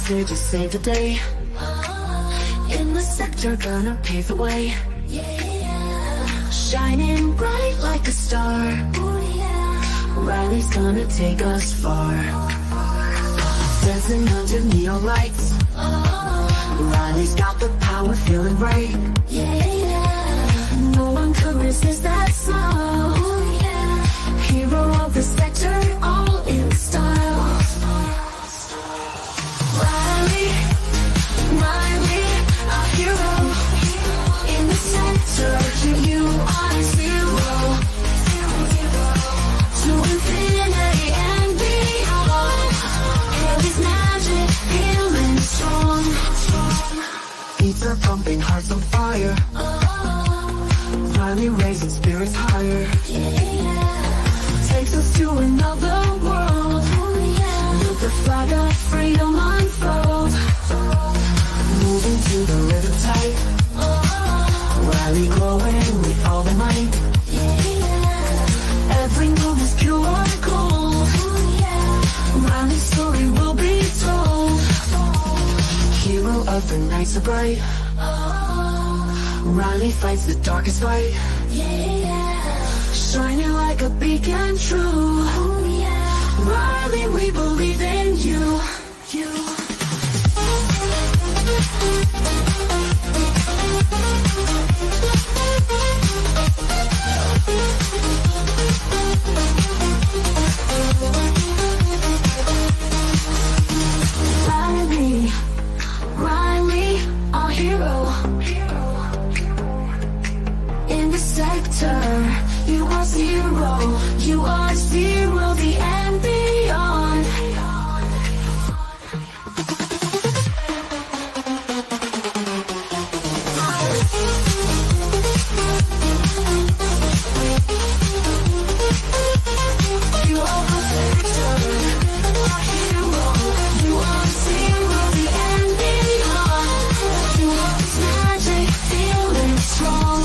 here to save the day. In the sector, gonna pave the way. Shining bright like a star. Riley's gonna take us far. Dancing under neon lights. Riley's got the power, feeling right. No one could resist that smile. Hero of the sector, all in style. Riley, our hero. In the sector, you are zero. To infinity and beyond. His magic, feeling strong. Beats are pumping, hearts on fire. Riley raising spirits higher. Takes us to another world. With the flag of freedom unfurled. Moving to the rhythm tight. Riley glowing with all the might. Every move is pure gold. Riley's story will be told. Hero of the night so bright. Riley fights the darkest fight. Shining like a beacon true. Riley, we believe in you. Riley, our hero. In the sector, you are zero. You are zero, the and beyond. You are the sector, our hero. You are zero, the and beyond. You are this magic, feeling strong.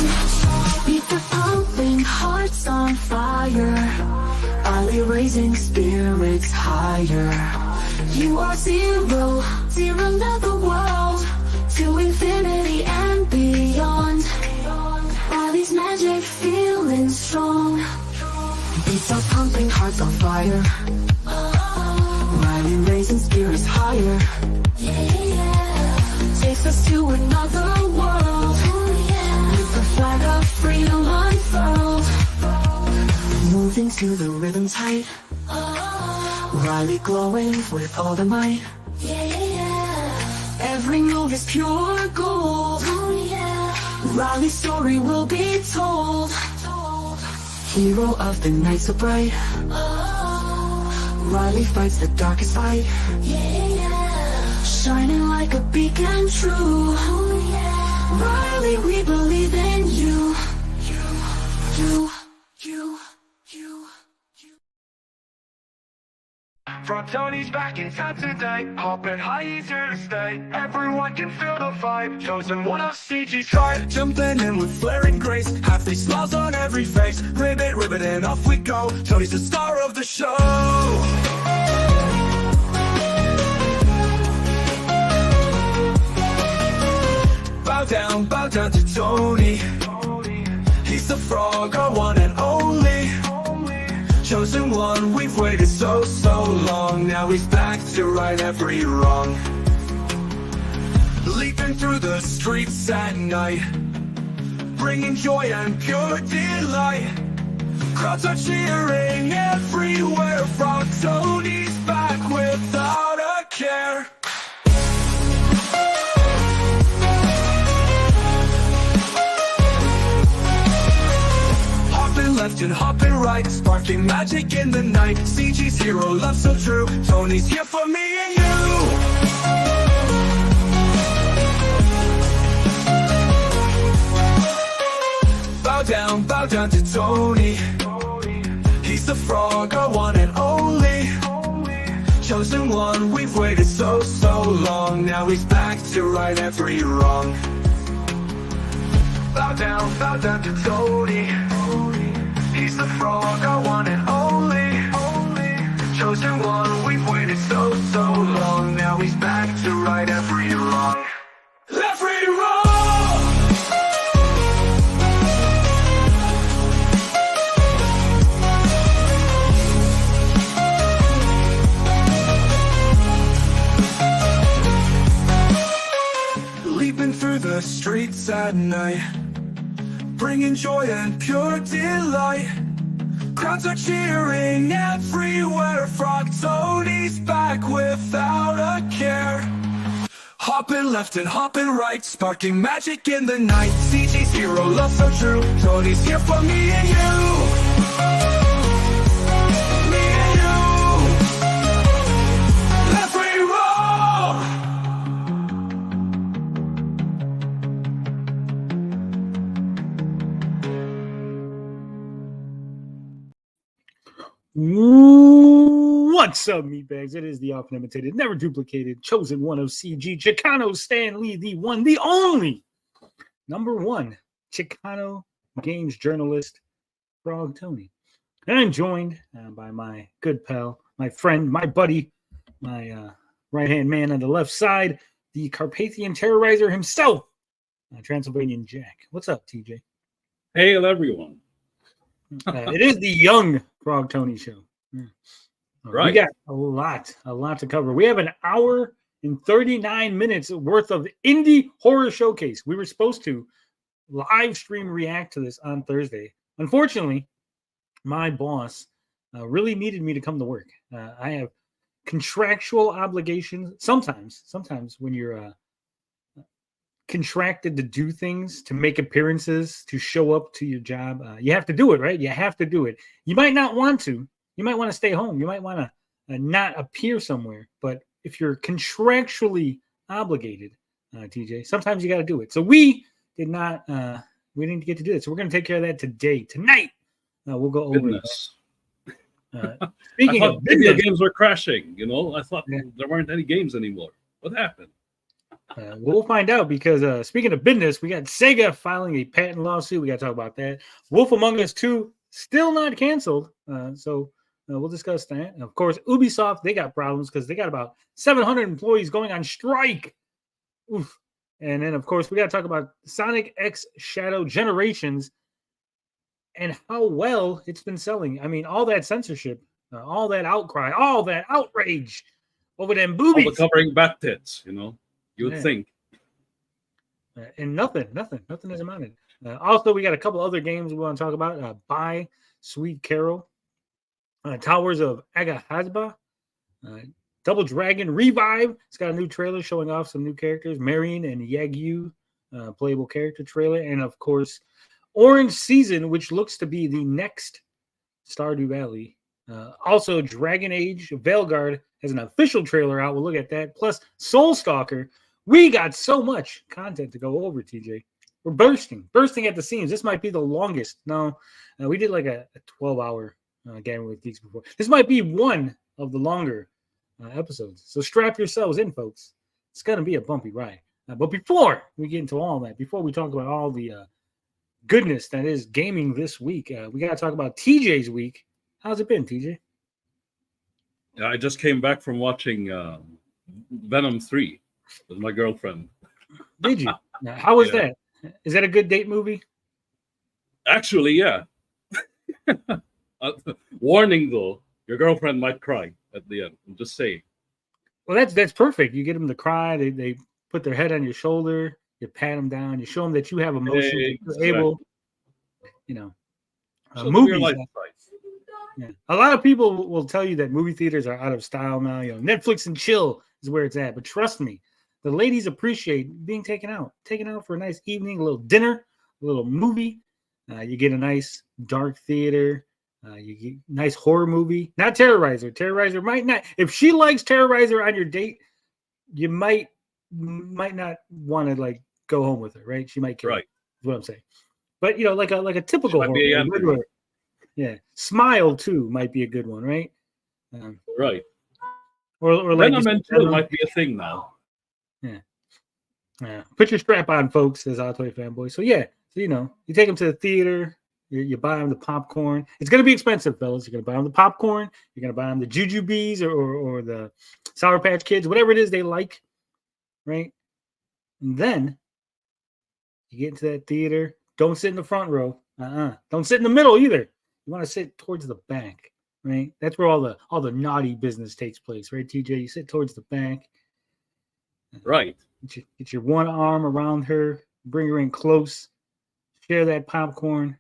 Beat the pumping, hearts on fire. Riley raising spirits higher. You are zero, another world. To infinity and beyond. Riley's magic, feeling strong. Beats are pumping, hearts on fire. Riley raising spirits higher. Takes us to another world. With the flag of freedom unfurled. Moving to the rhythm tight. Riley glowing with all the might. Every move is pure gold. Riley's story will be told. Hero of the night so bright. Riley fights the darkest fight. Shining like a beacon true. Riley, we believe in you. Front Tony's back in town today. Hopping high, he's here to stay. Everyone can feel the vibe. Chosen one of CG's tribe. Jumping in with flaring grace. Half-face smiles on every face. Ribbit, and off we go. Tony's the star of the show. Bow down to Tony. He's the frog, our one and only. Chosen one, we've waited so long. Now he's back to right every wrong. Leaping through the streets at night, bringing joy and pure delight. Crowds are cheering everywhere. Frog Tony's back without a care. Left and hopping right, sparking magic in the night. CG's hero, love so true. Tony's here for me and you. Bow down to Tony. He's the frog, our one and only. Chosen one, we've waited so long. Now he's back to right every wrong. Bow down to Tony. He's the frog, our one and only. Chosen one, we've waited so long. Now he's back to right, every wrong. Every wrong. Leaping through the streets at night, bringing joy and pure delight. Crowds are cheering everywhere. Frog Tony's back without a care. Hopping left and hopping right, sparking magic in the night. CG's hero love so true. Tony's here for me and you. Me and you. Every wrong. What's up, meatbags? It is the often imitated, never duplicated, chosen one of CG, Chicano Stan Lee, the one, the only, #1 Chicano games journalist, Frog Tony. And I'm joined by my good pal, my friend, my buddy, my right-hand man on the left side, the Carpathian terrorizer himself, Transylvanian Jack. What's up, TJ? Hail everyone. It is the young Frog Tony show. Right. We got a lot to cover. We have an hour and 39 minutes worth of indie horror showcase. We were supposed to live stream react to this on Thursday. Unfortunately, my boss really needed me to come to work. I have contractual obligations. Sometimes when you're contracted to do things, to make appearances, to show up to your job, you have to do it, right? You have to do it. You might not want to. You might want to stay home. You might want to not appear somewhere. But if you're contractually obligated, TJ, sometimes you got to do it. So we didn't get to do it. So we're going to take care of that tonight. We'll go over Goodness. Speaking I of thought video business, games were crashing. I thought Yeah. there weren't any games anymore. What happened? we'll find out because speaking of business, we got Sega filing a patent lawsuit. We got to talk about that. Wolf Among Us 2 still not canceled. So we'll discuss that. And of course, Ubisoft, they got problems because they got about 700 employees going on strike. Oof. And then, of course, we got to talk about Sonic X Shadow Generations and how well it's been selling. I mean, all that censorship, all that outcry, all that outrage over them All boobies. the covering back tits, you would Yeah. think. And nothing is amounted. Also, we got a couple other games we want to talk about. By Sweet Carol, Towers of Agahazba, Double Dragon Revive. It's got a new trailer showing off some new characters. Marion and Yagyu, playable character trailer. And, of course, Orange Season, which looks to be the next Stardew Valley. Also, Dragon Age Veilguard has an official trailer out. We'll look at that. Plus, Soul Stalker. We got so much content to go over, TJ. We're bursting at the seams. This might be the longest. No, we did like a 12-hour Gabbing with Geeks before. This might be one of the longer episodes. So strap yourselves in, folks. It's going to be a bumpy ride. But before we get into all that, before we talk about all the goodness that is gaming this week, we got to talk about TJ's week. How's it been, TJ? Yeah, I just came back from watching Venom 3 with my girlfriend. Did you? How was Yeah. that? Is that a good date movie? Actually, yeah. Warning, though, your girlfriend might cry at the end. I'm just saying. Well, that's perfect. You get them to cry. They put their head on your shoulder. You pat them down. You show them that you have emotions. That you're able, So the movies. real life side. Yeah. A lot of people will tell you that movie theaters are out of style now. Netflix and chill is where it's at. But trust me, the ladies appreciate being taken out for a nice evening, a little dinner, a little movie. You get a nice dark theater. You get a nice horror movie. Not Terrorizer. Terrorizer might not. If she likes Terrorizer on your date, you might not want to go home with her, right? She might kill you, Right. is what I'm saying. But like a typical Might be horror, a regular, yeah. Smile 2 might be a good one, right? Right. Or like Venom and Chill might be a thing now. put your strap on, folks, as Toy Fanboy. So yeah, you take them to the theater. You buy them the popcorn. It's going to be expensive, fellas. You're going to buy them the popcorn. You're going to buy them the Jujubes or the Sour Patch Kids, whatever it is they like. right? And then you get into that theater. Don't sit in the front row. Don't sit in the middle either. You want to sit towards the back, right? That's where all the naughty business takes place, right, TJ? You sit towards the back. Right. Get your one arm around her, bring her in close, share that popcorn.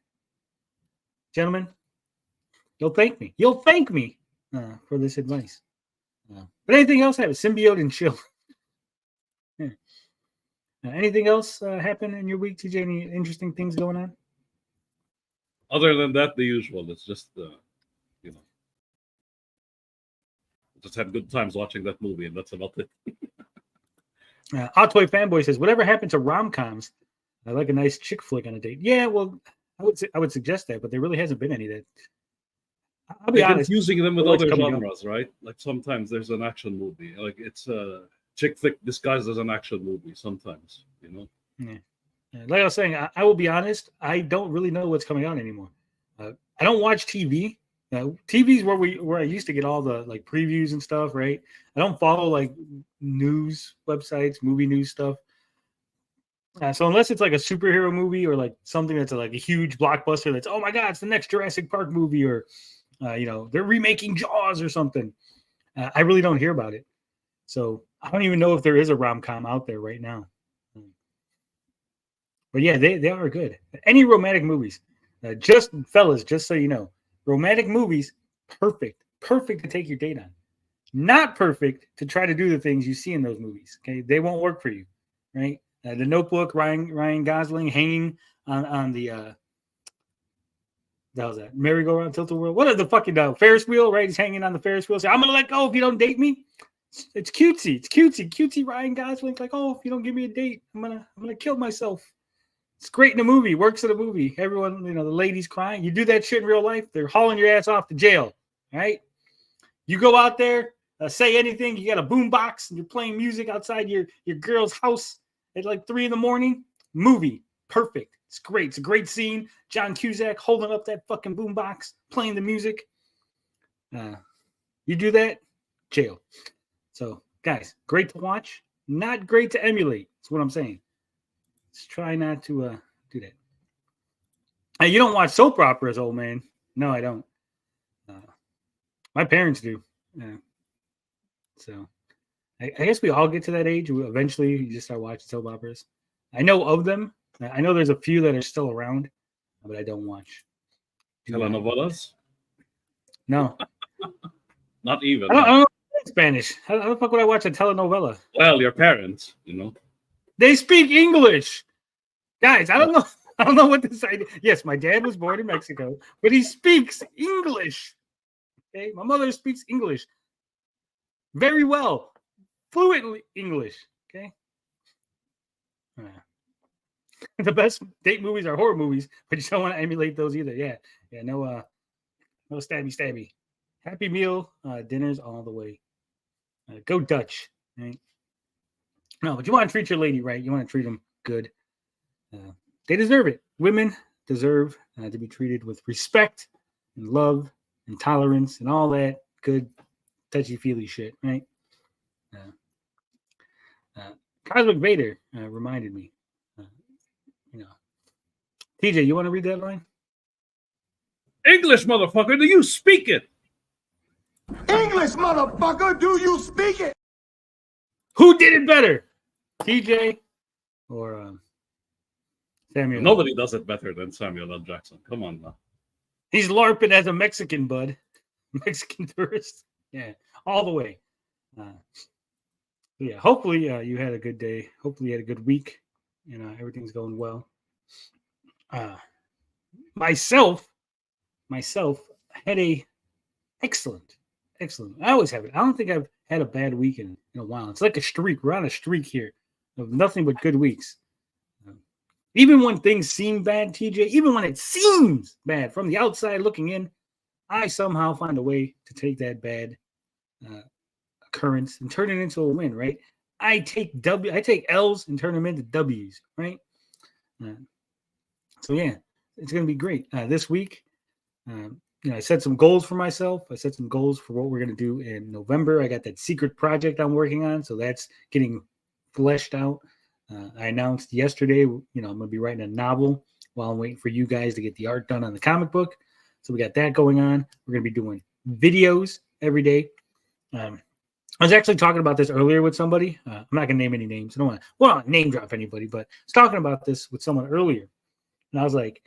Gentlemen, you'll thank me. You'll thank me for this advice. But anything else happen? Symbiote and chill. Yeah. Anything else happen in your week, TJ? Any interesting things going on? Other than that, the usual. It's just, you know, just had good times watching that movie, and that's about it. Toy Fanboy says, whatever happened to rom-coms? I like a nice chick flick on a date. Yeah, well, I would suggest that, but there really hasn't been any that. I'll be honest. Using them with other genres, right? Like sometimes there's an action movie, like it's a chick flick disguised as an action movie. Sometimes, you know. Yeah. Like I was saying, I will be honest. I don't really know what's coming out anymore. I don't watch TV. TV's where I used to get all the like previews and stuff, right? I don't follow like news websites, movie news stuff. So unless it's like a superhero movie or like something that's like a huge blockbuster, that's oh my god, it's the next Jurassic Park movie, or they're remaking Jaws or something. I really don't hear about it. So I don't even know if there is a rom-com out there right now. But yeah, they are good. Any romantic movies, just so you know, romantic movies, perfect to take your date on. Not perfect to try to do the things you see in those movies. Okay, they won't work for you, right? The Notebook, Ryan Gosling hanging on the that was that merry-go-round tilt-a-whirl. What are the fucking Ferris wheel? Right, he's hanging on the Ferris wheel. So I'm gonna let go if you don't date me. It's cutesy. It's cutesy. Ryan Gosling like, oh, if you don't give me a date, I'm gonna kill myself. It's great in a movie. Works in a movie. Everyone, the ladies crying. You do that shit in real life, they're hauling your ass off to jail. Right? You go out there, say anything. You got a boom box and you're playing music outside your girl's house at like 3 a.m. Movie. Perfect. It's great. It's a great scene. John Cusack holding up that fucking boom box, playing the music. You do that, jail. So, guys, great to watch. Not great to emulate. That's what I'm saying. Let's try not to do that. Hey, you don't watch soap operas, old man? No, I don't. My parents do. So, I guess we all get to that age. Eventually, you just start watching soap operas. I know of them. I know there's a few that are still around, but I don't watch. Telenovelas? No. Not even. I don't know Spanish. How the fuck would I watch a telenovela? Well, your parents, They speak English. Guys, I don't know. I don't know what this idea. Yes, my dad was born in Mexico, but he speaks English. Okay, my mother speaks English very well, fluently English. Okay. The best date movies are horror movies, but you don't want to emulate those either. Yeah. No stabby. Happy Meal dinners all the way. Go Dutch. Right? No, but you want to treat your lady right. You want to treat them good. They deserve it. Women deserve to be treated with respect and love and tolerance and all that good touchy-feely shit, right? Cosmic Vader reminded me. TJ, you want to read that line? English, motherfucker, do you speak it? English, motherfucker, do you speak it? Who did it better? TJ or Samuel? Nobody does it better than Samuel L. Jackson. Come on now. He's LARPing as a Mexican, bud. Mexican tourist. Yeah, all the way. Yeah, hopefully you had a good day. Hopefully you had a good week. Everything's going well. Myself had a excellent. I always have it. I don't think I've had a bad week in a while. It's like a streak. We're on a streak here of nothing but good weeks. Even when things seem bad, TJ, even when it seems bad from the outside looking in, I somehow find a way to take that bad occurrence and turn it into a win, right? I take L's and turn them into W's, right? So yeah, it's going to be great. This week, I set some goals for myself. I set some goals for what we're going to do in November. I got that secret project I'm working on. So that's getting fleshed out. I announced yesterday, I'm going to be writing a novel while I'm waiting for you guys to get the art done on the comic book. So we got that going on. We're going to be doing videos every day. I was actually talking about this earlier with somebody. I'm not going to name any names. I don't want to name drop anybody, but I was talking about this with someone earlier. And I was like,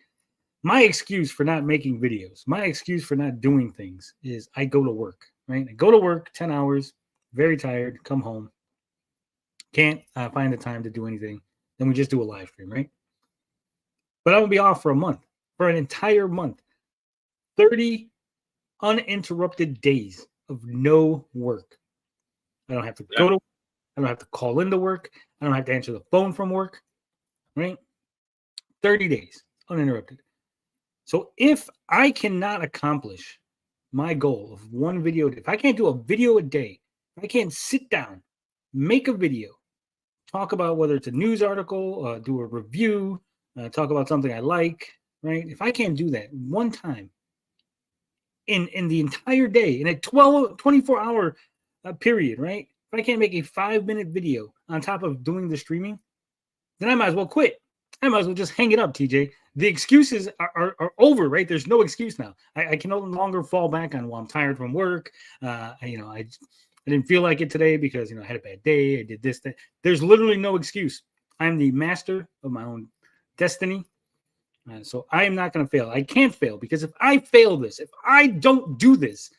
my excuse for not making videos, my excuse for not doing things is I go to work, right? I go to work 10 hours, very tired, come home, can't find the time to do anything. Then we just do a live stream, right? But I'm going to be off for a month, for an entire month. 30 uninterrupted days of no work. I don't have to go to work. I don't have to call into work. I don't have to answer the phone from work, right? 30 days uninterrupted. So if I cannot accomplish my goal of one video, if I can't do a video a day, if I can't sit down, make a video, talk about whether it's a news article, do a review, talk about something I like, right? If I can't do that one time in the entire day, in a 24-hour period, right? If I can't make a 5-minute video on top of doing the streaming, then I might as well quit. I might as well just hang it up, TJ. The excuses are over, right? There's no excuse now. I can no longer fall back on, well, I'm tired from work. I didn't feel like it today because, I had a bad day. I did this, that. There's literally no excuse. I'm the master of my own destiny. So I am not going to fail. I can't fail because if I fail this, if I don't do this,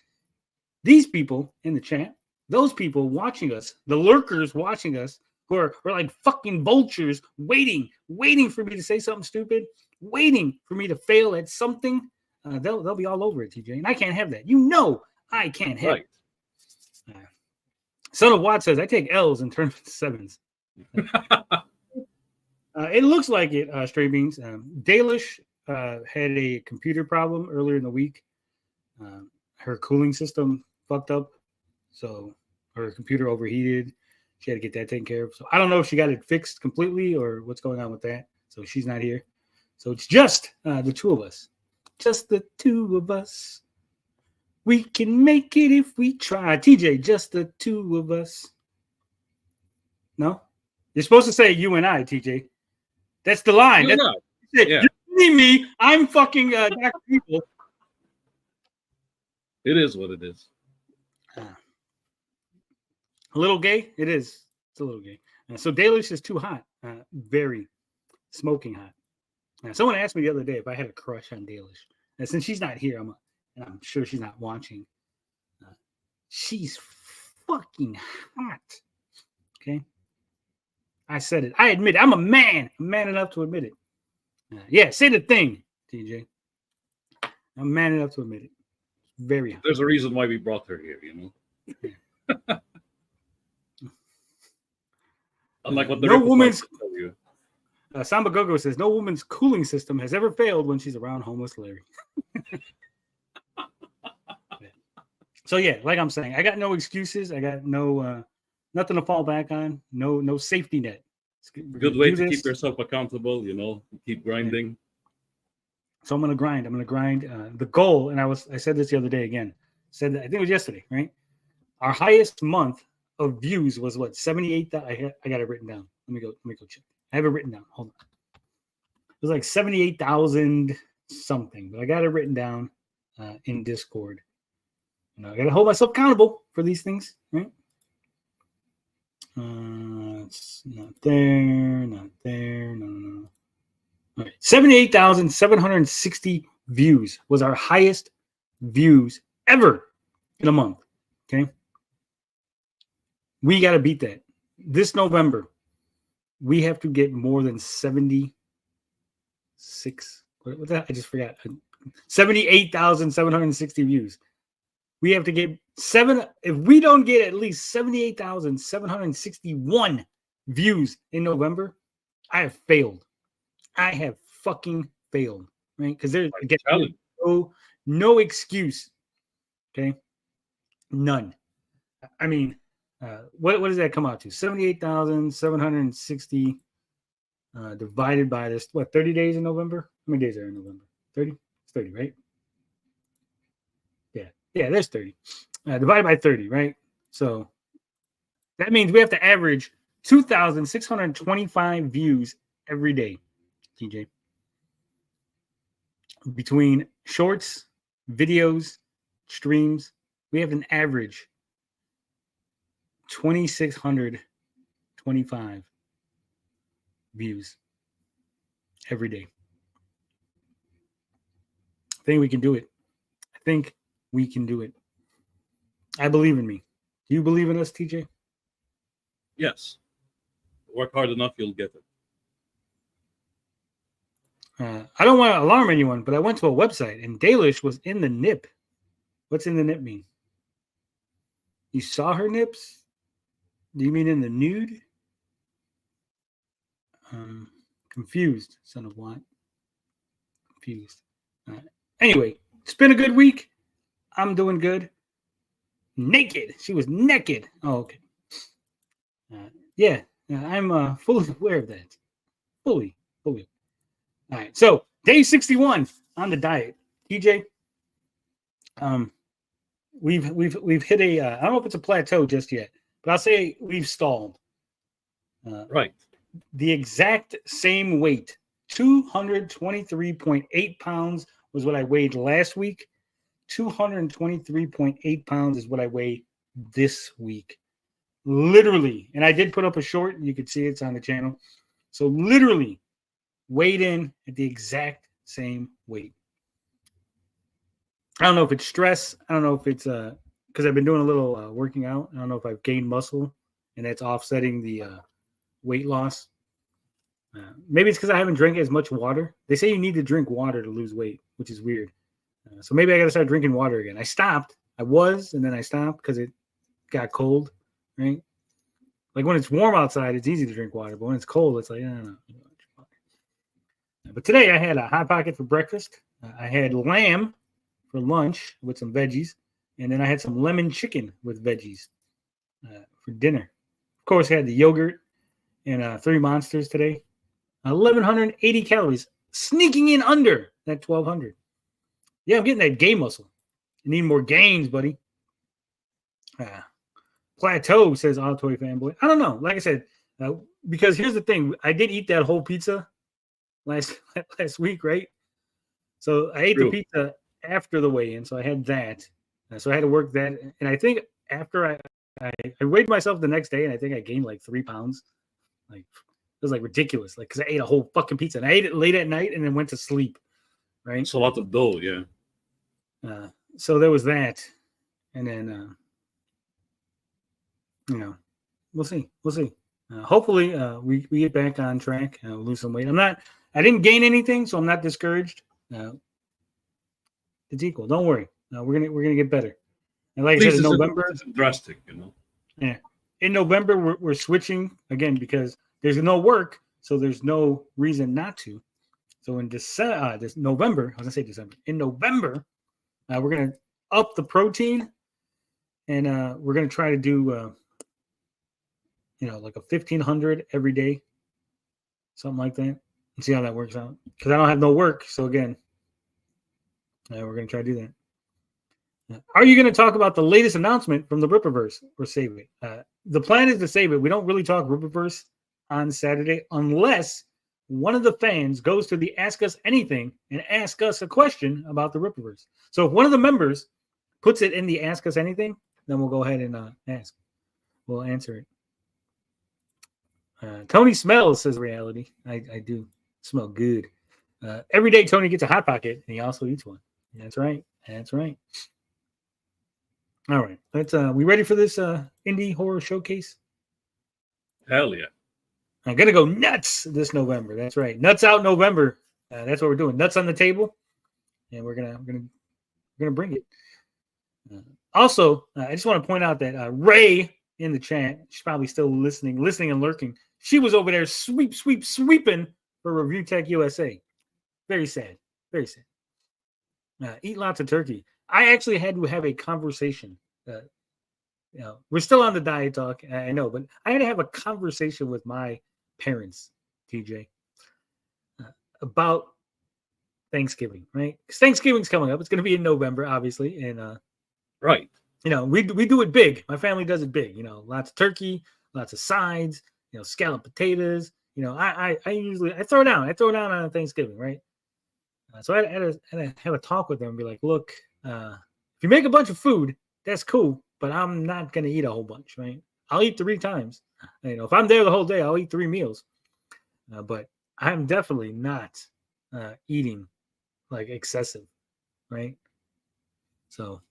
these people in the chat, those people watching us, the lurkers watching us, who are like fucking vultures waiting for me to say something stupid, waiting for me to fail at something, they'll be all over it, TJ. And I can't have that. I can't have it. Son of Watt says, I take L's and turn them into sevens. It looks like it, Stray Beans. Dalish had a computer problem earlier in the week. Her cooling system fucked up, so her computer overheated. She had to get that taken care of. So I don't know if she got it fixed completely or what's going on with that. So she's not here. So it's just the two of us. Just the two of us. We can make it if we try. TJ, just the two of us. No? You're supposed to say you and I, TJ. That's the line. No, That's no. it. Yeah. You're kidding me. I'm fucking Dr. People. It is what it is. A little gay? It is. It's a little gay. So Dalish is too hot. Very smoking hot. Someone asked me the other day if I had a crush on Dalish. And since she's not here, and I'm sure she's not watching. She's fucking hot. Okay? I said it. I admit it. I'm a man. I'm man enough to admit it. Yeah, say the thing, TJ. I'm man enough to admit it. Very hot. There's a reason why we brought her here, Unlike what the no woman's tell you. Samba Gogo says no woman's cooling system has ever failed when she's around homeless Larry. So yeah, like I'm saying, I got no excuses. I got no nothing to fall back on. No safety net. Good way to keep yourself accountable. Keep grinding. So I'm gonna grind. The goal, and I said this the other day again. Said that, I think it was yesterday, right? Our highest month of views was what 78. I got it written down. Let me go check. I have it written down. Hold on. It was like 78,000 something, but I got it written down in Discord. I got to hold myself accountable for these things, right? It's not there. No. All right. 78,760 views was our highest views ever in a month. Okay. We got to beat that. This November, we have to get more than 76. What the hell? I just forgot. 78,760 views. We have to get if we don't get at least 78,761 views in November, I have failed. I have fucking failed, right? Because there's no excuse. Okay. None. I mean, what does that come out to? 78,760 divided by this, 30 days in November? How many days are in November? 30? It's 30, right? Yeah, there's 30. Divided by 30, right? So that means we have to average 2,625 views every day, TJ. Between shorts, videos, streams, we have an average 2,625 views every day. I think we can do it. I think we can do it. I believe in me. Do you believe in us, TJ? Yes. Work hard enough, you'll get it. I don't want to alarm anyone, but I went to a website and Dalish was in the nip. What's in the nip mean? You saw her nips? Do you mean in the nude? Confused, son of what? Confused. Anyway, it's been a good week. I'm doing good. Naked. She was naked. Oh, okay. Yeah, I'm fully aware of that. Fully. All right, so day 61 on the diet, TJ. We've hit a I don't know if it's a plateau just yet, but I'll say we've stalled. Right. The exact same weight, 223.8 pounds was what I weighed last week. 223.8 pounds is what I weigh this week. Literally, and I did put up a short. You could see it's on the channel. So literally weighed in at the exact same weight. I don't know if it's stress. I don't know if it's because I've been doing a little working out. I don't know if I've gained muscle and that's offsetting the weight loss. Maybe it's because I haven't drank as much water. They say you need to drink water to lose weight, which is weird. So maybe I got to start drinking water again. I stopped. I was, and then I stopped because it got cold, right? Like when it's warm outside, it's easy to drink water. But when it's cold, it's like, I don't know. But today I had a Hot Pocket for breakfast. I had lamb for lunch with some veggies. And then I had some lemon chicken with veggies for dinner. Of course, I had the yogurt and 3 Monsters today. 1,180 calories, sneaking in under that 1,200. Yeah, I'm getting that gain muscle. You need more gains, buddy. Plateau, says Autoy Fanboy. I don't know. Like I said, because here's the thing. I did eat that whole pizza last week, right? So I ate the pizza after the weigh-in, so I had that. So I had to work that. And I think after I weighed myself the next day, and I think I gained like 3 pounds. Like, it was like ridiculous. Like, because I ate a whole fucking pizza. And I ate it late at night and then went to sleep, right? It's a lot of dough, yeah. So there was that. And then, we'll see. Hopefully, we get back on track. We'll lose some weight. I didn't gain anything, so I'm not discouraged. It's equal. Don't worry. We're gonna get better. And like I said, in November, it's drastic, Yeah, in November we're switching again because there's no work, so there's no reason not to. So in November, I was gonna say December. In November, we're gonna up the protein, and we're gonna try to do like a 1,500 every day, something like that, and see how that works out. Because I don't have no work, so again, we're gonna try to do that. Are you going to talk about the latest announcement from the Rippaverse or save it? The plan is to save it. We don't really talk Rippaverse on Saturday unless one of the fans goes to the Ask Us Anything and ask us a question about the Rippaverse. So if one of the members puts it in the Ask Us Anything, then we'll go ahead and ask. We'll answer it. Tony smells, says Reality. I do smell good. Every day Tony gets a Hot Pocket and he also eats one. That's right. All right, let's. We ready for this indie horror showcase? Hell yeah! I'm gonna go nuts this November. That's right, nuts out November. That's what we're doing. Nuts on the table, and we're gonna bring it. Also, I just want to point out that Ray in the chat, she's probably still listening and lurking. She was over there sweeping for Review Tech USA. Very sad. Eat lots of turkey. I actually had to have a conversation. We're still on the diet talk, I know, but I had to have a conversation with my parents, TJ, about Thanksgiving, right? Because Thanksgiving's coming up. It's going to be in November, obviously, and right. We do it big. My family does it big. Lots of turkey, lots of sides, scalloped potatoes. I usually throw down. I throw down on Thanksgiving, right? So I had to have a talk with them and be like, look, if you make a bunch of food, that's cool, but I'm not gonna eat a whole bunch, right? I'll eat 3 times. If I'm there the whole day, I'll eat 3 meals. But I'm definitely not eating like excessive, right? So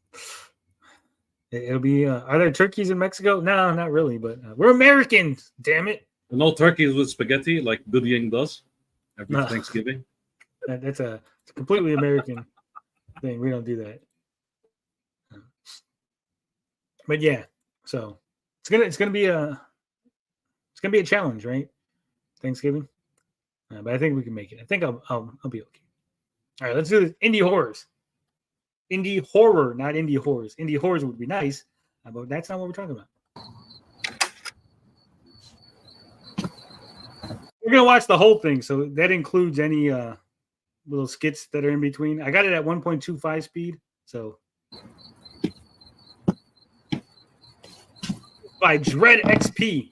it'll be. Are there turkeys in Mexico? No, not really. But we're Americans, damn it. No turkeys with spaghetti like Good Yang does every No. Thanksgiving. It's a completely American thing. We don't do that. But yeah, so it's gonna be a challenge, right? Thanksgiving, but I think we can make it. I think I'll be okay. All right, let's do this. Indie horrors. Indie horror, not indie horrors. Indie horrors would be nice, but that's not what we're talking about. We're gonna watch the whole thing, so that includes any little skits that are in between. I got it at 1.25 speed, so by Dread XP.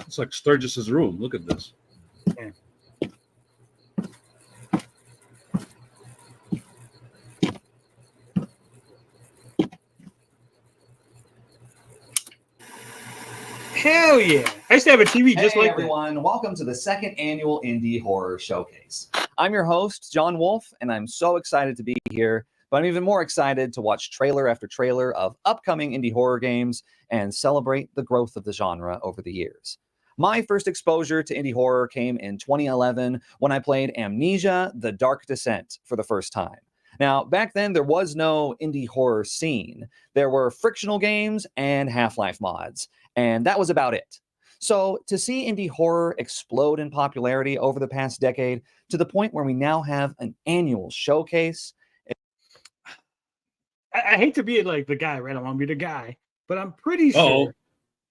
It's like Sturgis's room. Look at this. Yeah. Hell yeah. I used to have a TV just Hey like everyone, welcome to the second annual Indie Horror Showcase. I'm your host, John Wolf, and I'm so excited to be here, but I'm even more excited to watch trailer after trailer of upcoming indie horror games and celebrate the growth of the genre over the years. My first exposure to indie horror came in 2011 when I played Amnesia: The Dark Descent for the first time. Now, back then, there was no indie horror scene. There were frictional games and Half-Life mods, and that was about it. So to see indie horror explode in popularity over the past decade to the point where we now have an annual showcase. I hate to be like the guy, right? I want to be the guy, but I'm pretty sure.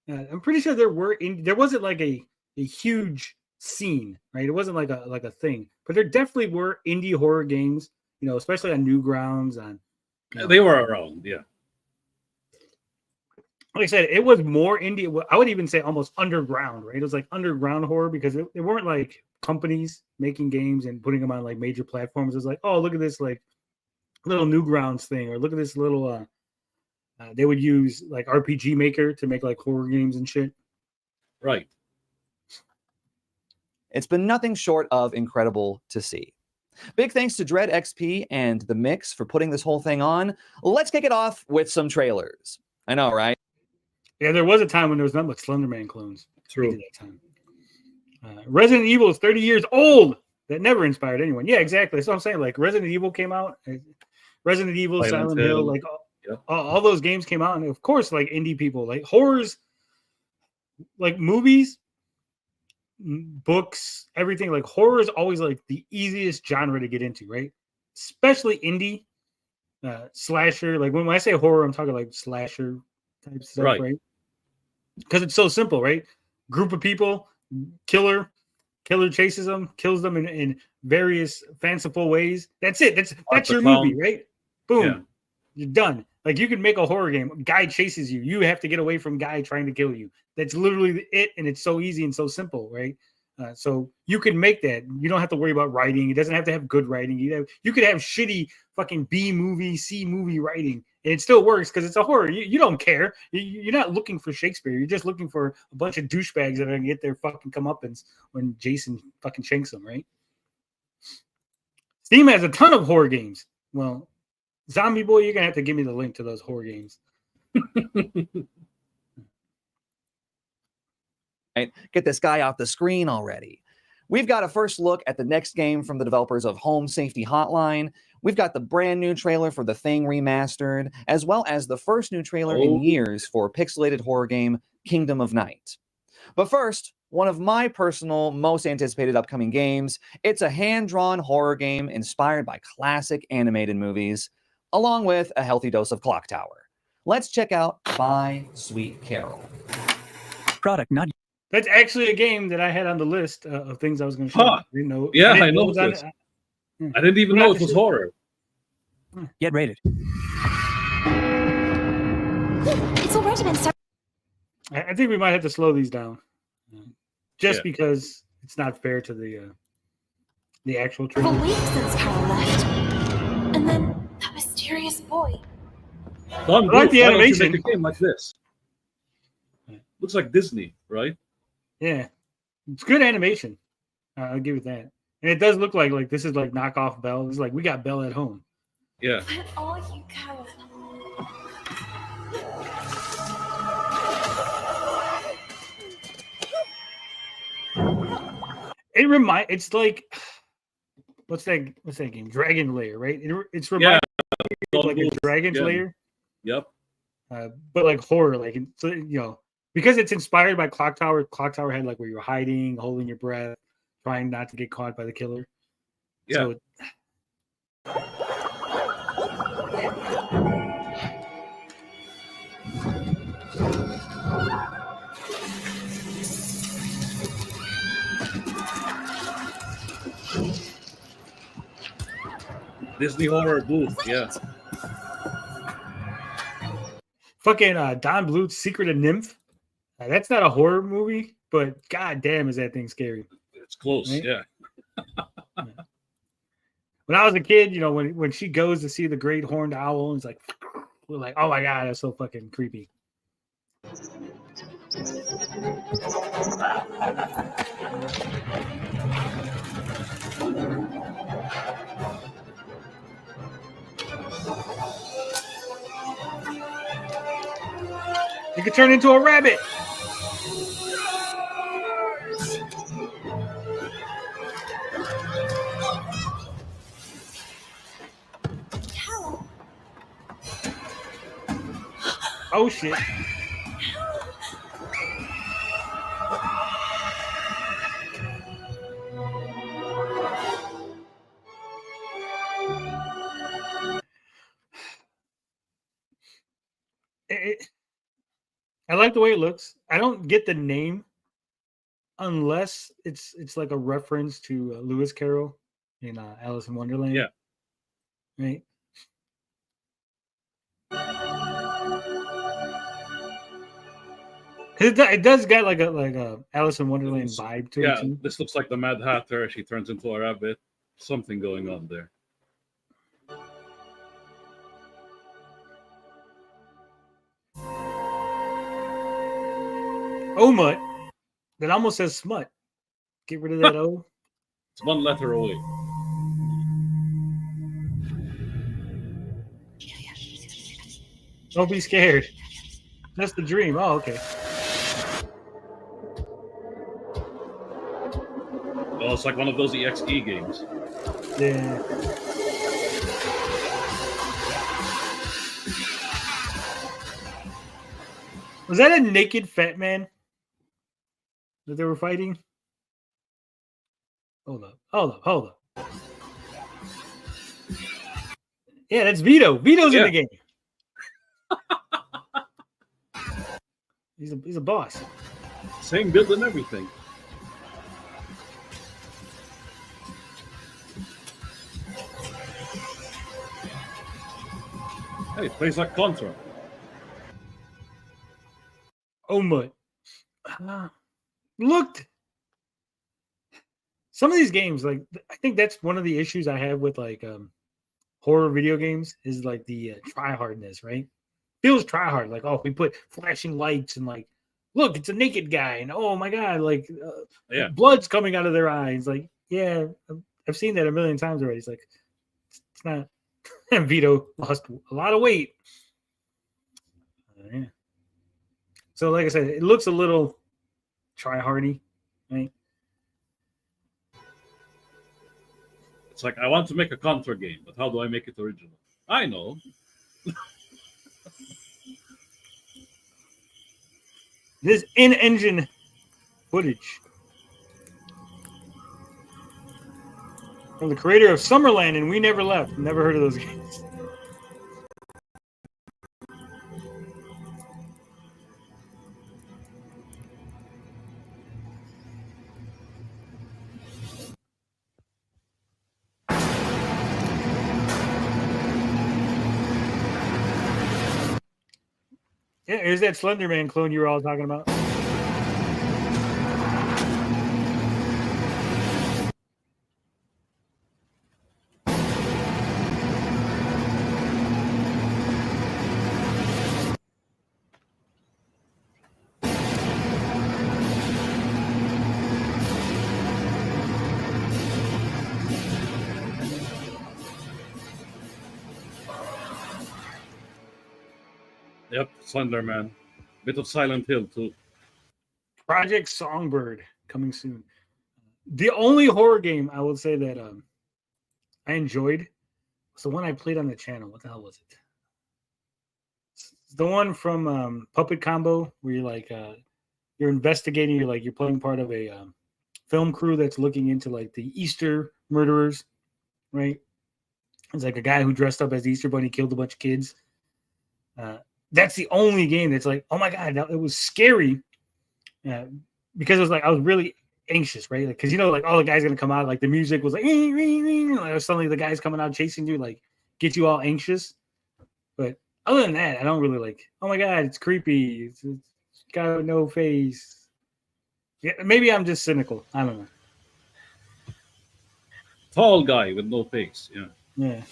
There wasn't like a huge scene, right? It wasn't like a thing, but there definitely were indie horror games, especially on Newgrounds. They were around, yeah. Like I said, it was more indie. I would even say almost underground, right? It was like underground horror because it weren't like companies making games and putting them on like major platforms. It was like, oh, look at this like little Newgrounds thing, or look at this little. They would use like RPG Maker to make like horror games and shit. Right. It's been nothing short of incredible to see. Big thanks to Dread XP and The Mix for putting this whole thing on. Let's kick it off with some trailers. I know, right? Yeah, there was a time when there was nothing but Slenderman clones. True. That time. Resident Evil is 30 years old. That never inspired anyone. Yeah, exactly. That's what I'm saying. Like Resident Evil came out. Resident Evil, Silent Hill, like all those games came out. And of course, like indie people, like horrors, like movies, books, everything. Like horror is always like the easiest genre to get into, right? Especially indie, slasher. Like when I say horror, I'm talking like slasher type stuff, right? Because it's so simple, right? Group of people, killer chases them, kills them in various fanciful ways. That's it. That's your movie, right? Boom, yeah. You're done. Like you can make a horror game. Guy chases you. You have to get away from guy trying to kill you. That's literally it, and it's so easy and so simple, right? So you can make that. You don't have to worry about writing. It doesn't have to have good writing. You could have shitty fucking B movie, C movie writing, and it still works because it's a horror. You don't care. You're not looking for Shakespeare. You're just looking for a bunch of douchebags that are gonna get their fucking comeuppance when Jason fucking shanks them, right? Steam has a ton of horror games. Well, Zombie Boy, you're gonna have to give me the link to those horror games. Right? Get this guy off the screen already. We've got a first look at the next game from the developers of Home Safety Hotline. We've got the brand new trailer for The Thing Remastered, as well as the first new trailer in years for pixelated horror game Kingdom of Night. But first, one of my personal most anticipated upcoming games. It's a hand-drawn horror game inspired by classic animated movies, along with a healthy dose of Clock Tower. Let's check out Bye, Sweet Carol. Product not. That's actually a game that I had on the list of things I was going to show. Huh. I didn't know. Yeah, I know know this. I didn't even know it was horror. Get rated. been so I think we might have to slow these down, just Yeah. because it's not fair to the actual for trailer. weeks since Carol left. And then that mysterious boy. Don I like Bluth, the why don't you animation. make a game like this? Looks like Disney, right? Yeah, it's good animation. I'll give it that. And it does look like this is like knockoff Bell. It's like we got Bell at home. Yeah. Where are you, Carol? It's like what's that game? Dragon Lair, right? It's Yeah. reminding me of Don like a Bluth, Dragon's yeah. Lair, Yep. but like horror, like so, because it's inspired by Clock Tower. Clock Tower had like where you're hiding, holding your breath, trying not to get caught by the killer. Yeah. So Disney horror booth. Yeah. fucking Don Bluth's Secret of Nymph. That's not a horror movie, but god damn, is that thing scary. It's close. Right? Yeah. When I was a kid, when she goes to see the great horned owl, and it's like, we're like, oh my god, that's so fucking creepy. You could turn into a rabbit. Carol. Oh shit. I like the way it looks. I don't get the name unless it's like a reference to Lewis Carroll in Alice in Wonderland. Yeah. Right. It does got like a Alice in Wonderland vibe to it. Yeah. Too. This looks like the Mad Hatter. She turns into a rabbit. Something going on there. Oh mutt. That almost says smut. Get rid of that O. It's one letter away. Don't be scared. That's the dream. Oh, okay. Oh, it's like one of those EXE games. Yeah. Was that a naked fat man that they were fighting? Hold up. Yeah, that's Vito. Vito's in the game. He's a boss. Same build and everything. Hey, it plays like Contra. Oh my. Looked. Some of these games, like I think that's one of the issues I have with like horror video games is like the try hardness, right? Feels try hard. Like, oh, if we put flashing lights and like, look, it's a naked guy, and oh my god, like Yeah. blood's coming out of their eyes. Like, yeah, I've seen that a million times already. It's like it's not. Vito lost a lot of weight. Yeah. So, like I said, it looks a little try hardy, right? It's like, I want to make a Contra game, but how do I make it original? I know. This in-engine footage from the creator of Summerland and We Never Left. Never heard of those games. Yeah, here's that Slender Man clone you were all talking about. Yep, Slender Man. Bit of Silent Hill too. Project Songbird coming soon. The only horror game I would say that I enjoyed was the one I played on the channel. What the hell was it? It's the one from Puppet Combo, where you're like you're investigating. You're playing part of a film crew that's looking into like the Easter murderers, right? It's like a guy who dressed up as the Easter Bunny killed a bunch of kids. That's the only game that's like, oh my god, it was scary. Because it was like I was really anxious, right? Like, because like all the guys gonna come out, like the music was like, suddenly the guys coming out chasing you, like get you all anxious. But other than that, I don't really like. Oh my god, it's creepy. It's guy with no face. Yeah, maybe I'm just cynical. I don't know. Tall guy with no face. Yeah. Yeah,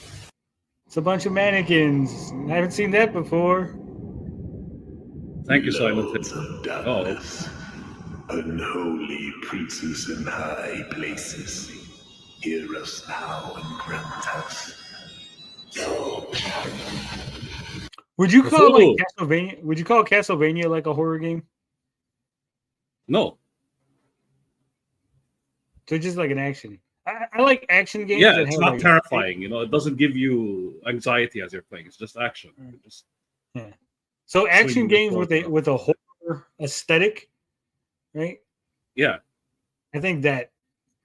it's a bunch of mannequins. I haven't seen that before. Thank you, Silent Lords Hill. of darkness, unholy princes in high places, hear us now and grant us. Would you call like Ooh. Castlevania? Would you call Castlevania like a horror game? No. So just like an action. I like action games. Yeah, that it's have, not like, terrifying. It doesn't give you anxiety as you're playing. It's just action. Just Yeah. So action swinging games the with a horror aesthetic, right? yeah. I think that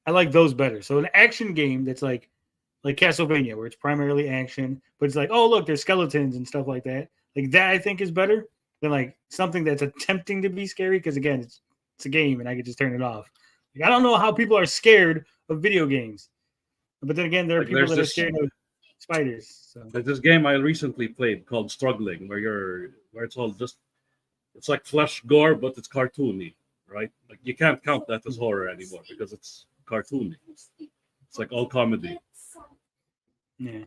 I like those better. So an action game that's like Castlevania, where it's primarily action, but it's like, oh look, there's skeletons and stuff like that. Like that, I think is better than like something that's attempting to be scary. Because again, it's a game, and I could just turn it off. Like, I don't know how people are scared of video games, but then again, there are Like, people there's that are this- scared of spiders. So Like this game I recently played called Struggling, where it's all just it's like flesh gore, but it's cartoony, right? Like you can't count that as horror anymore because it's cartoony. It's like all comedy. yeah.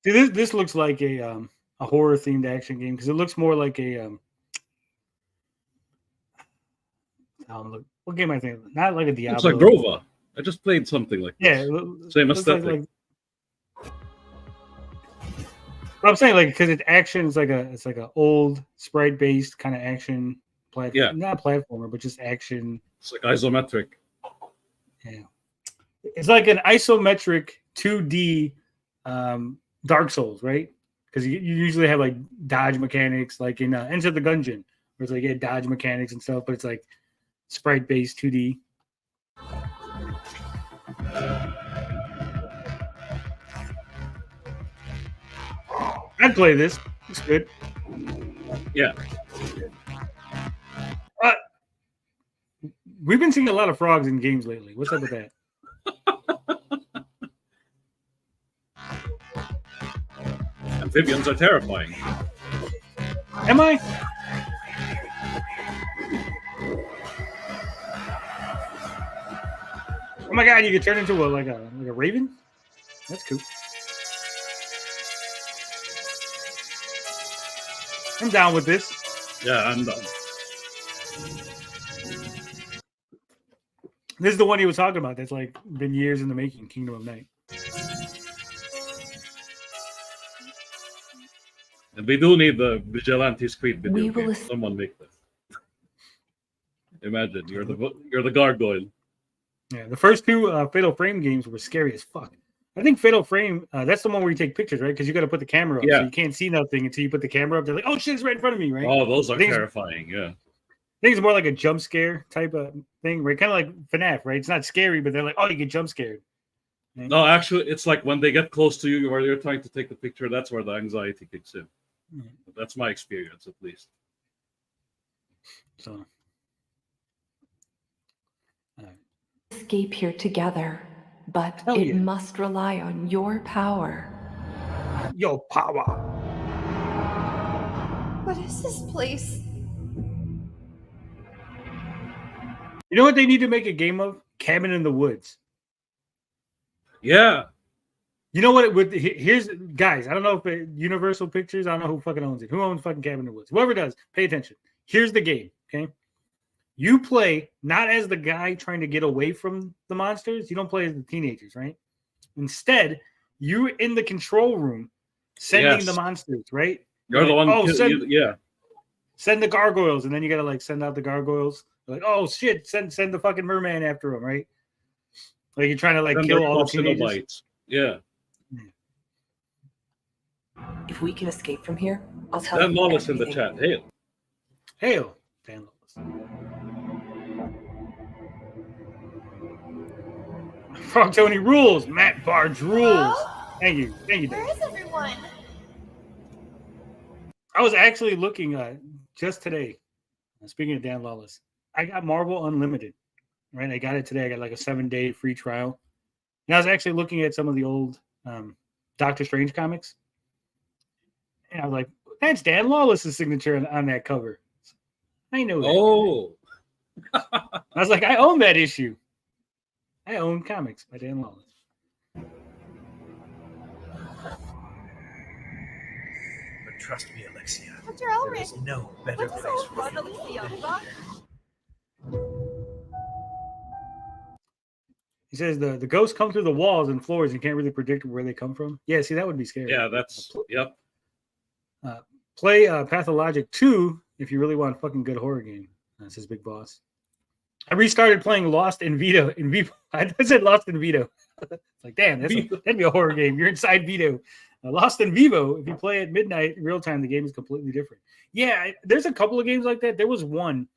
See, this looks like a horror themed action game because it looks more like a what game I think? Not like a Diablo. It's like Grova. I just played something like Yeah, this. Same looks like- aesthetic. I'm saying like because it's action, it's like a old sprite based kind of action platform. Yeah. Not platformer, but just action. It's like isometric. Yeah, it's like an isometric 2D Dark Souls, right? Because you usually have like dodge mechanics, like in Enter the Gungeon, where it's like dodge mechanics and stuff, but it's like sprite based 2D. I'd play this. It's good. Yeah. We've been seeing a lot of frogs in games lately. What's up with that? Amphibians are terrifying. Am I? Oh my god, you could turn into like a raven? That's cool. I'm down with this. Yeah, I'm done. This is the one he was talking about. That's like been years in the making. Kingdom of Night. And we do need the Vigilante Creed video We will game. Someone make that. Imagine you're the gargoyle. Yeah, the first two Fatal Frame games were scary as fuck. I think Fatal Frame, that's the one where you take pictures, right? Because you got to put the camera up, Yeah. so you can't see nothing until you put the camera up. They're like, "Oh shit, it's right in front of me!" Right? Oh, those are I think it's- terrifying. Yeah. I think it's more like a jump scare type of thing, right? Kind of like FNAF, right? It's not scary, but they're like, "Oh, you get jump scared." Right? No, actually, it's like when they get close to you, where you're trying to take the picture. That's where the anxiety kicks in. Mhm. That's my experience, at least. So, Escape here together, but Hell it yeah. must rely on your power. Yo, power. What is this place? You know what they need to make a game of? Cabin in the Woods. Yeah. You know what? It would here's guys. I don't know if Universal Pictures. I don't know who fucking owns it. Who owns fucking Cabin in the Woods? Whoever does, pay attention. Here's the game. Okay, you play not as the guy trying to get away from the monsters. You don't play as the teenagers, right? Instead, you're in the control room, sending the monsters. Right? You're the one. Oh, yeah. Send the gargoyles, and then you gotta like send out the gargoyles. Like, oh shit, send the fucking merman after him, right? Like you're trying to like kill all the teenagers. Yeah. If we can escape from here, I'll tell Dan you Lawless in the everything. chat. Hail, Dan Lawless. Frog Tony rules. Matt Barge rules. Hello? Thank you, Dave. Where is everyone? I was actually looking just today. Speaking of Dan Lawless, I got Marvel Unlimited. Right, I got it today. I got like a 7-day free trial. And I was actually looking at some of the old Doctor Strange comics. And I was like, that's Dan Lawless' signature on that cover. I know that. Oh. I was like, I own that issue. I own comics by Dan Lawless. But trust me, Alexia. Dr. There Elric. is no better What place does for you Alexia than want? He says the ghosts come through the walls and floors and can't really predict where they come from. Yeah, see, that would be scary. Yeah, that's yep. Play Pathologic 2 if you really want a fucking good horror game. That's his big boss. I restarted playing Lost in Vito. I said Lost in Vito. It's like, damn, that'd be a horror game. You're inside Vito. Lost in Vivo, if you play at midnight in real time, the game is completely different. Yeah, there's a couple of games like that. There was one.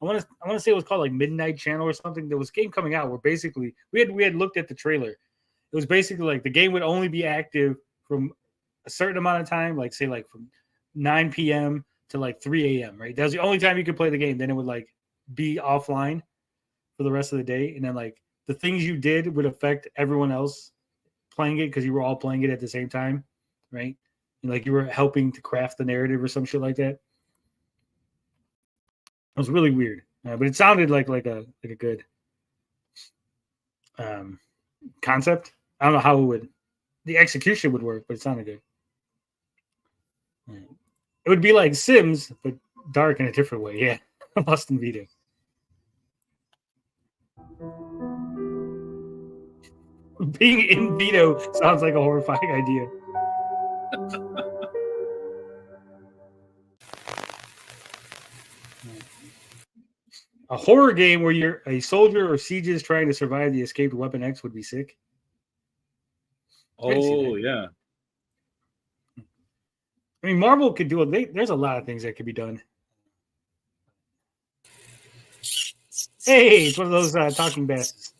I want to say it was called like Midnight Channel or something. There was a game coming out where basically we had looked at the trailer. It was basically like the game would only be active from a certain amount of time, like say like from 9 p.m. to like 3 a.m. Right? That was the only time you could play the game. Then it would like be offline for the rest of the day, and then like the things you did would affect everyone else playing it because you were all playing it at the same time, right? And like you were helping to craft the narrative or some shit like that. It was really weird, but it sounded like a good concept. I don't know how the execution would work, but it sounded good. It would be like Sims, but dark in a different way. Yeah, Lost in Vito. Being in Vito sounds like a horrifying idea. A horror game where you're a soldier or sieges trying to survive the escaped Weapon X would be sick. Oh, yeah. I mean, Marvel could do it. There's a lot of things that could be done. Hey, it's one of those talking bastards.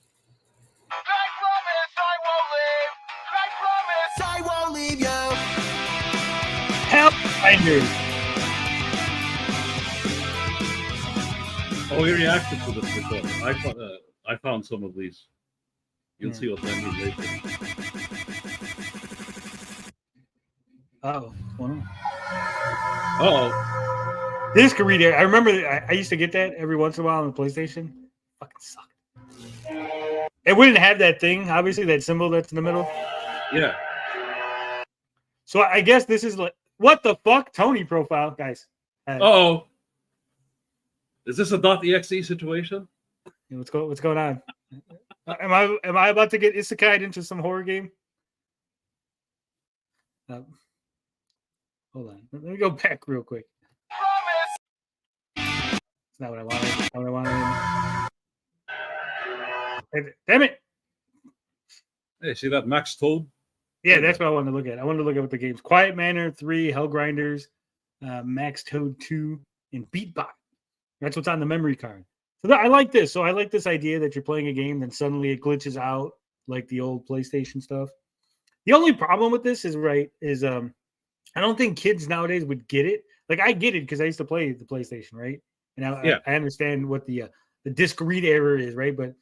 I won't leave you. Hellfinders. Oh, we reacted to this before. I found some of these. You'll see what I mean later. Uh-oh. What's going on? Uh-oh. Disc reader. I remember I used to get that every once in a while on the PlayStation. Fucking sucked. It wouldn't have that thing, obviously, that symbol that's in the middle. Yeah. So I guess this is like, what the fuck? Tony profile, guys. Uh-oh. Is this a .exe situation? What's going on? Am I about to get isekai'd into some horror game? Hold on. Let me go back real quick. It's not what I wanted. Not what I wanted. Damn it. Hey, see that Max Toad? Yeah, that's what I wanted to look at. I wanted to look at what the games. Quiet Manor 3, Hellgrinders, Max Toad 2, and Beatbot. That's what's on the memory card. So I like this. So I like this idea that you're playing a game, then suddenly it glitches out like the old PlayStation stuff. The only problem with this is I don't think kids nowadays would get it. Like I get it because I used to play the PlayStation, right? And I understand what the the disc read error is, right? But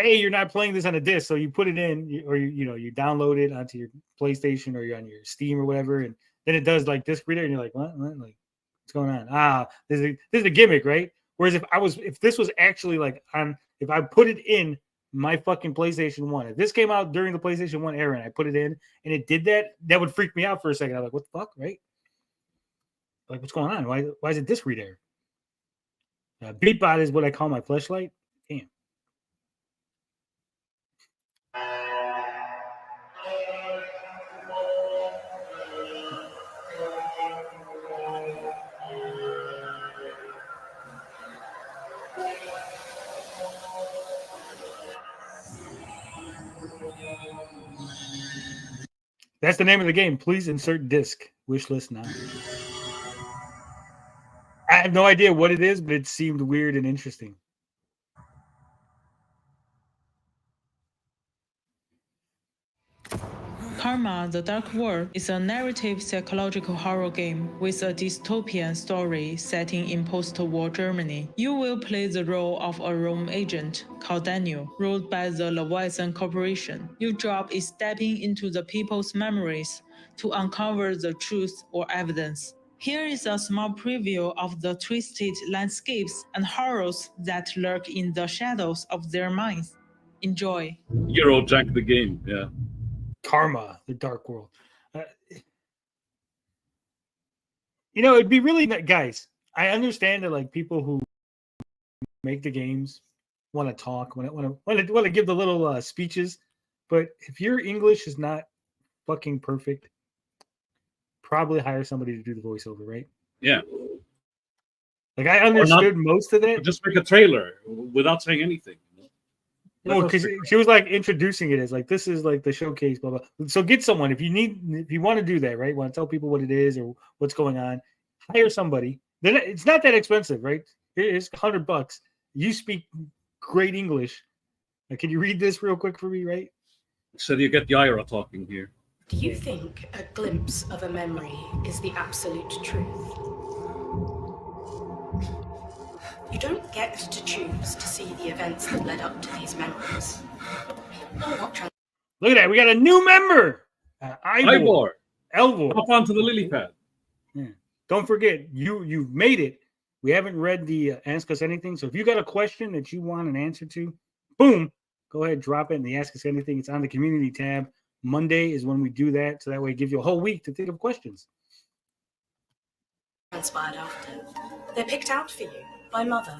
A, you're not playing this on a disc, so you put it in, or you download it onto your PlayStation or you're on your Steam or whatever, and then it does like disc reader, and you're like, what? Like, what's going on? This is a gimmick, right? Whereas if this was actually like if I put it in my fucking PlayStation 1, if this came out during the PlayStation 1 era and I put it in and it did that, that would freak me out for a second. I'm like, what the fuck, right? Like, what's going on? Why is it disc read error? Beatbot is what I call my fleshlight. Damn. That's the name of the game. Please insert disc. Wish list now. I have no idea what it is, but it seemed weird and interesting. Karma: The Dark World is a narrative psychological horror game with a dystopian story setting in post-war Germany. You will play the role of a Rome agent called Daniel, ruled by the Leviathan Corporation. Your job is stepping into the people's memories to uncover the truth or evidence. Here is a small preview of the twisted landscapes and horrors that lurk in the shadows of their minds. Enjoy. Eurojack the game, yeah. Karma, the Dark World. It'd be really guys. I understand that like people who make the games want to talk, want to give the little speeches, but if your English is not fucking perfect, probably hire somebody to do the voiceover, right? Yeah. Like I understood most of that. Just make a trailer without saying anything. No, because she was like introducing it as like this is like the showcase, blah blah. So get someone if you want to do that, right? Want to tell people what it is or what's going on, hire somebody. Then it's not that expensive, right? It's $100. You speak great English. Can you read this real quick for me, right? So you get the Ira talking here. Do you think a glimpse of a memory is the absolute truth? You don't get to choose to see the events that led up to these memories. Look at that. We got a new member. Ivor. Elvor. Hop onto the lily pad. Yeah. Don't forget, you've made it. We haven't read the Ask Us Anything. So if you got a question that you want an answer to, boom, go ahead, drop it in the Ask Us Anything. It's on the community tab. Monday is when we do that. So that way it gives you a whole week to think of questions. Transpired after. They're picked out for you by Mother.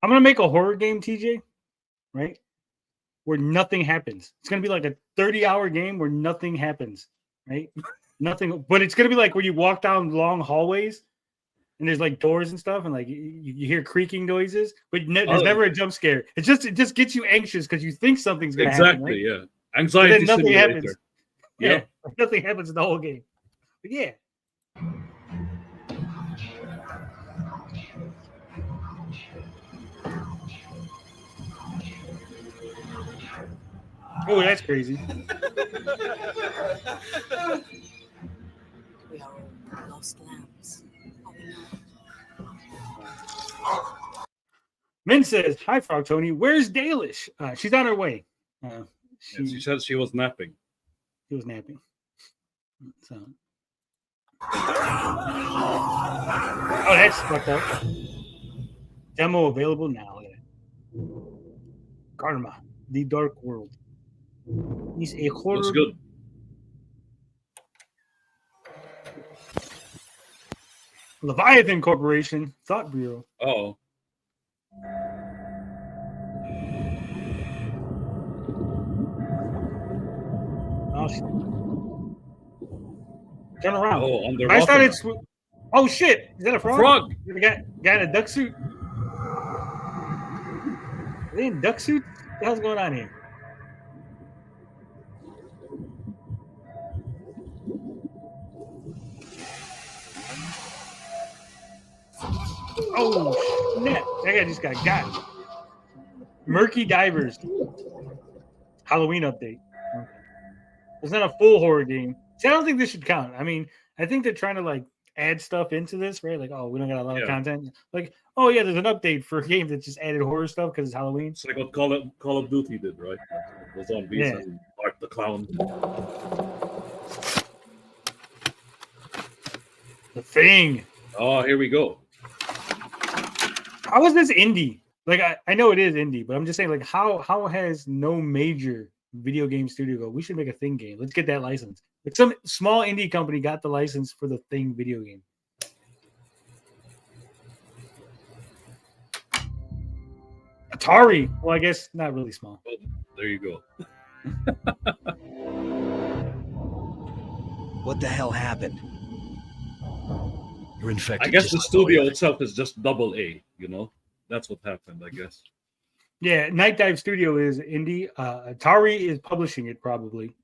I'm going to make a horror game, TJ, right? Where nothing happens. It's going to be like a 30-hour game where nothing happens, right? Nothing, but it's going to be like where you walk down long hallways and there's like doors and stuff and like you hear creaking noises, but there's never a jump scare. It just gets you anxious because you think something's going to happen. Exactly, right? yeah. Anxiety nothing simulator. happens. Yeah. Nothing happens in the whole game. But yeah. Oh, that's crazy. We are all lost lambs. Min says, "Hi, Frog Tony. Where's Dalish? She's on her way. She said she was napping. She was napping. So, that's fucked up. Demo available now. Karma, the Dark World. Is a horror. Looks good. Leviathan Corporation, Thought Bureau. Oh. Oh shit. Turn around. Oh, underwater. I started. Oh shit! Is that a frog? Frog. The guy in a duck suit. Are they in duck suit? What the hell's going on here? Oh, snap. That guy just got. Murky Divers. Halloween update. Okay. It's not a full horror game. See, I don't think this should count. I mean, I think they're trying to like add stuff into this, right? Like, oh, we don't got a lot of content. Like, oh yeah, there's an update for a game that just added horror stuff because it's Halloween. It's like what Call of Duty did, right? The zombies and Art the Clown. The Thing. Oh, here we go. How is this indie? Like, I know it is indie, but I'm just saying, like, how has no major video game studio go, we should make a Thing game. Let's get that license. Like some small indie company got the license for the Thing video game. Atari. Well, I guess not really small. Well, there you go. What the hell happened? You're infected. I guess the studio itself is just double A, you know? That's what happened, I guess. Yeah, Night Dive Studio is indie. Atari is publishing it, probably.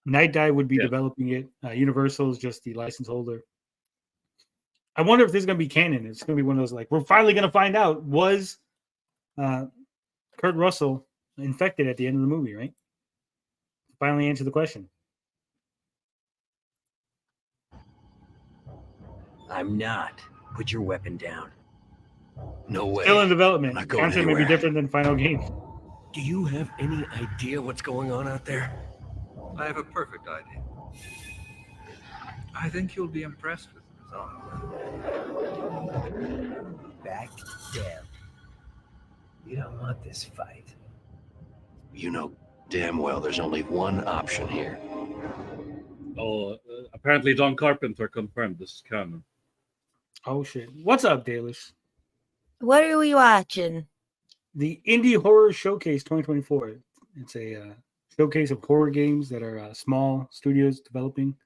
Night Dive would be developing it. Universal is just the license holder. I wonder if this is going to be canon. It's going to be one of those, like, we're finally going to find out, was Kurt Russell infected at the end of the movie, right? Finally answer the question. I'm not. Put your weapon down. No way. Still in development. I'm not going Content may be anywhere. different than final game. Do you have any idea what's going on out there? I have a perfect idea. I think you'll be impressed with the result. Back down. You don't want this fight. You know damn well there's only one option here. Oh, apparently John Carpenter confirmed this is canon. Oh, shit. What's up, Dalish? What are we watching? The Indie Horror Showcase 2024. It's a showcase of horror games that are small studios developing.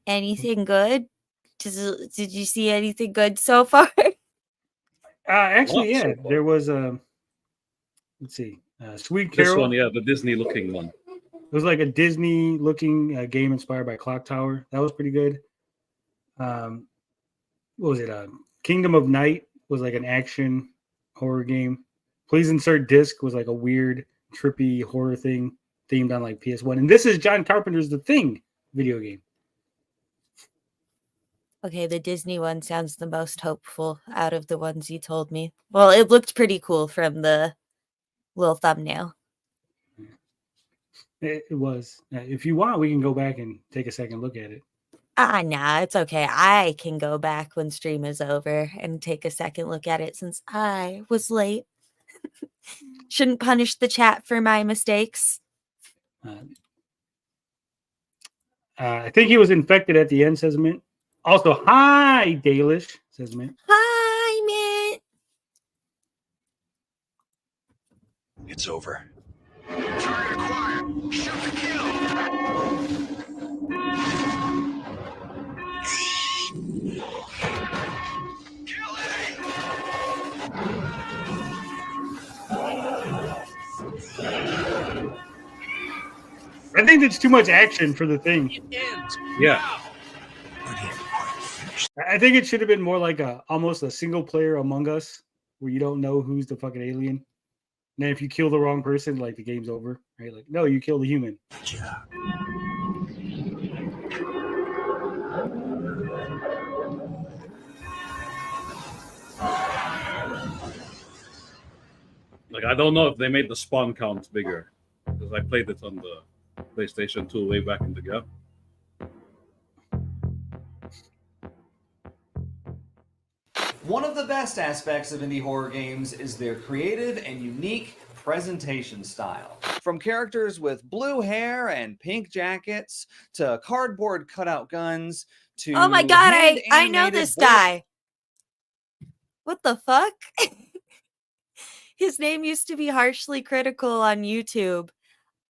Anything good? Did you see anything good so far? Actually, yeah. There was a... let's see. Sweet Carol. This one, yeah, the Disney-looking one. It was like a Disney-looking game inspired by Clock Tower. That was pretty good. What was it? Kingdom of Night was like an action horror game. Please Insert Disc was like a weird, trippy horror thing themed on like PS1. And this is John Carpenter's The Thing video game. Okay, the Disney one sounds the most hopeful out of the ones you told me. Well, it looked pretty cool from the little thumbnail. It was. If you want, we can go back and take a second look at it. Nah, it's okay. I can go back when stream is over and take a second look at it since I was late. Shouldn't punish the chat for my mistakes. I think he was infected at the end, says Mint. Also, hi, Dalish, says Mint. Hi, Mint. It's over. Target acquired. Shoot to kill. I think it's too much action for the Thing. Yeah. I think it should have been more like almost a single player Among Us where you don't know who's the fucking alien. And then if you kill the wrong person, like the game's over, right? Like, no, you killed the human. Like, I don't know if they made the spawn count bigger because I played it on the PlayStation 2 way back in the gap. One of the best aspects of indie horror games is their creative and unique presentation style. From characters with blue hair and pink jackets to cardboard cutout guns to Oh my god, I know hand-animated this voice- guy. What the fuck? His name used to be Harshly Critical on YouTube.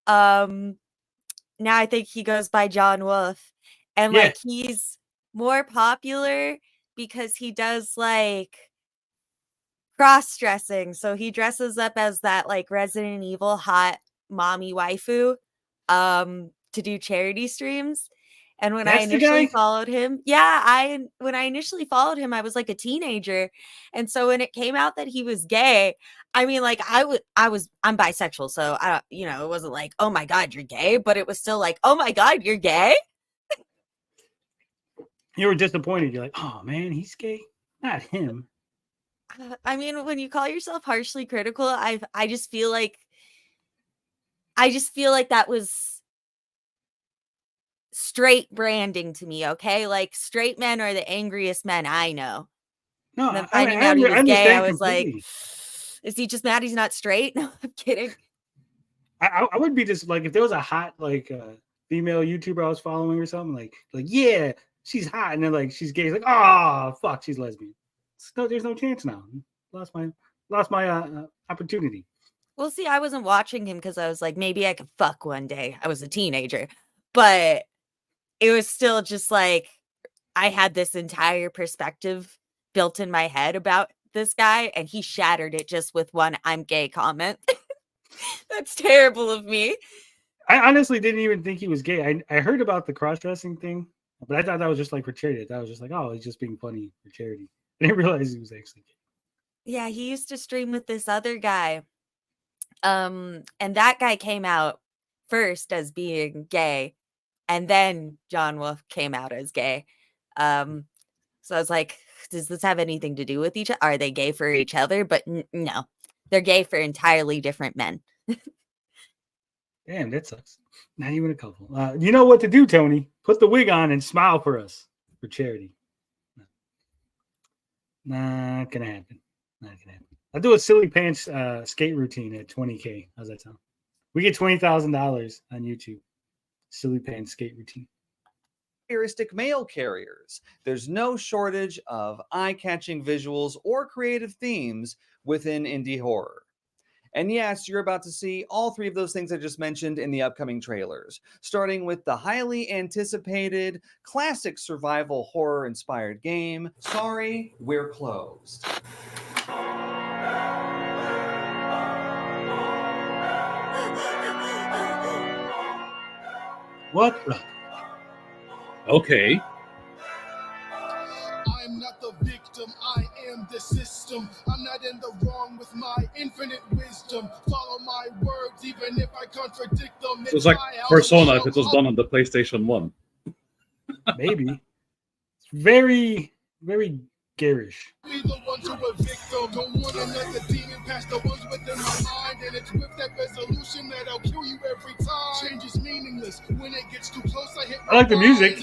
Now I think he goes by John Wolf. And Yeah. like he's more popular because he does like cross-dressing. So he dresses up as that like Resident Evil hot mommy waifu to do charity streams. And when That's I the initially guy? followed him, when I initially followed him, I was like a teenager. And so when it came out that he was gay, I mean, like I'm bisexual, so it wasn't like, oh my God, you're gay, but it was still like, oh my God, you're gay. You were disappointed. You're like, oh man, he's gay. Not him. I mean, when you call yourself harshly critical, I just feel like that was straight branding to me, okay? Like straight men are the angriest men I know. No, And then finding out he was gay, I was completely. like, is he just mad he's not straight? No, I'm kidding. I would be just like if there was a hot like female YouTuber I was following or something, like yeah, she's hot, and then like she's gay, it's like, oh fuck, she's lesbian. So there's no chance now. Lost my opportunity. Well, see, I wasn't watching him because I was like, maybe I could fuck one day. I was a teenager, but it was still just like I had this entire perspective built in my head about this guy, and he shattered it just with one "I'm gay" comment. That's terrible of me. I honestly didn't even think he was gay. I heard about the cross-dressing thing, but I thought that was just like for charity. That was just like, oh, he's just being funny for charity. I didn't realize he was actually gay. Yeah, he used to stream with this other guy. And that guy came out first as being gay, and then John Wolf came out as gay. So I was like, does this have anything to do with each other? Are they gay for each other? But no, they're gay for entirely different men. Damn, that sucks. Not even a couple. You know what to do, Tony. Put the wig on and smile for us for charity. Not gonna happen. Not gonna happen. I'll do a silly pants skate routine at 20K. How's that sound? We get $20,000 on YouTube. Silly pants skate routine. Heuristic mail carriers. There's no shortage of eye-catching visuals or creative themes within indie horror. And yes, you're about to see all three of those things I just mentioned in the upcoming trailers, starting with the highly anticipated classic survival horror-inspired game, Sorry, We're Closed. What the? Okay. I'm not the victim, I am the system. I'm not in the wrong with my infinite wisdom. Follow my words even if I contradict them. So it's like Persona if it was done on the PlayStation 1. Maybe. It's very, very garish. Be the ones who are victim. Don't want to let the demon past the ones within my mind. And it's with that resolution that I'll kill you every time. Change is meaningless. When it gets too close, I hit I like the music.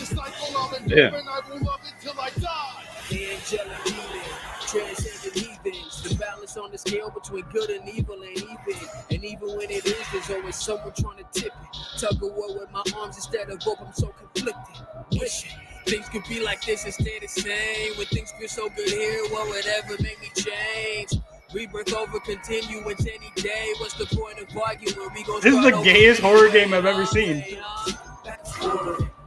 Yeah. And I will love it till I die. The angelic healing, transcendent heathens. The balance on the scale between good and evil ain't even. And even when it is, there's always someone trying to tip it. Tug of war with my arms instead of rope, I'm so conflicted. Wishing things could be like this and stay the same. When things feel so good here, what would ever make me change? Rebirth over continuance any day. What's the point of arguing? We go. This is the gayest horror game I've ever seen.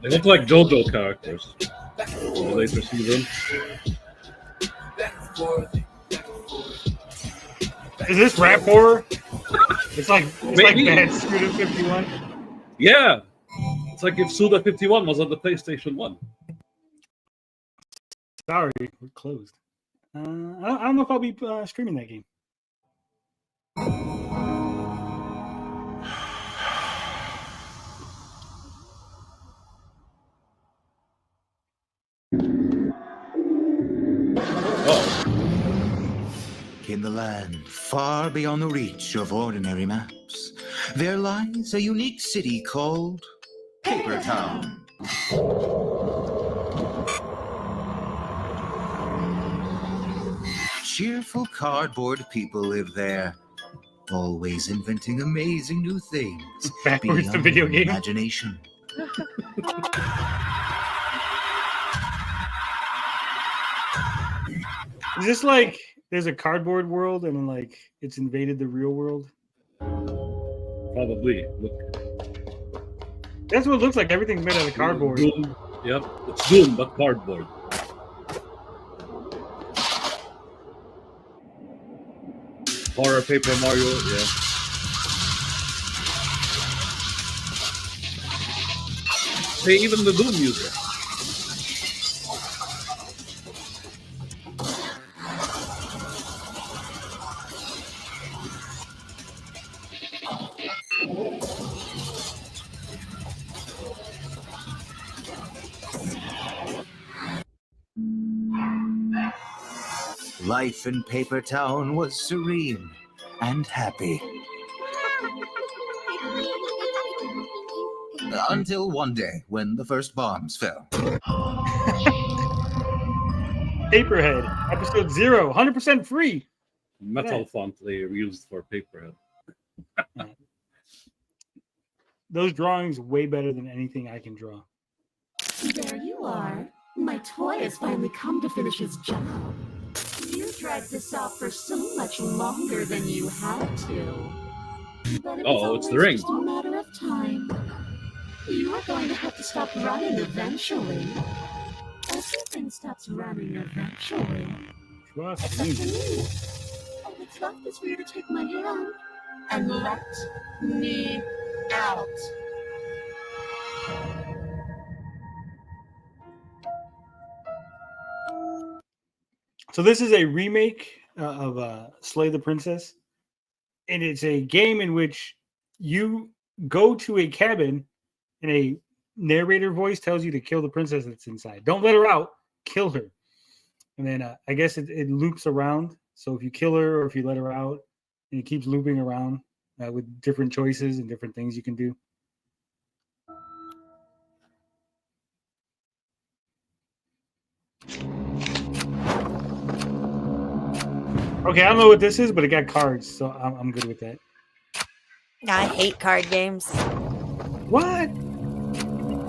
They look like JoJo characters in the later season. Is this rap horror? It's like Bad Scooter 51. Yeah. It's like if Suda 51 was on the PlayStation 1. Sorry, we're closed. I don't know if I'll be streaming that game. In the land far beyond the reach of ordinary maps, there lies a unique city called Paper Town. Cheerful cardboard people live there, always inventing amazing new things Backwards the video game. Imagination. Is this like there's a cardboard world and then like it's invaded the real world? Probably. Look. That's what it looks like. Everything's made out of cardboard. Doom. Yep, it's Doom, but cardboard. Horror Paper Mario, yeah. Hey, even the Doom music. Life in Paper Town was serene and happy. Until one day when the first bombs fell. Paperhead, episode 0, 100% free. Metal font they used for Paperhead. Those drawings way better than anything I can draw. There you are. My toy has finally come to finish his job. You dragged this out for so much longer than you had to. But it was it's the always ring. just a matter of time. You are going to have to stop running eventually. Everything stops running eventually. Trust Except me. for me. All that's left is for you to take my hand and let me out. So this is a remake of Slay the Princess, and it's a game in which you go to a cabin and a narrator voice tells you to kill the princess that's inside. Don't let her out, kill her. And then I guess it loops around. So if you kill her or if you let her out, and it keeps looping around with different choices and different things you can do. Okay, I don't know what this is, but it got cards, so I'm good with that. I hate card games. What?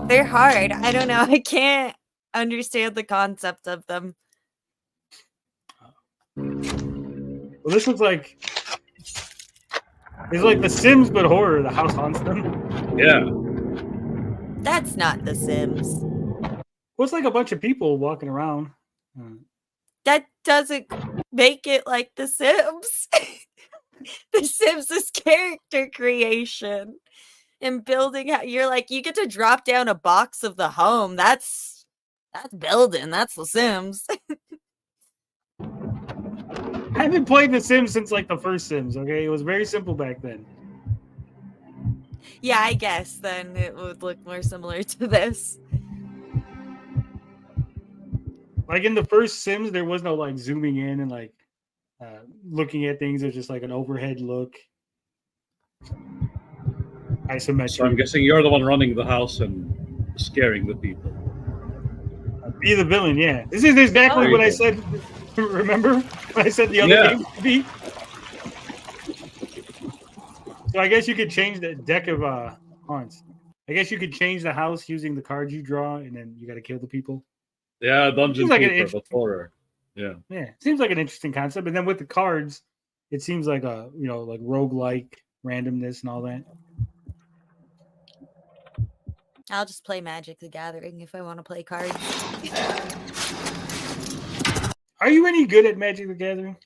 They're hard. I don't know. I can't understand the concept of them. Well, this looks like it's like The Sims, but horror. The house haunts them. Yeah. That's not The Sims. Well, it's like a bunch of people walking around. That doesn't make it like The Sims. The Sims is character creation and building. You're like, you get to drop down a box of the home. That's building. That's The Sims. I haven't played The Sims since like the first Sims. Okay, it was very simple back then. Yeah, I guess then it would look more similar to this. Like in the first Sims, there was no like zooming in and like looking at things. It was just like an overhead look. Isometric. So I'm guessing you're the one running the house and scaring the people. Be the villain, yeah. This is exactly what I said. Remember when I said the other game would be? So I guess you could change the deck of haunts. I guess you could change the house using the cards you draw, and then you got to kill the people. Yeah, dungeon like paper, but horror. Yeah. Yeah, seems like an interesting concept. And then with the cards, it seems like a like roguelike randomness and all that. I'll just play Magic the Gathering if I want to play cards. Are you any good at Magic the Gathering?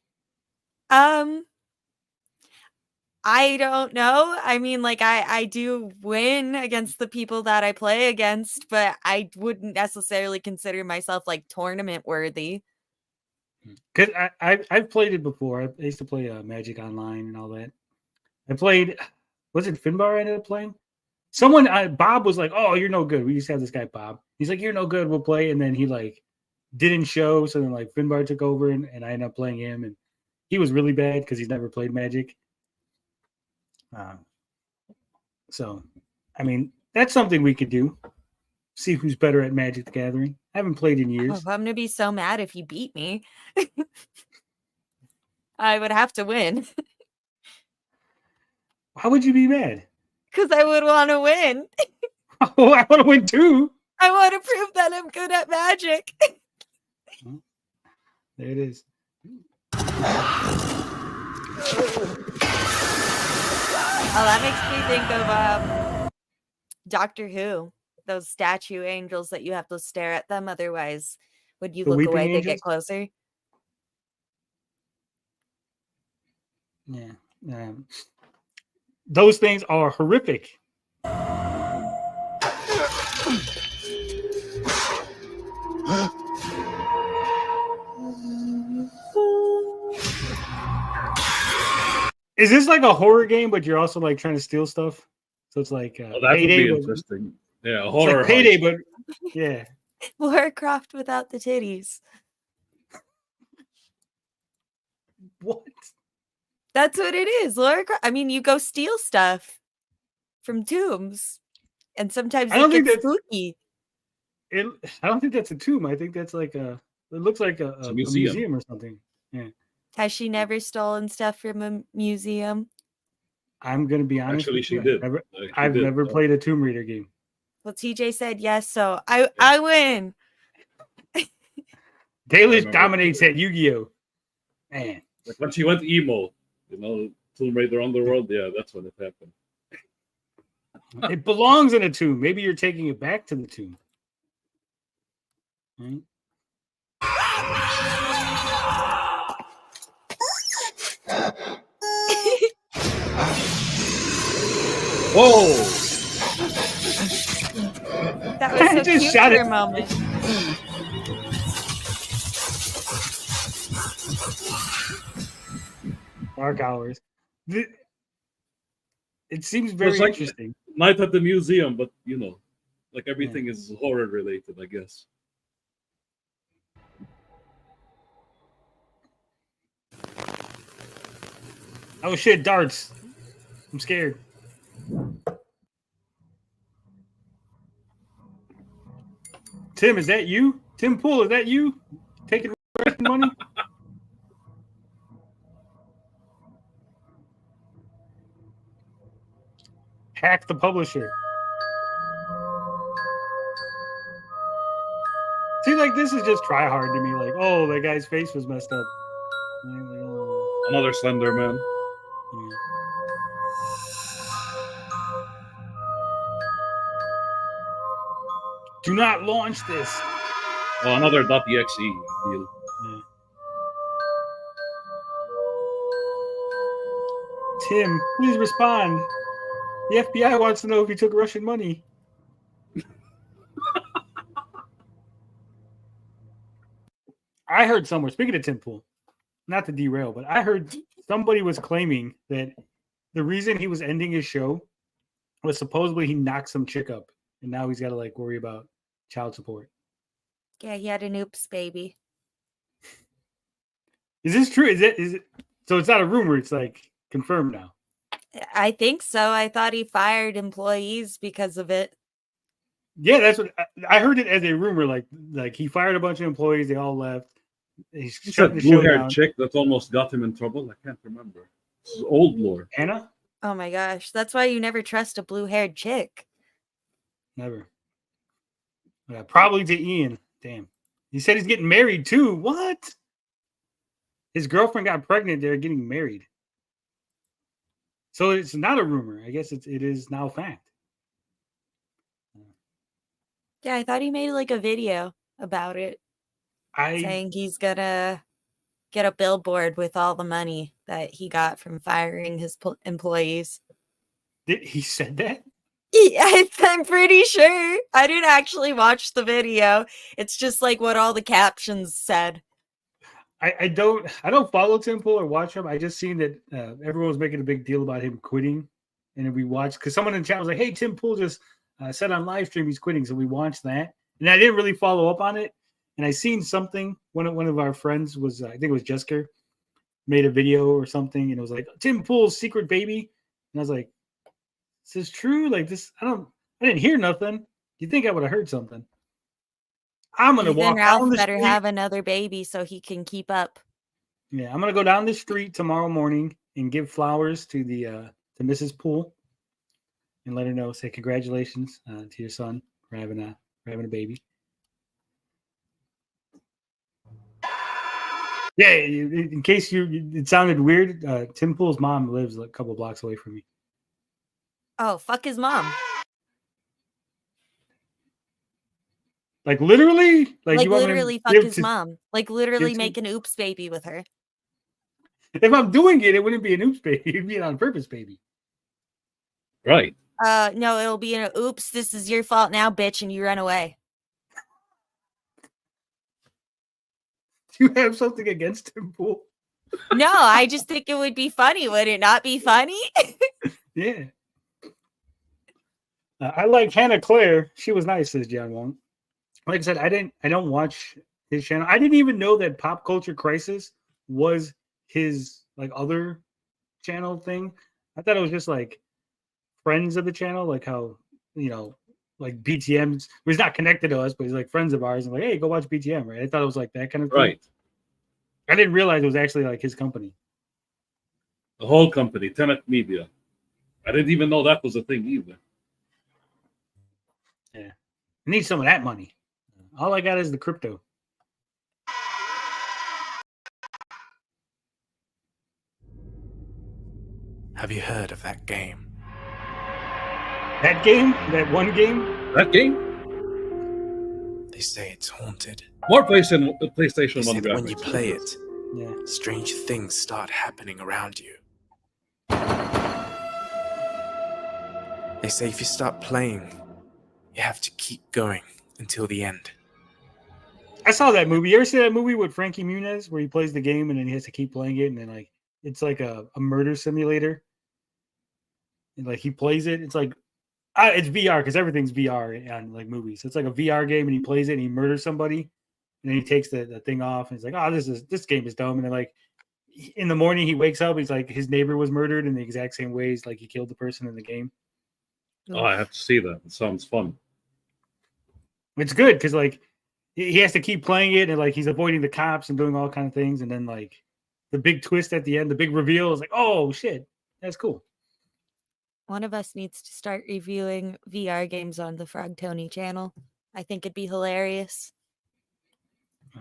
I don't know. I mean, like I do win against the people that I play against, but I wouldn't necessarily consider myself like tournament worthy. Because I've played it before. I used to play Magic Online and all that. I played, was it Finbar I ended up playing? Bob was like, "Oh, you're no good." We used to have this guy Bob. He's like, "You're no good. We'll play." And then he like didn't show, so then like Finbar took over, and I ended up playing him, and he was really bad because he's never played Magic. So, I mean, that's something we could do. See who's better at Magic the Gathering. I haven't played in years. Oh, I'm gonna be so mad if you beat me. I would have to win. Why would you be mad? Because I would want to win. Oh, I want to win too. I want to prove that I'm good at Magic. There it is. Oh, that makes me think of Doctor Who. Those statue angels that you have to stare at them. Otherwise, when you look away, they get closer. Yeah. Those things are horrific. Is this like a horror game, but you're also like trying to steal stuff? So it's like Oh, that would Payday, be but interesting. Yeah, it's horror like Payday, heist. but yeah. Lara Croft without the titties. What? That's what it is. Lara Croft. I mean, you go steal stuff from tombs, and sometimes I don't it think gets that's spooky. I don't think that's a tomb. I think that's like a. It looks like a museum or something. Yeah. Has she never stolen stuff from a museum? I'm gonna be honest Actually, with she you. did. I've did. never played a Tomb Raider game. Well, TJ said yes, so I win. Dalish dominates at Yu-Gi-Oh. Man, Like when she went emo, Tomb Raider Underworld. Yeah, that's when it happened. it belongs in a tomb. Maybe you're taking it back to the tomb. Right? Whoa! That was so just cute shot for it. a moment. Dark hours. It seems So very it's like interesting. Night at the museum, but like everything is horror related, I guess. Oh shit, darts. I'm scared. Tim, is that you? Tim Pool, is that you? Taking money? Hack the publisher. See, like this is just try hard to me. Like, oh, that guy's face was messed up. Another Slender Man. Yeah. Do not launch this. Oh, another .exe deal. Yeah. Tim, please respond. The FBI wants to know if you took Russian money. I heard somewhere, speaking of Tim Pool, not to derail, but I heard somebody was claiming that the reason he was ending his show was supposedly he knocked some chick up, and now he's got to like worry about child support. Yeah, he had an oops baby. Is this true? Is it? So it's not a rumor. It's like confirmed now. I think so. I thought he fired employees because of it. Yeah, that's what I heard it as a rumor. Like he fired a bunch of employees. They all left. He's shutting the show blue-haired down. chick that almost got him in trouble. I can't remember. This is old lore. Anna? Oh my gosh. That's why you never trust a blue-haired chick. Never. Yeah, probably to Ian. Damn. He said he's getting married too. What? His girlfriend got pregnant. They're getting married. So it's not a rumor. I guess it is now fact. Yeah, I thought he made like a video about it. Saying he's gonna get a billboard with all the money that he got from firing his employees. Did he said that? Yeah, I'm pretty sure. I didn't actually watch the video. It's just like what all the captions said. I don't follow Tim Pool or watch him. I just seen that everyone was making a big deal about him quitting, and then we watched because someone in the chat was like, "Hey, Tim Pool just said on live stream he's quitting," so we watched that, and I didn't really follow up on it. And I seen something. One of our friends was I think it was Jesker, made a video or something, and it was like Tim Pool's secret baby, and I was like, "Is this true? Like this? I didn't hear nothing. You think I would have heard something?" I'm gonna walk down the better street. have another baby so he can keep up. Yeah, I'm gonna go down the street tomorrow morning and give flowers to the to Mrs. Poole and let her know. Say congratulations to your son for having a baby. Yeah, in case it sounded weird, Tim Poole's mom lives a couple blocks away from me. Oh, fuck his mom. Like literally? Like you want me to literally fuck give his to- mom. Like literally give to- make an oops baby with her. If I'm doing it, it wouldn't be an oops baby. It'd be an on purpose baby. Right. No, it'll be an oops, this is your fault now, bitch, and you run away. Do you have something against him, Pool? No, I just think it would be funny. Would it not be funny? Yeah. I like Hannah Claire. She was nice, says John Wong. Like I said, I don't watch his channel. I didn't even know that Pop Culture Crisis was his like other channel thing. I thought it was just like friends of the channel, like how, you know, like BTM was not connected to us, but he's like friends of ours and like, hey, go watch BTM, right? I thought it was like that kind of thing. Right. I didn't realize it was actually like his company. The whole company, Tenet Media. I didn't even know that was a thing either. Yeah. I need some of that money. All I got is the crypto. Have you heard of that game? That game? That one game? That game? They say it's haunted. More PlayStation They 1 say that when you graphics. play it, Yeah. strange things start happening around you. They say if you start playing, you have to keep going until the end. I saw that movie. You ever see that movie with Frankie Muniz where he plays the game and then he has to keep playing it and then like it's like a murder simulator. And like he plays it. It's like it's VR because everything's VR on like movies. It's like a VR game and he plays it and he murders somebody and then he takes the thing off and he's like, oh, this game is dumb. And then like in the morning he wakes up, he's like his neighbor was murdered in the exact same ways like he killed the person in the game. Oh, I have to see that. It sounds fun. It's good because like he has to keep playing it and like he's avoiding the cops and doing all kind of things and then like the big twist at the end, the big reveal is like, oh shit, that's cool. One of us needs to start reviewing VR games on the Frog Tony channel. I think it'd be hilarious.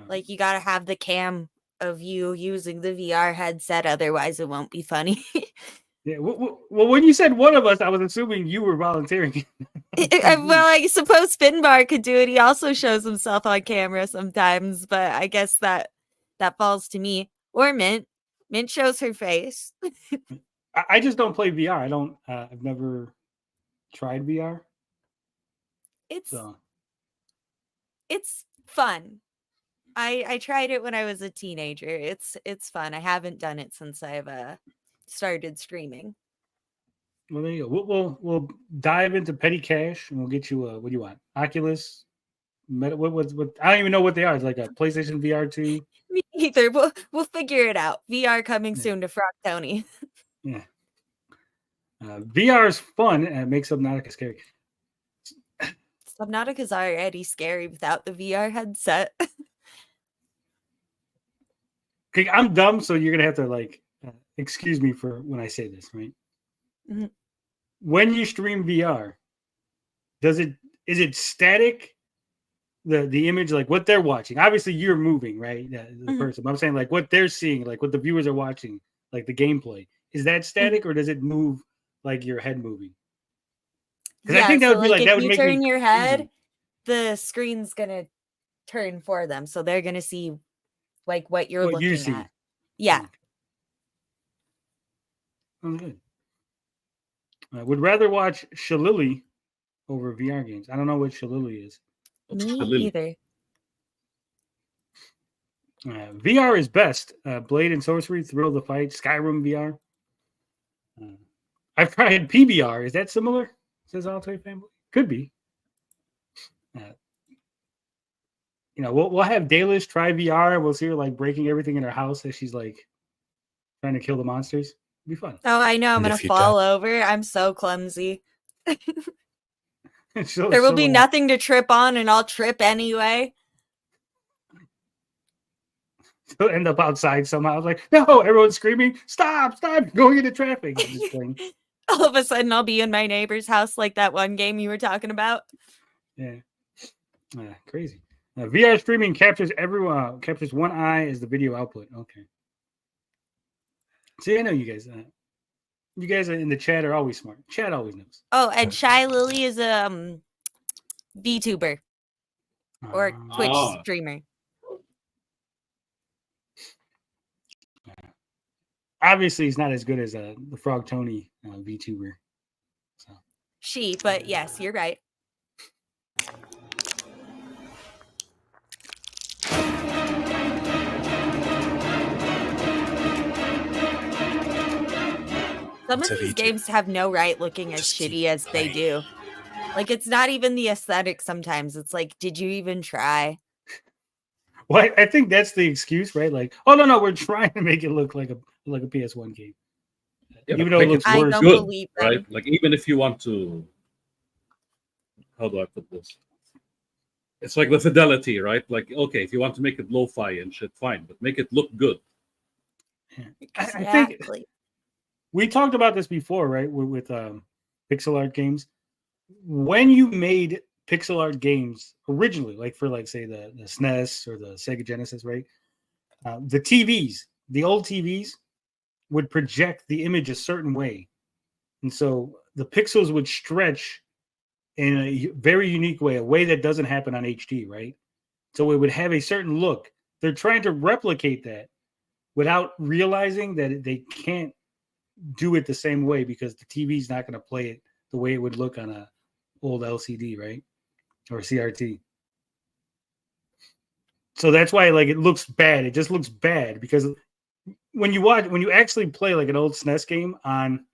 Like you got to have the cam of you using the VR headset, otherwise it won't be funny. Yeah. Well, when you said one of us, I was assuming you were volunteering. Well, I suppose Finbar could do it. He also shows himself on camera sometimes, but I guess that falls to me or Mint. Mint shows her face. I just don't play VR. I don't. I've never tried VR. It's fun. I tried it when I was a teenager. It's fun. I haven't done it since I've started streaming. Well, there you go. We'll dive into petty cash and we'll get you what do you want? Oculus, Meta, what I don't even know what they are. It's like a PlayStation VR 2. Me either. We'll figure it out. VR coming soon to Frog Tony. Yeah. VR is fun and it makes Subnautica scary. Subnautica's already scary without the VR headset. Okay, I'm dumb, so you're gonna have to like excuse me for when I say this, right? Mm-hmm. When you stream VR, is it static? The image, like what they're watching. Obviously, you're moving, right? The person. But I'm saying like what they're seeing, like what the viewers are watching, like the gameplay. Is that static or does it move like your head moving? Because I think that would be like that would make if you turn me your head, crazy. the screen's gonna turn for them, so they're gonna see like what you're What you looking see. at. Yeah. Oh, good. I would rather watch Shillelagh over VR games. I don't know what Shillelagh is. Me either. VR is best. Blade and Sorcery, Thrill of the Fight, Skyrim VR. I've tried PBR. Is that similar? Says Altoy Family. Could be. We'll have Dalish try VR. We'll see her like breaking everything in her house as she's like trying to kill the monsters. It'll be fun. Oh, I know. I'm gonna fall over. I'm so clumsy. There will be nothing to trip on, and I'll trip anyway. He'll end up outside somehow. I was like, no, everyone's screaming, stop, going into traffic. All of a sudden, I'll be in my neighbor's house like that one game you were talking about. Yeah. Crazy. VR streaming captures captures one eye as the video output. Okay. See, I know you guys. You guys in the chat are always smart. Chat always knows. Oh, and Shy Lily is a VTuber or Twitch streamer. Obviously, he's not as good as the Frog Tony VTuber. So. But yes, you're right. Some of these games have no right looking as shitty as they do. Like, it's not even the aesthetic sometimes. It's like, did you even try? Well, I think that's the excuse, right? Like, oh no, we're trying to make it look like a PS1 game, Yeah, even though it looks I worse. don't believe them. right? Like even if you want to, how do I put this? It's like the fidelity, right? Like, okay, if you want to make it lo-fi and shit, fine, but make it look good. I think we talked about this before, right? With pixel art games. When you made pixel art games originally, like for say the SNES or the Sega Genesis, right? The TVs, the old TVs, would project the image a certain way, and so the pixels would stretch in a very unique way, a way that doesn't happen on HD, right? So it would have a certain look. They're trying to replicate that without realizing that they can't do it the same way because the TV's not going to play it the way it would look on a old LCD, right? Or CRT. So that's why it looks bad. It just looks bad because when you actually play like an old SNES game on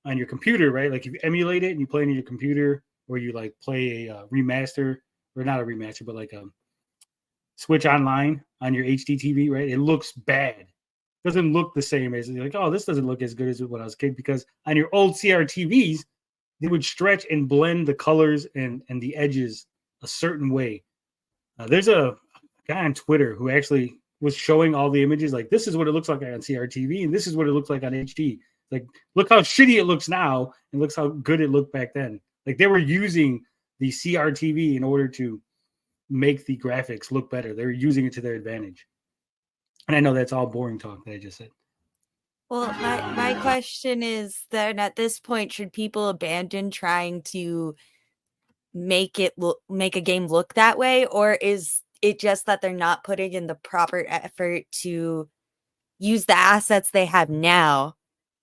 your computer, right? Like if you emulate it and you play it on your computer, or you play a remaster, or not a remaster, but like a Switch Online on your HD TV, right? It looks bad. It doesn't look the same as you're like, oh, this doesn't look as good as when I was a kid, because on your old CRTVs, they would stretch and blend the colors and the edges a certain way. There's a guy on Twitter who actually was showing all the images, like this is what it looks like on CRTV, and this is what it looks like on HD. Like, look how shitty it looks now, and looks how good it looked back then. Like they were using the CRTV in order to make the graphics look better. They were using it to their advantage. And I know that's all boring talk that I just said. Well, my question is then at this point, should people abandon trying to make a game look that way, or is it just that they're not putting in the proper effort to use the assets they have now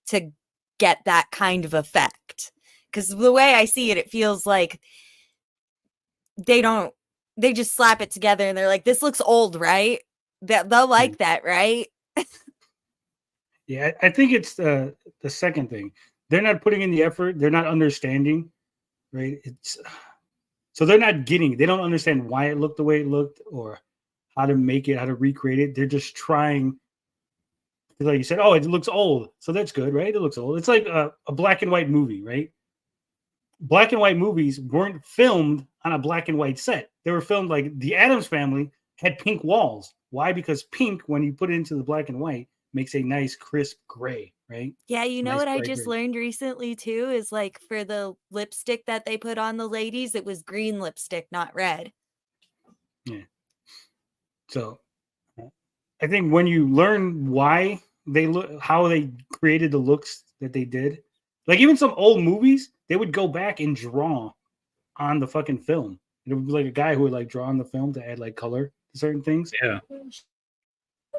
to get that kind of effect? Because the way I see it, it feels like they just slap it together and they're like, this looks old, right? They'll like that, right? Yeah, I think it's the second thing. They're not putting in the effort. They're not understanding, right? So they're not getting. They don't understand why it looked the way it looked, or how to make it, how to recreate it. They're just trying. Like you said, oh, it looks old, so that's good, right? It looks old. It's like a black and white movie, right? Black and white movies weren't filmed on a black and white set. They were filmed like the Addams Family had pink walls. Why? Because pink, when you put it into the black and white, makes a nice crisp gray, right? Yeah, you know Nice what I bright just gray. learned recently too is like for the lipstick that they put on the ladies, it was green lipstick, not red. Yeah. So I think when you learn why they look, how they created the looks that they did, like even some old movies, they would go back and draw on the fucking film. It would be like a guy who would like draw on the film to add like color to certain things. Yeah.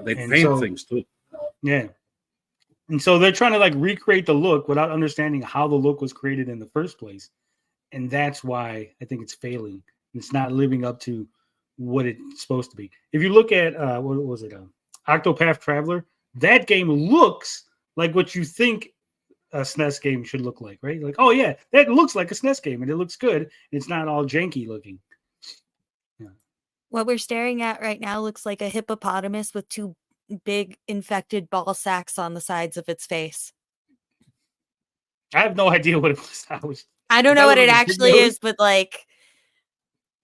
They And paint so- things too. Yeah. And so they're trying to like recreate the look without understanding how the look was created in the first place. And that's why I think it's failing. It's not living up to what it's supposed to be. If you look at what was it, Octopath Traveler, that game looks like what you think a SNES game should look like, right? Like, oh yeah, that looks like a SNES game, and it looks good. It's not all janky looking. What we're staring at right now looks like a hippopotamus with two big infected ball sacks on the sides of its face. I have no idea what it was. I don't know what it actually videos. is, but like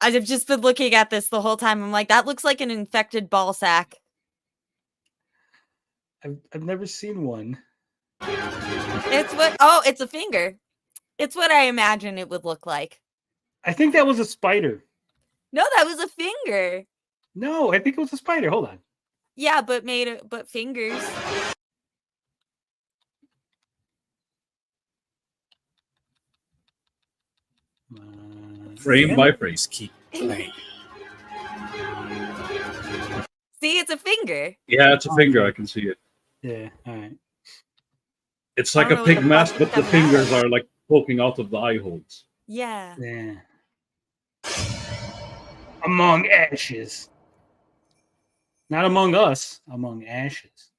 I've just been looking at this the whole time. I'm like, that looks like an infected ball sack. I've never seen one. It's a finger. It's what I imagine it would look like. I think that was a spider. No, that was a finger. No, I think it was a spider. Hold on. Yeah, but fingers. Frame by frame. Keep playing. See, it's a finger. Yeah, it's a finger. I can see it. Yeah, all right. It's like I don't a know pig what the mask, fuck but the that fingers matters. are like poking out of the eye holes. Yeah. Yeah. Among ashes. Not among us, among ashes.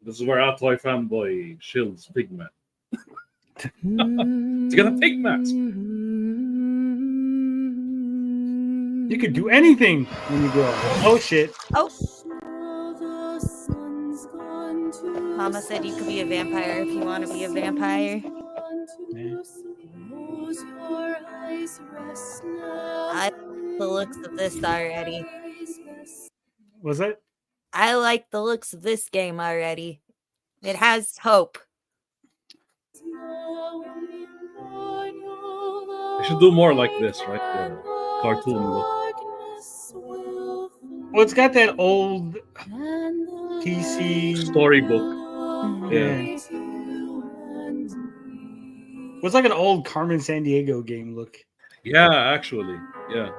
This is where our toy fanboy shills Pigman. It's got a pig mask. You could do anything when you grow up. Oh shit. Oh. Mama said you could be a vampire if you want to be a vampire. I like the looks of this already. Was that? I like the looks of this game already. It has hope. They should do more like this, right? The cartoon look. Well, it's got that old PC storybook. Yeah. It's like an old Carmen Sandiego game look. Yeah, actually. Yeah.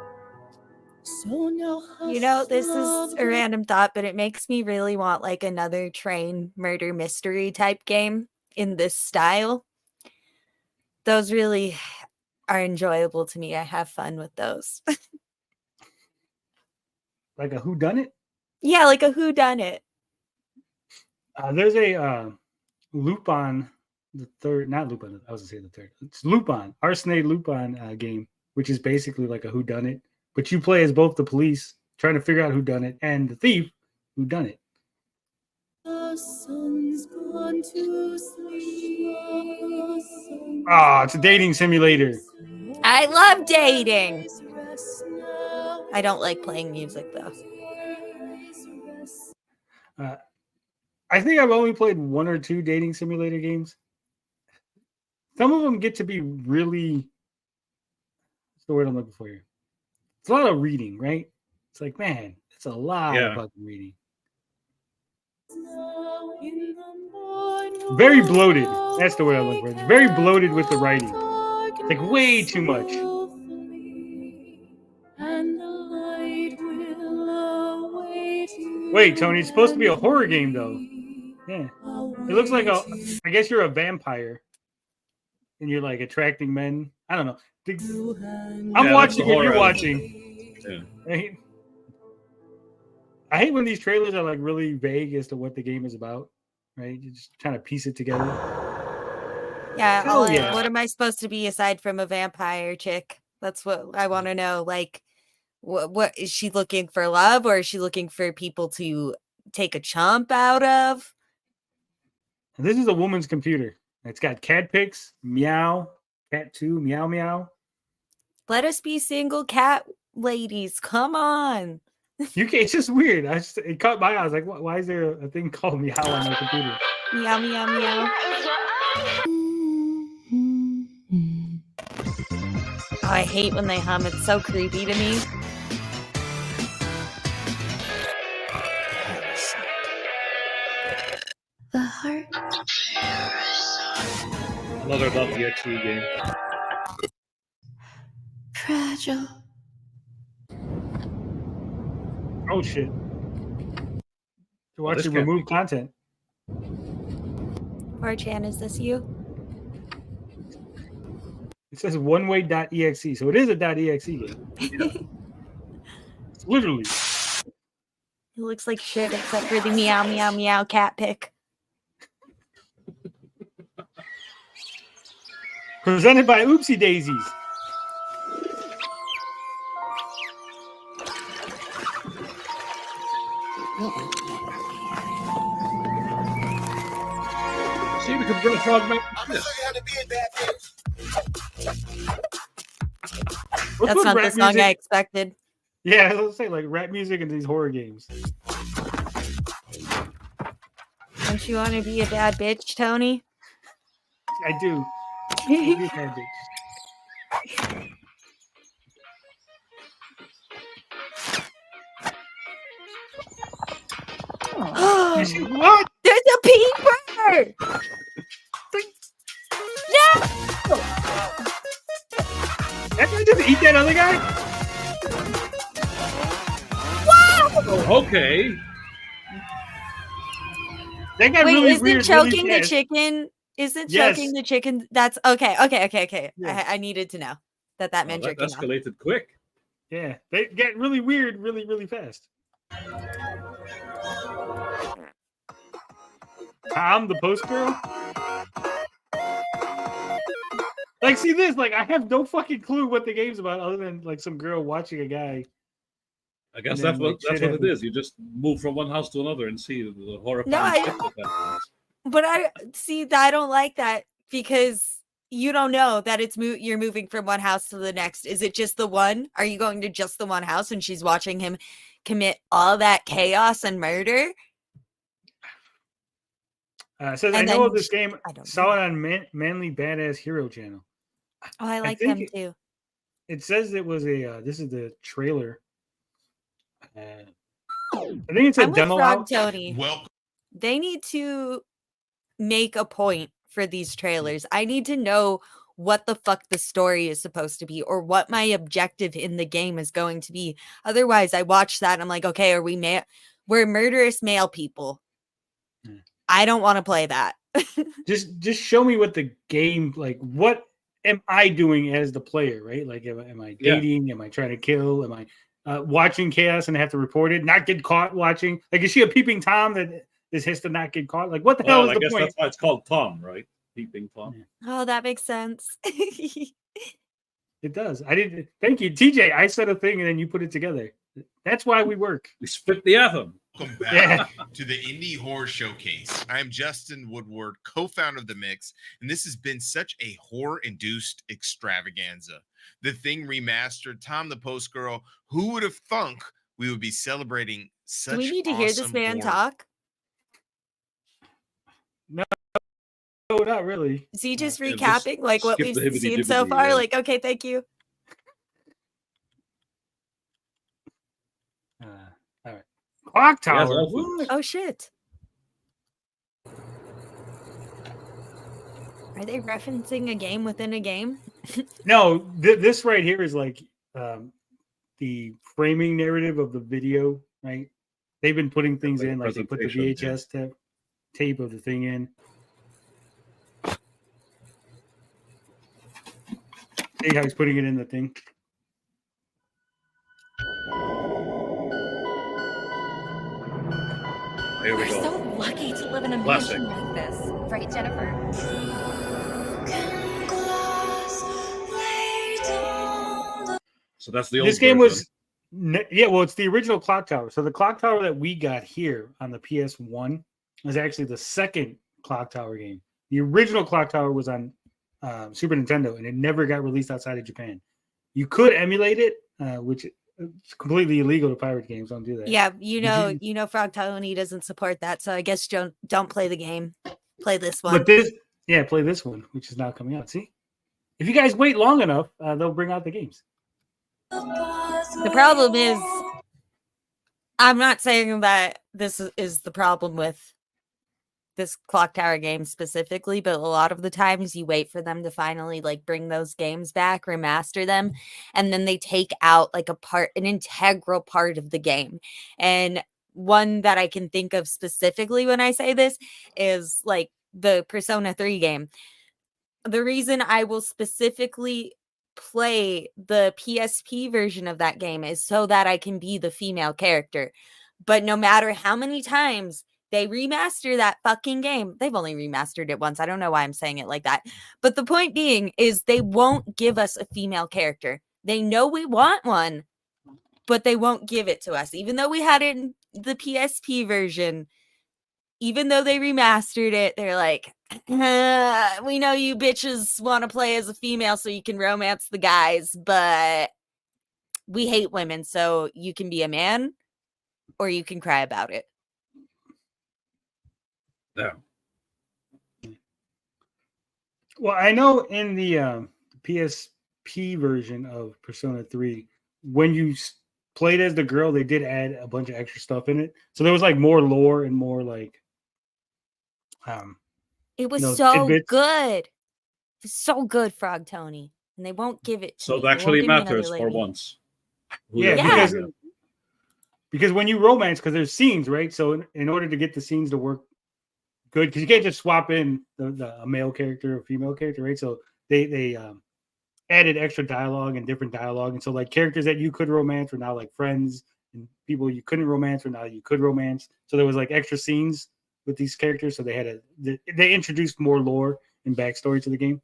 You know, this is a random thought, but it makes me really want like another train murder mystery type game in this style. Those really are enjoyable to me. I have fun with those. Like a whodunit? Yeah, like a whodunit. There's a Lupin the third, not Lupin, I was going to say the third. It's Lupin, Arsene Lupin game, which is basically like a whodunit. But you play as both the police trying to figure out who done it and the thief who done it. Ah, it's a dating simulator. I love dating. I don't like playing music though. I think I've only played one or two dating simulator games. Some of them get to be really, what's the word I'm looking for here? It's a lot of reading, right? It's like, man, it's a lot of fucking reading. Very bloated. That's the word I'm looking for. It's very bloated with the writing. It's like way too much. Wait, Tony, it's supposed to be a horror game, though. Yeah. It looks like a, I guess you're a vampire. And you're like attracting men. I don't know. I'm watching what you're watching. Yeah. I hate when these trailers are like really vague as to what the game is about. Right? You just trying to piece it together. Yeah, what am I supposed to be aside from a vampire chick? That's what I want to know. Like, what is she looking for love, or is she looking for people to take a chump out of? And this is a woman's computer. It's got cat pics, meow, cat 2, meow meow. Let us be single cat ladies. Come on. You can't, it's just weird. It caught my eye. I was like, why is there a thing called meow on my computer? Meow meow meow. Oh, I hate when they hum. It's so creepy to me. The heart. Another .exe game. Fragile. Oh shit. To watch you remove content. 4chan, is this you? It says oneway.exe, so it is a .exe game. It's literally. It looks like shit except for the meow meow meow cat pic. Presented by Oopsie Daisies. See, we can bring frog man. That's not the song I expected. Yeah, let's say like rap music and these horror games. Don't you want to be a bad bitch, Tony? I do. Be a bad bitch. What? There's a peeper! No! That guy just eat that other guy? Wow! Oh, okay. That got Wait, really isn't weird, choking really the chicken? Isn't Yes. choking the chicken? That's okay. Yeah. I needed to know that meant That jerking off. escalated quick. Yeah, they get really weird really, really fast. I'm the post girl. Like, see this? Like, I have no fucking clue what the game's about, other than like some girl watching a guy. I guess And then, like, that's shit what it happens. is. You just move from one house to another and see the horrifying No, shit that happens. But I see that I don't like that because you don't know that you're moving from one house to the next. Is it just the one? Are you going to just the one house and she's watching him commit all that chaos and murder? Says, I And know then of this game. I don't Saw it on Manly Badass Hero channel. Oh, I like think them too. It says it was a. This is the trailer. I think it's a I'm with demo Frog out. Tony. They need to make a point for these trailers. I need to know what the fuck the story is supposed to be or what my objective in the game is going to be. Otherwise, I watch that and I'm like, okay, we're murderous male people. I don't want to play that. Just show me what the game, like, what am I doing as the player, right? Like, am I dating? Am I trying to kill? Am I watching chaos and have to report it? Not get caught watching? Like, is she a peeping Tom that this has to not get caught? Like, what the hell is I the guess point? that's why it's called Tom, right? Peeping Tom. Oh, that makes sense. It does. I didn't. Thank you, TJ. I said a thing and then you put it together. That's why we work. We split the atom. Welcome back to the Indie Horror Showcase. I'm Justin Woodward, co-founder of The Mix, and this has been such a horror-induced extravaganza. The Thing remastered, Tom the Post Girl. Who would have thunk we would be celebrating such Do we need to hear this awesome man horror? talk? No, not really. Is he just just recapping like what skip we've the seen so hibbity-dibbity, far? yeah. Like, okay, thank you. All right. Clock Yes, Tower. also. What? Oh shit. Are they referencing a game within a game? No, this right here is like the framing narrative of the video, right? They've been putting things like a in, like they put the presentation, yeah. VHS tape of the thing in. See how he's putting it in the thing. Here we We're go. so lucky to live in a Classic. mansion like this, right, Jennifer? So that's the old This game version. was, yeah, well, it's the original clock tower. So the clock tower that we got here on the PS1 was actually the second clock tower game. The original clock tower was on Super Nintendo, and it never got released outside of Japan. You could emulate it, which it's completely illegal to pirate games. Don't do that. Yeah, Did you know, Frog Tony doesn't support that, so I guess don't play the game. Play this one. But play this one, which is now coming out. See, if you guys wait long enough, they'll bring out the games. The problem is, I'm not saying that this is the problem with this clock tower game specifically, but a lot of the times you wait for them to finally like bring those games back, remaster them, and then they take out like an integral part of the game. And one that I can think of specifically when I say this is like the Persona 3 game. The reason I will specifically play the PSP version of that game is so that I can be the female character. But no matter how many times they remaster that fucking game, they've only remastered it once. I don't know why I'm saying it like that. But the point being is they won't give us a female character. They know we want one, but they won't give it to us. Even though we had it in the PSP version, even though they remastered it, they're like, we know you bitches want to play as a female so you can romance the guys, but we hate women, so you can be a man or you can cry about it. Yeah. Well, I know in the PSP version of Persona 3, when you played as the girl, they did add a bunch of extra stuff in it. So there was like more lore and more like it was so tidbits. Good. It was so good, Frog Tony. And they won't give it to So me. it They won't actually give me another matters for lady. once. Yeah, because when you romance, because there's scenes, right? So in order to get the scenes to work good, because you can't just swap in a male character or female character, right? So they added extra dialogue and different dialogue, and so like characters that you could romance were now like friends, and people you couldn't romance were now you could romance. So there was like extra scenes with these characters, so they introduced more lore and backstory to the game.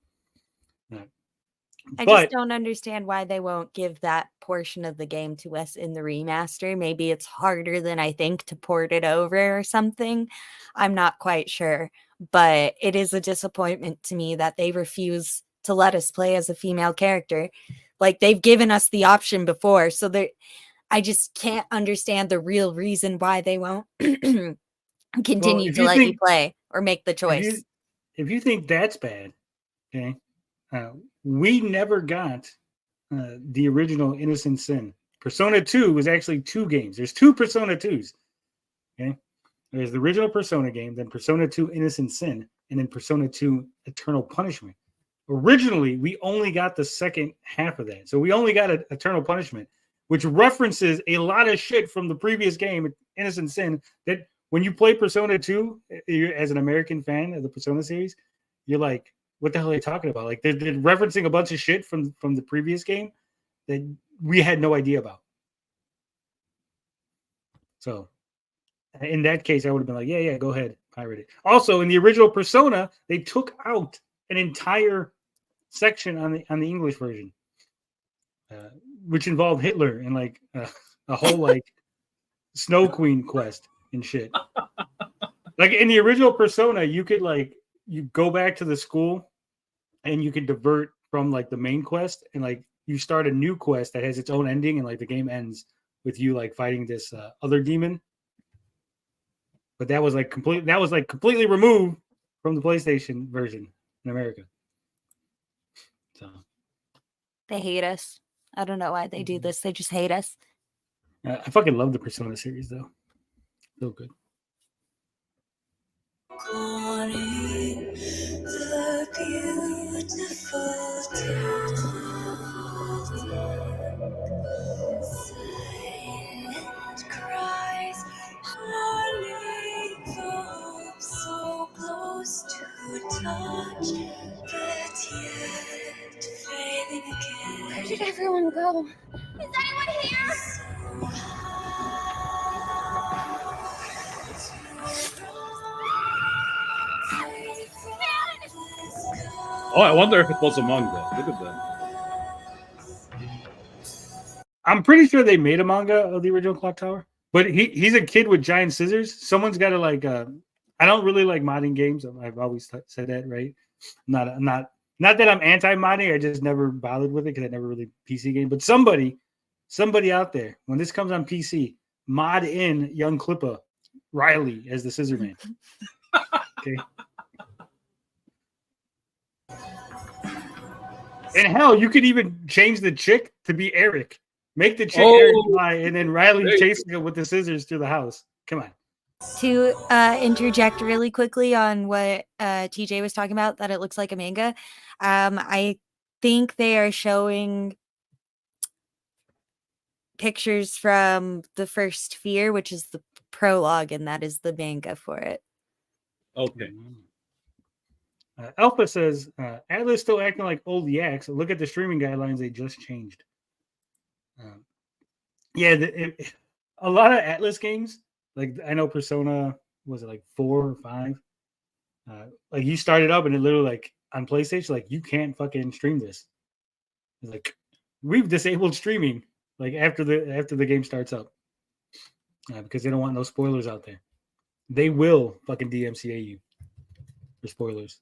I But just don't understand why they won't give that portion of the game to us in the remaster. Maybe it's harder than I think to port it over or something. I'm not quite sure. But it is a disappointment to me that they refuse to let us play as a female character. Like, they've given us the option before. So I just can't understand the real reason why they won't continue to let you play or make the choice. If you think that's bad, okay, we never got the original Innocent Sin. Persona 2 was actually 2 games. There's 2 Persona 2s. Okay, there's the original Persona game, then Persona 2 Innocent Sin, and then Persona 2 Eternal Punishment. Originally, we only got the second half of that. So we only got Eternal Punishment, which references a lot of shit from the previous game, Innocent Sin, that when you play Persona 2, as an American fan of the Persona series, you're like, what the hell are they talking about? Like, they're referencing a bunch of shit from the previous game that we had no idea about. So in that case, I would have been like, yeah, go ahead, pirate it. Also, in the original Persona, they took out an entire section on the English version, which involved Hitler and like a whole like Snow Queen quest and shit. Like in the original Persona, you could like you go back to the school and you can divert from like the main quest and like you start a new quest that has its own ending and like the game ends with you like fighting this other demon. But that was like completely removed from the PlayStation version in America. So They hate us. I don't know why they do this. They just hate us. I fucking love the Persona series though. So good. The beautiful silent cries, falling from so close to touch, but yet fading again. Where did everyone go? Is anyone here? Oh, I wonder if it was a manga. Look at that. I'm pretty sure they made a manga of the original Clock Tower, but he's a kid with giant scissors. Someone's got to like. I don't really like modding games. I've always said that, right? I'm not that I'm anti-modding. I just never bothered with it because I never really PC game. But somebody out there, when this comes on PC, mod in young Clippa Riley as the Scissor Man. Okay. And hell, you could even change the chick to be Eric. Make the chick Eric fly, and then Riley chasing him with the scissors through the house. Come on. To interject really quickly on what TJ was talking about, that it looks like a manga. I think they are showing pictures from the first Fear, which is the prologue, and that is the manga for it. Okay. Alpha says, Atlas still acting like old yaks. Look at the streaming guidelines they just changed. A lot of Atlas games, like I know Persona, was it like 4 or 5? Like you started up and it literally like on PlayStation, like you can't fucking stream this. It's like we've disabled streaming like after the game starts up because they don't want no spoilers out there. They will fucking DMCA you for spoilers.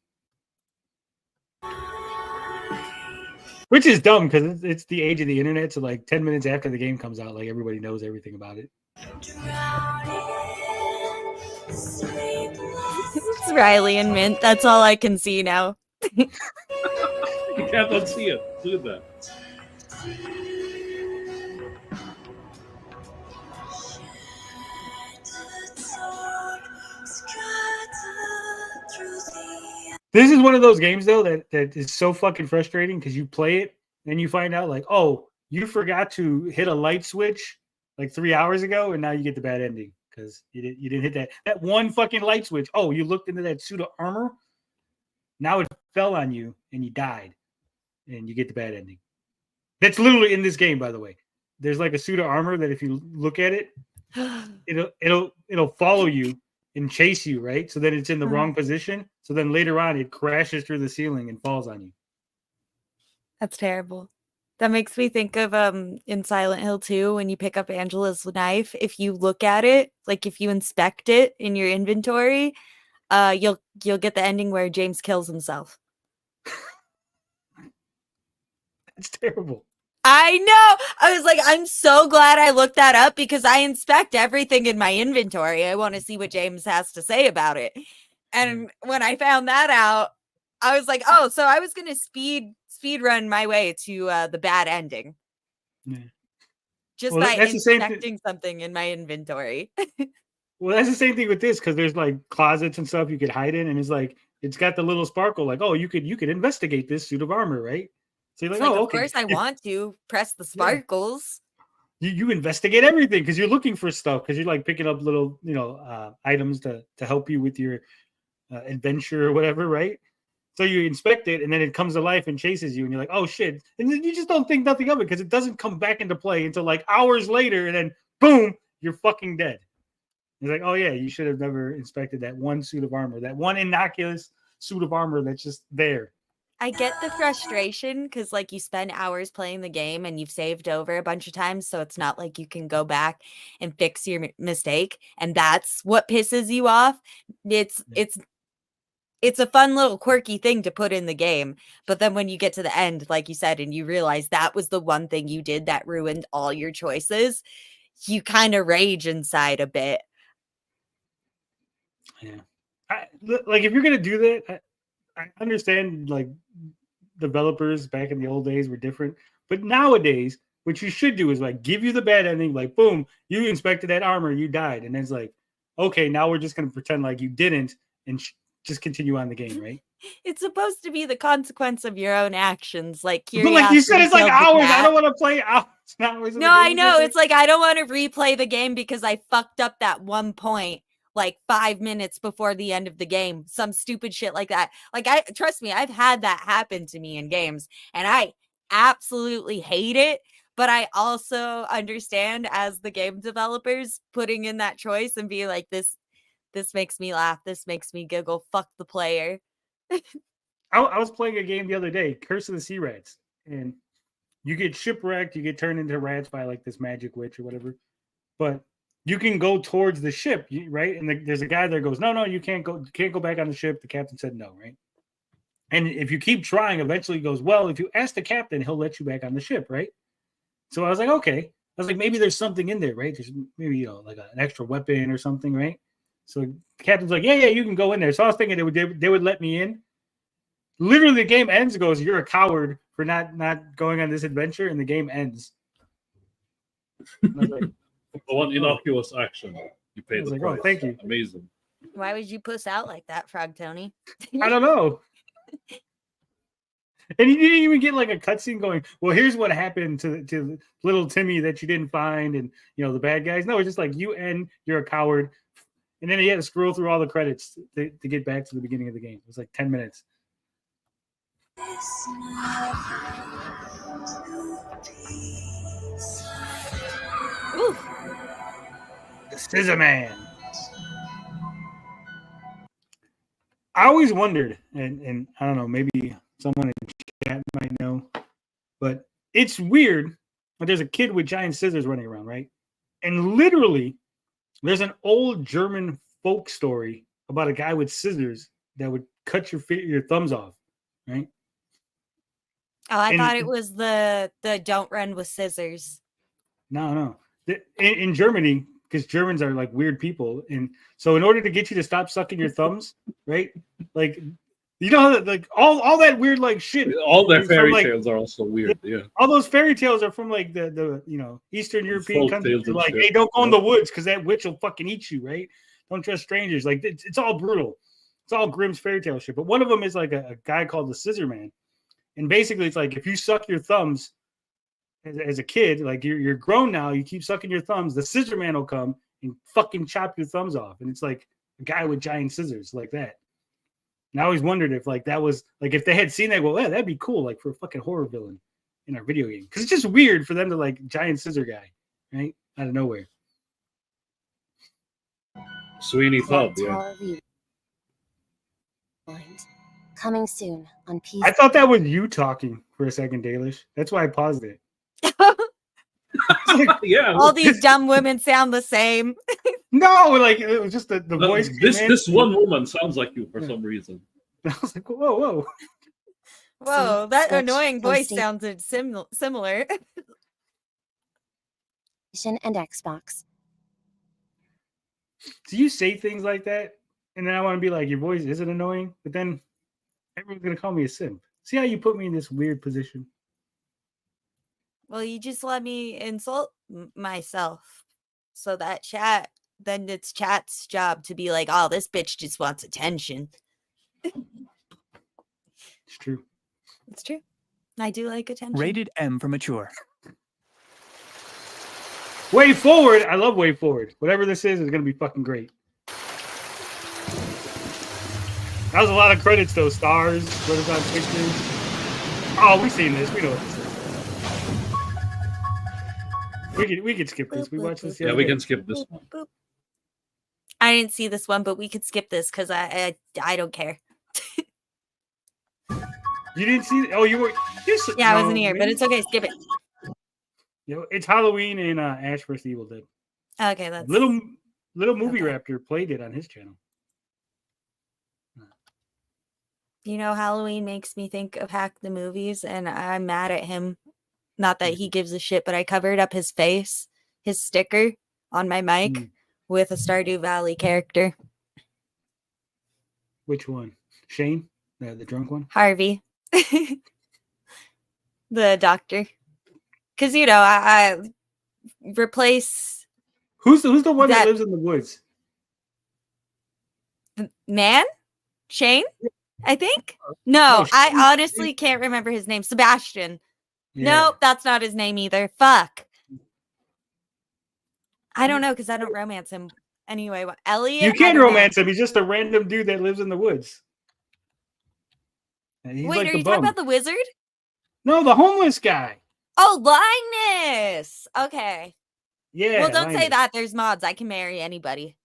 Which is dumb because it's the age of the internet. So like 10 minutes after the game comes out, like everybody knows everything about it. It's Riley and Mint. That's all I can see now. You can't unsee it. Look at that. This is one of those games though that is so fucking frustrating because you play it and you find out like, oh, you forgot to hit a light switch like 3 hours ago, and now you get the bad ending because you didn't hit that one fucking light switch. Oh, you looked into that suit of armor. Now it fell on you and you died, and you get the bad ending. That's literally in this game, by the way. There's like a suit of armor that if you look at it, it'll follow you and chase you, right? So then it's in the wrong position. So then later on, it crashes through the ceiling and falls on you. That's terrible. That makes me think of in Silent Hill 2 when you pick up Angela's knife. If you look at it, like if you inspect it in your inventory, you'll get the ending where James kills himself. It's terrible. I know. I was like, I'm so glad I looked that up because I inspect everything in my inventory. I want to see what James has to say about it. And when I found that out, I was like, oh, so I was going to speed run my way to the bad ending. Yeah. Just Well, by that's the same inspecting something in my inventory. Well, that's the same thing with this because there's like closets and stuff you could hide in, and it's like it's got the little sparkle, like, oh, you could investigate this suit of armor, right? So you're like, It's like, oh, of okay. course I want to press the sparkles. You investigate everything because you're looking for stuff because you're like picking up little items to help you with your adventure or whatever, right? So you inspect it and then it comes to life and chases you and you're like, oh shit, and then you just don't think nothing of it because it doesn't come back into play until like hours later, and then boom, you're fucking dead. It's like, oh yeah, you should have never inspected that one suit of armor, that one innocuous suit of armor that's just there. I get the frustration because like you spend hours playing the game and you've saved over a bunch of times, so it's not like you can go back and fix your mistake, and that's what pisses you off. It's a fun little quirky thing to put in the game, but then when you get to the end, like you said, and you realize that was the one thing you did that ruined all your choices, you kind of rage inside a bit. Yeah, like if you're gonna do that, I understand like developers back in the old days were different, but nowadays what you should do is like give you the bad ending, like boom, you inspected that armor, you died, and then it's like, okay, now we're just gonna pretend like you didn't and just continue on the game, right? It's supposed to be the consequence of your own actions, like But like you said, it's like hours. I don't want to play hours. No, I know. It's like I don't want to replay the game because I fucked up that one point like 5 minutes before the end of the game. Some stupid shit like that. Like trust me, I've had that happen to me in games and I absolutely hate it. But I also understand as the game developers putting in that choice and be like, this makes me laugh. This makes me giggle. Fuck the player. I was playing a game the other day, Curse of the Sea Rats, and you get shipwrecked, you get turned into rats by like this magic witch or whatever. But you can go towards the ship, right? And there's a guy there goes, no, you can't go. You can't go back on the ship. The captain said no, right? And if you keep trying, eventually he goes, well, if you ask the captain, he'll let you back on the ship, right? So I was like, okay. I was like, maybe there's something in there, right? There's maybe like an extra weapon or something, right? So the captain's like, yeah, you can go in there. So I was thinking they would let me in. Literally, the game ends. Goes, you're a coward for not going on this adventure, and the game ends. Like, one innocuous action. You pay the like, price. oh, thank you. Amazing. Why would you puss out like that, Frog Tony? I don't know. And you didn't even get like a cutscene going, well, here's what happened to little Timmy that you didn't find, and the bad guys. No, it's just like you're a coward. And then he had to scroll through all the credits to get back to the beginning of the game. It was like 10 minutes. Ooh. The Scissor Man. I always wondered, and I don't know, maybe someone in chat might know, but it's weird. But there's a kid with giant scissors running around, right? And literally, there's an old German folk story about a guy with scissors that would cut your thumbs off, right? Oh, I thought it was the don't run with scissors. No. In Germany, because Germans are like weird people, and so in order to get you to stop sucking your thumbs, right? Like, like all that weird like shit. All their fairy tales are also weird. Yeah. All those fairy tales are from like the Eastern European countries. They're like, hey, don't go in the woods because that witch will fucking eat you, right? Don't trust strangers. Like it's all brutal. It's all Grimm's fairy tale shit. But one of them is like a guy called the Scissor Man. And basically, it's like if you suck your thumbs as a kid, like you're grown now, you keep sucking your thumbs, the Scissor Man will come and fucking chop your thumbs off. And it's like a guy with giant scissors like that. And I always wondered if like that was like if they had seen that, well, yeah, that'd be cool, like for a fucking horror villain in our video game. Because it's just weird for them to like giant scissor guy, right? Out of nowhere. Sweeney Todd, yeah. Coming soon on PC. I thought that was you talking for a second, Dalish. That's why I paused it. Yeah. All these dumb women sound the same. No, like it was just the voice. This one woman sounds like you for some reason. I was like, whoa. Whoa, that Switch, annoying voice PlayStation. sounded similar. And Xbox. Do you say things like that? And then I want to be like, your voice isn't annoying, but then everyone's gonna call me a simp. See how you put me in this weird position? Well, you just let me insult myself. So that chat, then it's chat's job to be like, oh, this bitch just wants attention. It's true. It's true. I do like attention. Rated M for mature. Way Forward. I love Way Forward. Whatever this is gonna be fucking great. That was a lot of credits though. Stars, Renaissance Pictures. Oh, we've seen this. We know what this is. We could skip this. We watched this. Yeah, we can skip this one. I didn't see this one, but we could skip this because I don't care. You didn't see? Oh, you were. Yeah, I wasn't here, but it's okay. Skip it. It's Halloween and Ash vs. Evil Dead. Okay, that's Little Movie Raptor played it on his channel. You know, Halloween makes me think of Hack the Movies, and I'm mad at him. Not that he gives a shit, but I covered up his face, his sticker on my mic with a Stardew Valley character. Which one? Shane? The drunk one? Harvey. The doctor. Because, you know, I replace... Who's the one that lives in the woods? Man? Shane? I think? No, I honestly can't remember his name. Sebastian. Yeah. Nope, that's not his name either. Fuck. I don't know because I don't romance him. Anyway, Elliot? You can romance him. He's just a random dude that lives in the woods. And he's Wait, like are the you bum. talking about the wizard? No, the homeless guy. Oh, Linus. Okay. Yeah. Well, don't say Linus. that. There's mods. I can marry anybody.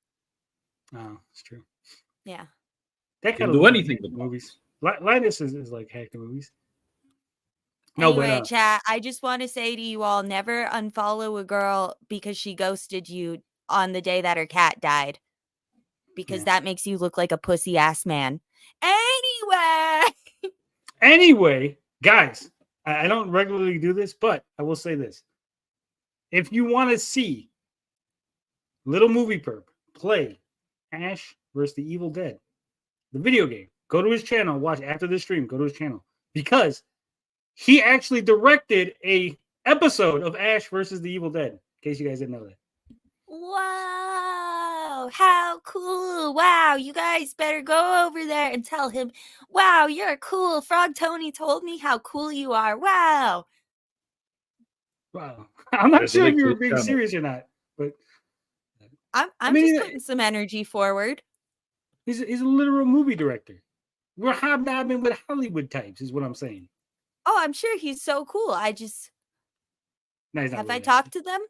Oh, it's true. Yeah. That Can kind do anything with with movies. Linus is like Hack the Movies. No, Anyway, but chat, I just want to say to you all, never unfollow a girl because she ghosted you on the day that her cat died. Because that makes you look like a pussy ass man. Anyway, guys, I don't regularly do this, but I will say this. If you want to see Little Movie Perp play Ash vs. the Evil Dead, the video game, go to his channel, watch after the stream, go to his channel. Because he actually directed a episode of Ash versus the Evil Dead, in case you guys didn't know that. Wow, how cool. Wow, you guys better go over there and tell him, wow, you're cool. Frog Tony told me how cool you are. Wow. Wow. I'm not There's a sure if link you to were his being channel. serious or not, but I'm just putting some energy forward. he's a literal movie director. We're hobnobbing with Hollywood types, is what I'm saying. Oh, I'm sure he's so cool. I just No, he's not have really I that. talked to them?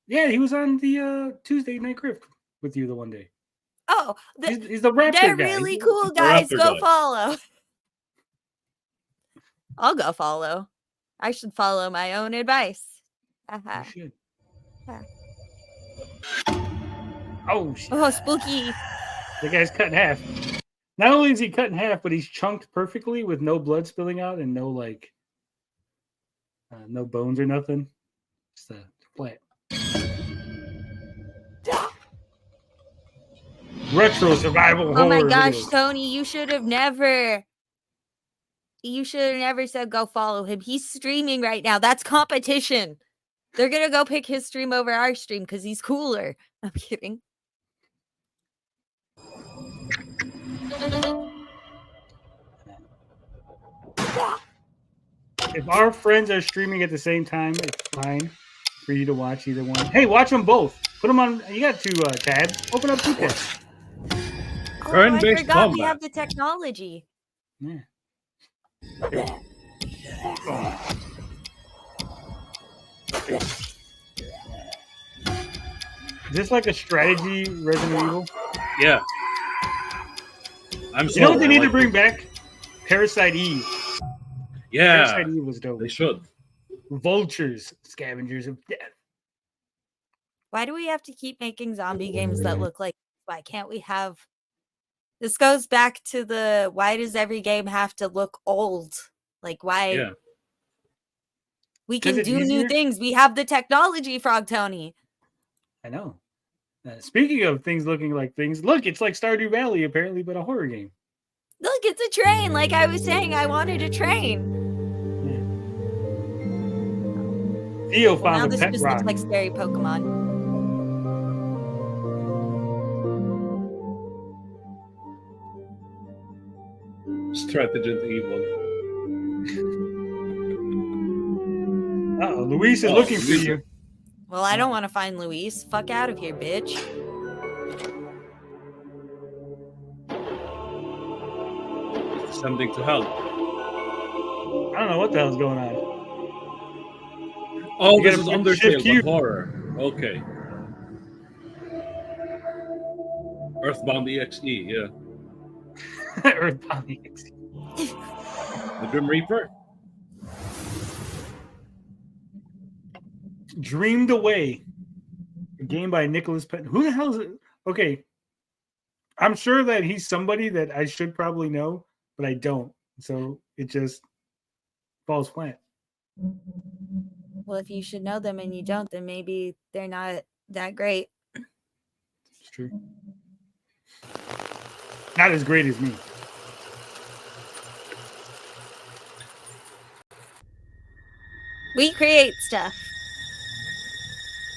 Yeah, he was on the Tuesday Night Grift with you the one day. Oh, He's the raptor they're guy. really He's cool the guys. raptor Go guy. follow. I'll go follow. I should follow my own advice. You should. Yeah. Oh, shit. Oh, spooky. The guy's cut in half. Not only is he cut in half, but he's chunked perfectly with no blood spilling out and no no bones or nothing. Just flat. Retro survival horror. Oh my gosh, videos. Tony, you should have never said go follow him. He's streaming right now. That's competition. They're gonna go pick his stream over our stream because he's cooler. I'm kidding. If our friends are streaming at the same time, it's fine for you to watch either one. Hey, watch them both. Put them on. You got two tabs. Open up two tabs. Oh, I forgot we have the technology. Yeah. Is this like a strategy Resident Evil? Yeah. I'm You know what sold. they I need to like bring it. back? Parasite Eve. Yeah, Parasite Eve was dope. they should. Vultures, Scavengers of Death. Why do we have to keep making zombie games that look like? Why can't we have? This goes back to the why does every game have to look old? Like why? Yeah. We can it do new easier? things. We have the technology, Frog Tony. I know. Speaking of things looking like things, look, it's like Stardew Valley apparently, but a horror game. Look, it's a train. Like I was saying, I wanted a train. Theo Well, now found a this pet just rock. looks like scary Pokemon. Strategist evil. Uh-oh, Luis is looking for you. Well, I don't want to find Luis. Fuck out of here, bitch. Sending to hell. I don't know what the hell's going on. Oh, You this gotta is put Shift Undertale, Q. but horror. Okay. Earthbound EXE, yeah. Earthbound EXE. The Grim Reaper? Dreamed Away. A game by Nicholas Penn. Who the hell is it? Okay. I'm sure that he's somebody that I should probably know, but I don't. So it just falls flat. Well, if you should know them and you don't, then maybe they're not that great. It's true. Not as great as me. We create stuff.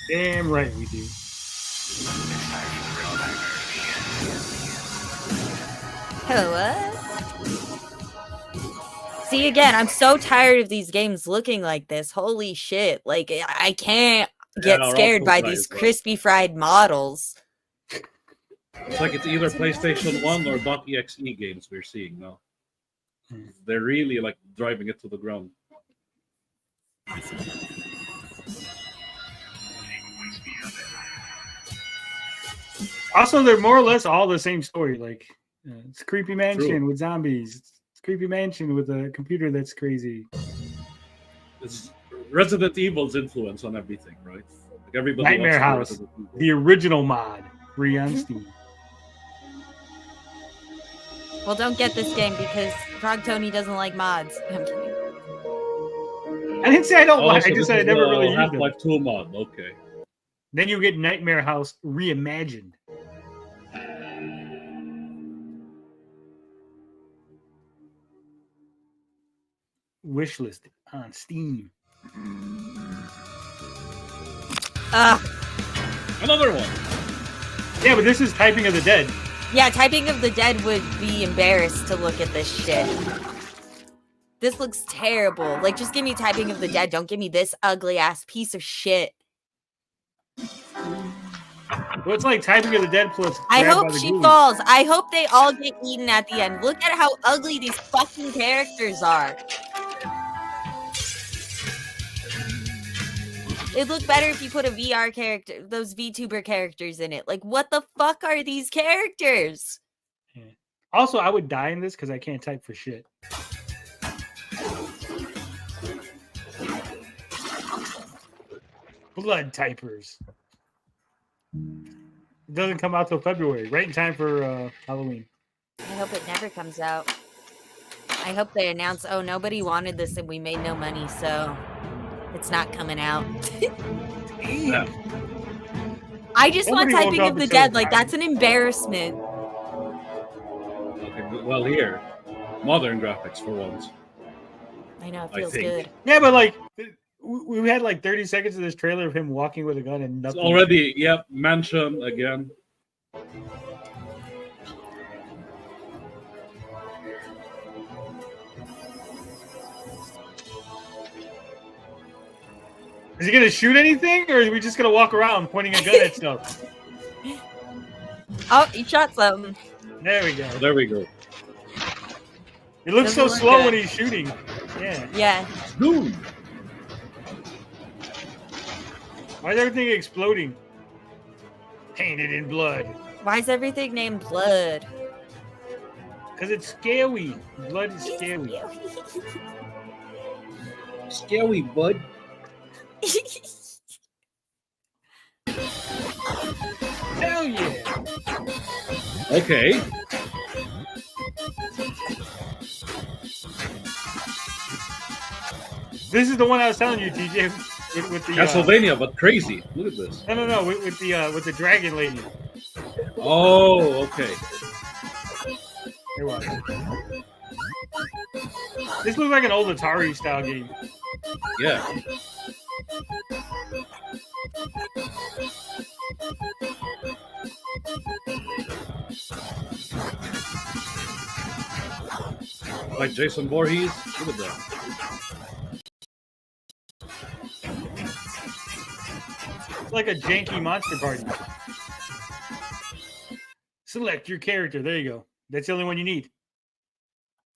Damn right we do. What? See, again, I'm so tired of these games looking like this. Holy shit. Like, I can't get Yeah, scared by Optimus these Prime, crispy fried models. It's like it's either PlayStation 1 or .exe games we're seeing now. They're really like driving it to the ground. Also, they're more or less all the same story. Like, it's Creepy Mansion True. with zombies. It's Creepy Mansion with a computer that's crazy. It's Resident Evil's influence on everything, right? Like everybody Nightmare wants House, to do Resident Evil. the original mod, free on Steam. Well, don't get this game because Frog Tony doesn't like mods. I'm kidding. I didn't say I don't like. so I just this said I is never the really used them. Half-Life 2 mod, okay. Then you get Nightmare House reimagined. Wishlist on Steam. Another one. Yeah, but this is Typing of the Dead. Yeah, Typing of the Dead would be embarrassed to look at this shit. This looks terrible. Like, just give me Typing of the Dead. Don't give me this ugly ass piece of shit. Well, it's like Typing of the Dead plus. I Grabbed hope by the she Ghoulies. falls. I hope they all get eaten at the end. Look at how ugly these fucking characters are. It'd look better if you put a VR character, those VTuber characters in it. Like, what the fuck are these characters? Also, I would die in this because I can't type for shit. Blood typers. It doesn't come out till February, right in time for Halloween. I hope it never comes out. I hope they announce, oh, nobody wanted this and we made no money, so it's not coming out. Yeah. I just want Nobody woke Typing up of the and said, Dead. Like, that's an embarrassment. Okay, well, here, modern graphics for once. I know, it I feels think. good. Yeah, but like, we had like 30 seconds of this trailer of him walking with a gun and It's nothing. already, yep, mansion again. Is he gonna shoot anything, or is we just gonna walk around pointing a gun at stuff? Oh, he shot something. There we go. There we go. It looks so Doesn't look slow good. when he's shooting. Yeah. Yeah. Dude. Why is everything exploding? Painted in blood. Why is everything named Blood? Because it's scary. Blood is scary. Scary, bud. Hell yeah. Okay. This is the one I was telling you, TJ, with the Castlevania, but crazy. Look at this. No, with the dragon lady. Oh, okay. Here, watch. This looks like an old Atari style game. Yeah. Like Jason Voorhees. Look at that. It's like a janky Monster Party. Select your character. There you go. That's the only one you need.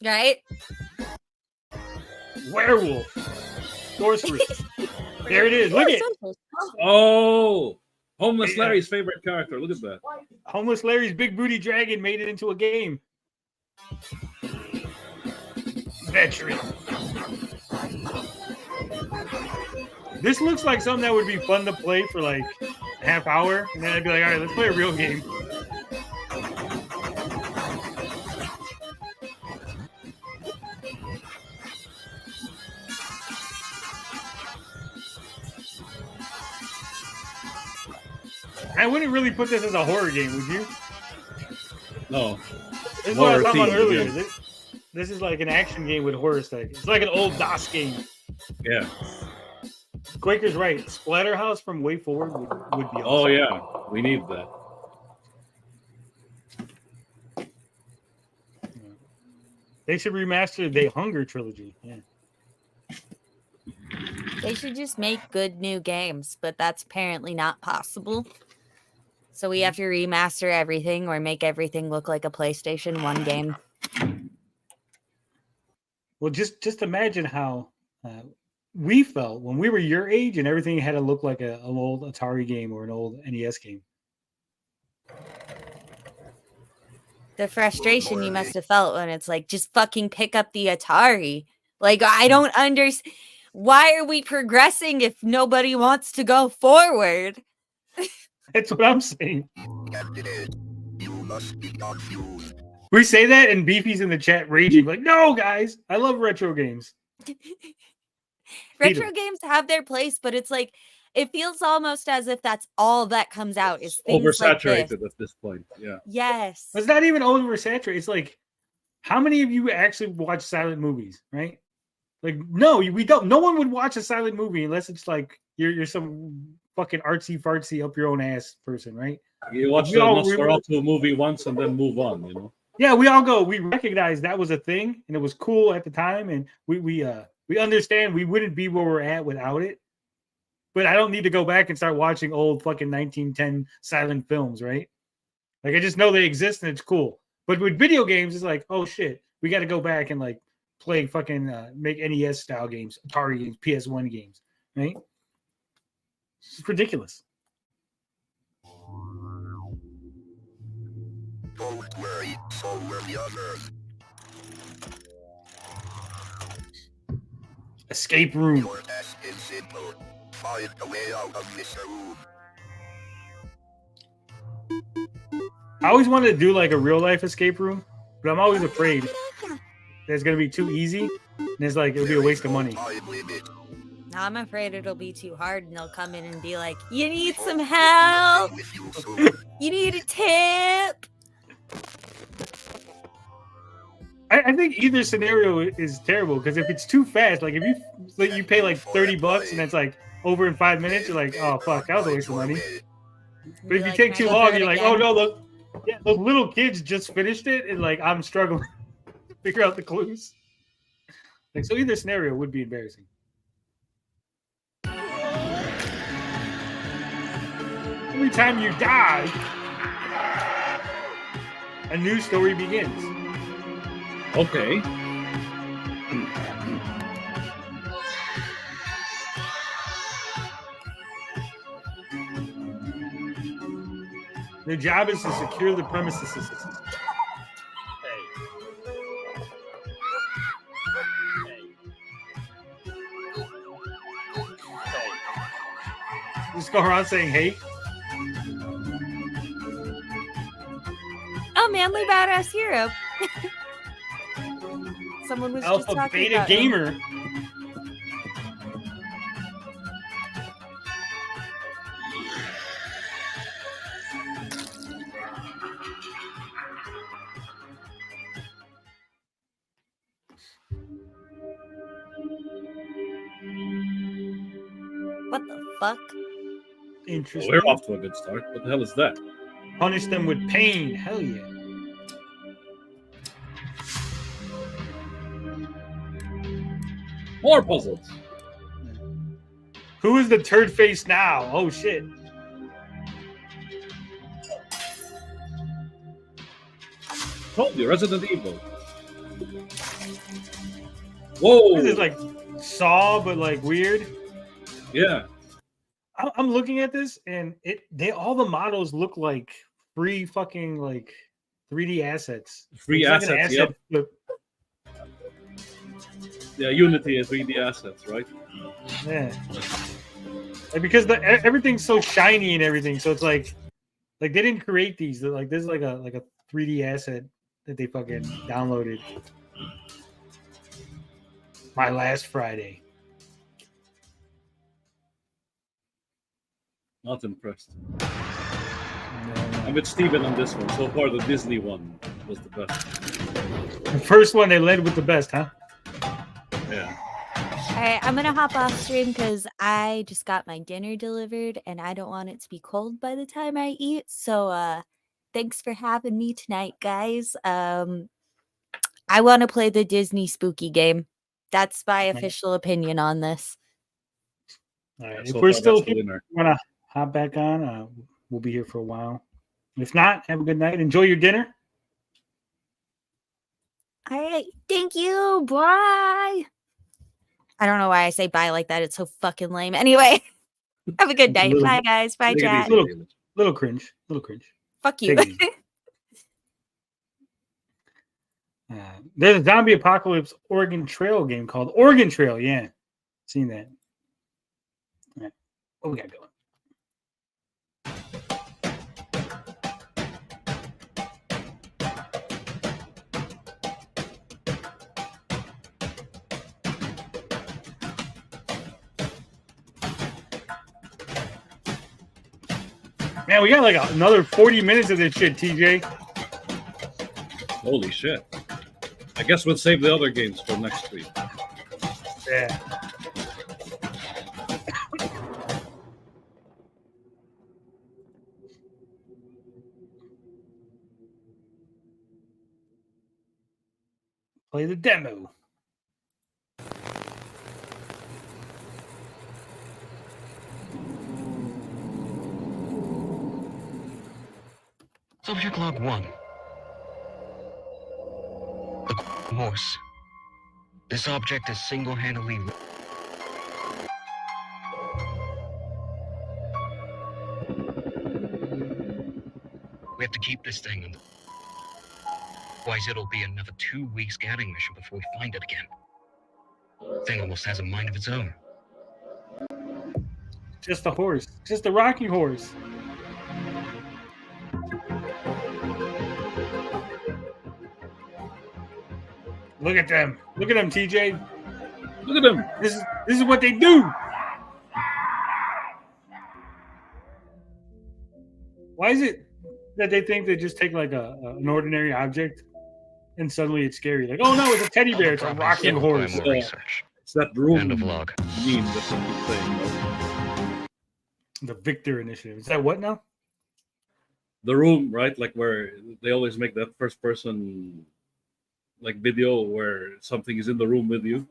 Right? Werewolf. Sorcery. There it is. Look at it. Oh, Homeless Larry's favorite character. Look at that. Homeless Larry's big booty dragon made it into a game. Veteran. This looks like something that would be fun to play for like a half hour, and then I'd be like, all right, let's play a real game. I wouldn't really put this as a horror game, would you? No. This is what I was talking about earlier. This is like an action game with horror aesthetic. It's like an old DOS game. Yeah. Quaker's right. Splatterhouse from Way Forward would be awesome. Oh, yeah. We need that. They should remaster the Hunger trilogy. Yeah. They should just make good new games, but that's apparently not possible. So we have to remaster everything or make everything look like a PlayStation 1 game. Well, just imagine how we felt when we were your age and everything had to look like an old Atari game or an old NES game. The frustration you must have felt when it's like, just fucking pick up the Atari. Like, I don't understand. Why are we progressing if nobody wants to go forward? That's what I'm saying. We say that and Beefy's in the chat raging like, no, guys, I love retro games. Retro games have their place, but it's like, it feels almost as if that's all that comes out is things Oversaturated like this. at this point. Yeah. Yes. It's not even oversaturated. It's like, how many of you actually watch silent movies, right? Like, no, we don't. No one would watch a silent movie unless it's like you're some fucking artsy fartsy up your own ass person, right? You watch the Nosferatu movie once and then move on, you know? Yeah, we all go. We recognize that was a thing and it was cool at the time, and we understand we wouldn't be where we're at without it. But I don't need to go back and start watching old fucking 1910 silent films, right? Like, I just know they exist and it's cool. But with video games, it's like, oh shit, we got to go back and like play fucking make NES style games, Atari games, PS1 games, right? It's ridiculous. Don't worry, so will the others. Escape room. Your task is simple. Find a way out of this room. I always wanted to do like a real life escape room, but I'm always afraid that it's gonna be too easy, and it's like it'll be a waste of money. I'm afraid it'll be too hard, and they'll come in and be like, "You need some help? You need a tip?" I think either scenario is terrible because if it's too fast, like if you pay like $30 and it's like over in 5 minutes, you're like, oh fuck, that was a waste of money. But if you take too long, you're like, oh no, look, yeah, those little kids just finished it, and like I'm struggling to figure out the clues. Like, so either scenario would be embarrassing. Every time you die, a new story begins. Okay. Their job is to secure the premises. Just go around saying hey. Oh, manly badass hero. Someone was just Alpha talking beta about him. gamer. What the fuck? Interesting. Well, we're off to a good start. What the hell is that? Punish them with pain. Hell yeah. More puzzles. Who is the turd face now? Oh shit. Told you, Resident Evil. Whoa. This is like Saw, but like weird. Yeah. I'm looking at this, and all the models look like free fucking like 3D assets. Free It's like an assets, asset yep. flip. Yeah, Unity is 3D assets, right? Yeah. Like, because everything's so shiny and everything, so it's like they didn't create these. They're like, this is like a 3D asset that they fucking downloaded. My last Friday. Not impressed. I'm with Steven on this one. So far, the Disney one was the best. The first one they led with the best, huh? Yeah. All right, I'm gonna hop off stream because I just got my dinner delivered and I don't want it to be cold by the time I eat. So thanks for having me tonight, guys. I want to play the Disney spooky game. That's my official opinion on this. All right. So If we're far, still that's the here, winner. want to hop back on, we'll be here for a while. If not, have a good night. Enjoy your dinner. All right, thank you. Bye. I don't know why I say bye like that. It's so fucking lame. Anyway, have a good night. Little- Bye, guys. Bye, chat. Little cringe. Little cringe. Fuck you. Take it easy. There's a zombie apocalypse Oregon Trail game called Oregon Trail. Yeah, seen that. All right. What we got going? Man, we got like another 40 minutes of this shit, TJ. Holy shit. I guess we'll save the other games for next week. Yeah. Play the demo. Subject log 1. The horse. This object is single-handedly... We have to keep this thing. Otherwise, it'll be another 2 weeks gathering mission before we find it again. Thing almost has a mind of its own. Just a horse. Just a rocking horse. Look at them. Look at them, TJ. Look at them. This is what they do. Why is it that they think they just take like an ordinary object and suddenly it's scary? Like, oh no, it's a teddy bear. It's a rocking horse. It's that room. End of log. Meme that's on the thing. The Victor Initiative. Is that what now? The room, right? Like where they always make that first person like video where something is in the room with you.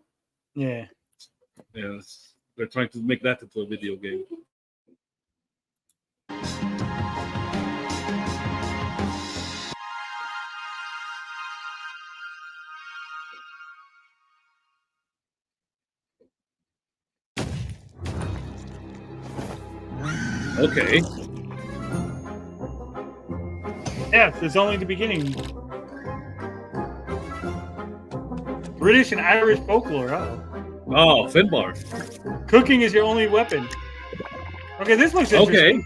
Yeah. Yeah, they're trying to make that into a video game. Okay. Yeah, it's only the beginning. British and Irish folklore. Uh-oh. Oh, Finbar. Cooking is your only weapon. Okay, this looks Okay.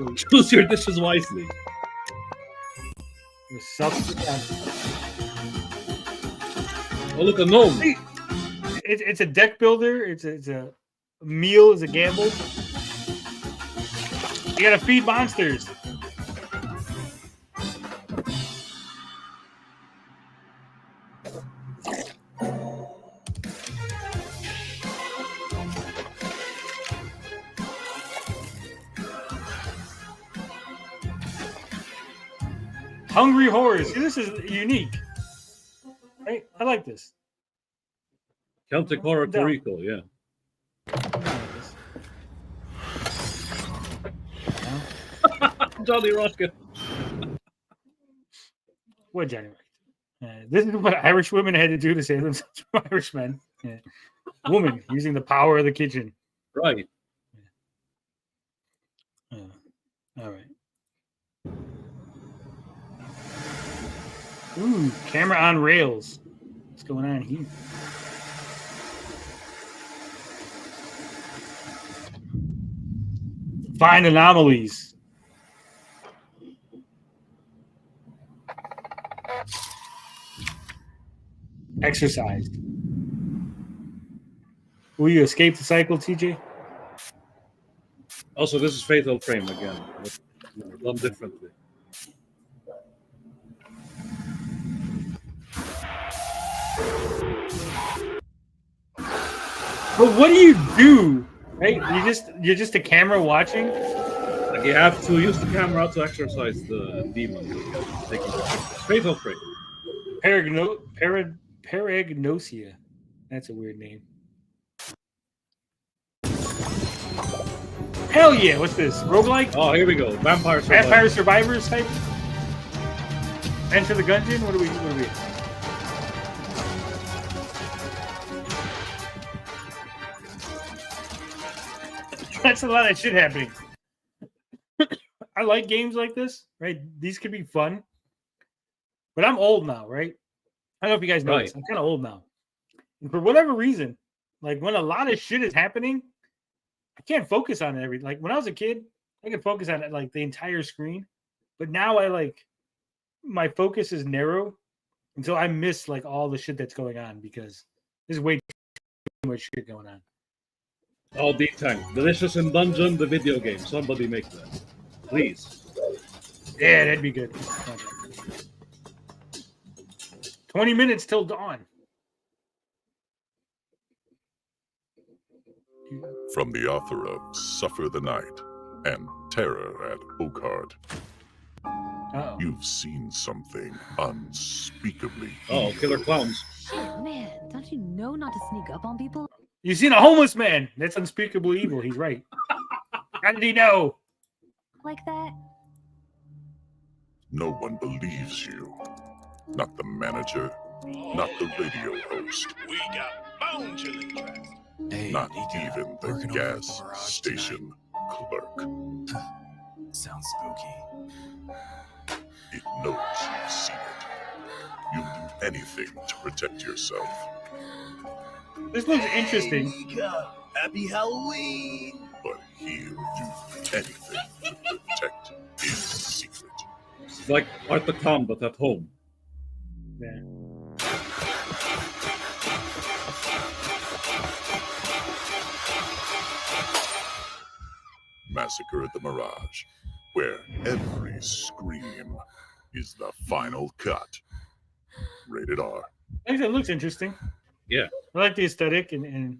interesting. Choose your dishes wisely. Oh, look, a gnome. It's a deck builder. It's a meal is a gamble. You gotta feed monsters. Hungry Horrors. See, this is unique. Right? I like this. Celtic Horror Down. Toriko, yeah. Johnny Rocket. What Johnny Rocket? This is what Irish women had to do to save themselves from Irishmen. Yeah. Woman using the power of the kitchen. Right. All right. Ooh, camera on rails. What's going on here? Find anomalies. Exercised. Will you escape the cycle, TJ? Also, this is Fatal Frame again, but done differently. But what do you do? Right? You're just a camera watching. Like you have to use the camera to exercise the demon. Fatal Frame. Paragnosia. That's a weird name. Hell yeah! What's this? Roguelike? Oh, here we go. Vampire Survivors type. Enter the Gungeon. What are we? That's a lot of shit happening. I like games like this, right? These could be fun. But I'm old now, right? I don't know if you guys know this. I'm kind of old now. And for whatever reason, like when a lot of shit is happening, I can't focus on it like when I was a kid, I could focus on it like the entire screen. But now my focus is narrow. And so I miss like all the shit that's going on because there's way too much shit going on. Oh, Deep Tank. Delicious in Dungeon, the video game. Somebody make that. Please. Yeah, that'd be good. 20 minutes till dawn. From the author of Suffer the Night and Terror at Oakheart. You've seen something unspeakably Oh, killer clowns. Shit, man, don't you know not to sneak up on people? You've seen a homeless man. That's unspeakable evil. He's right. How did he know? Like that? No one believes you. Not the manager, not the radio host. We got bone chilling tracks. Hey, not even the gas station clerk. Sounds spooky. It knows you've seen it. You'll do anything to protect yourself. This looks interesting. Happy Halloween. But he'll do anything to protect his secret. It's like Art the Clown, but at home. Yeah. Massacre at the Mirage, where every scream is the final cut. Rated R. I think that looks interesting. Yeah. I like the aesthetic and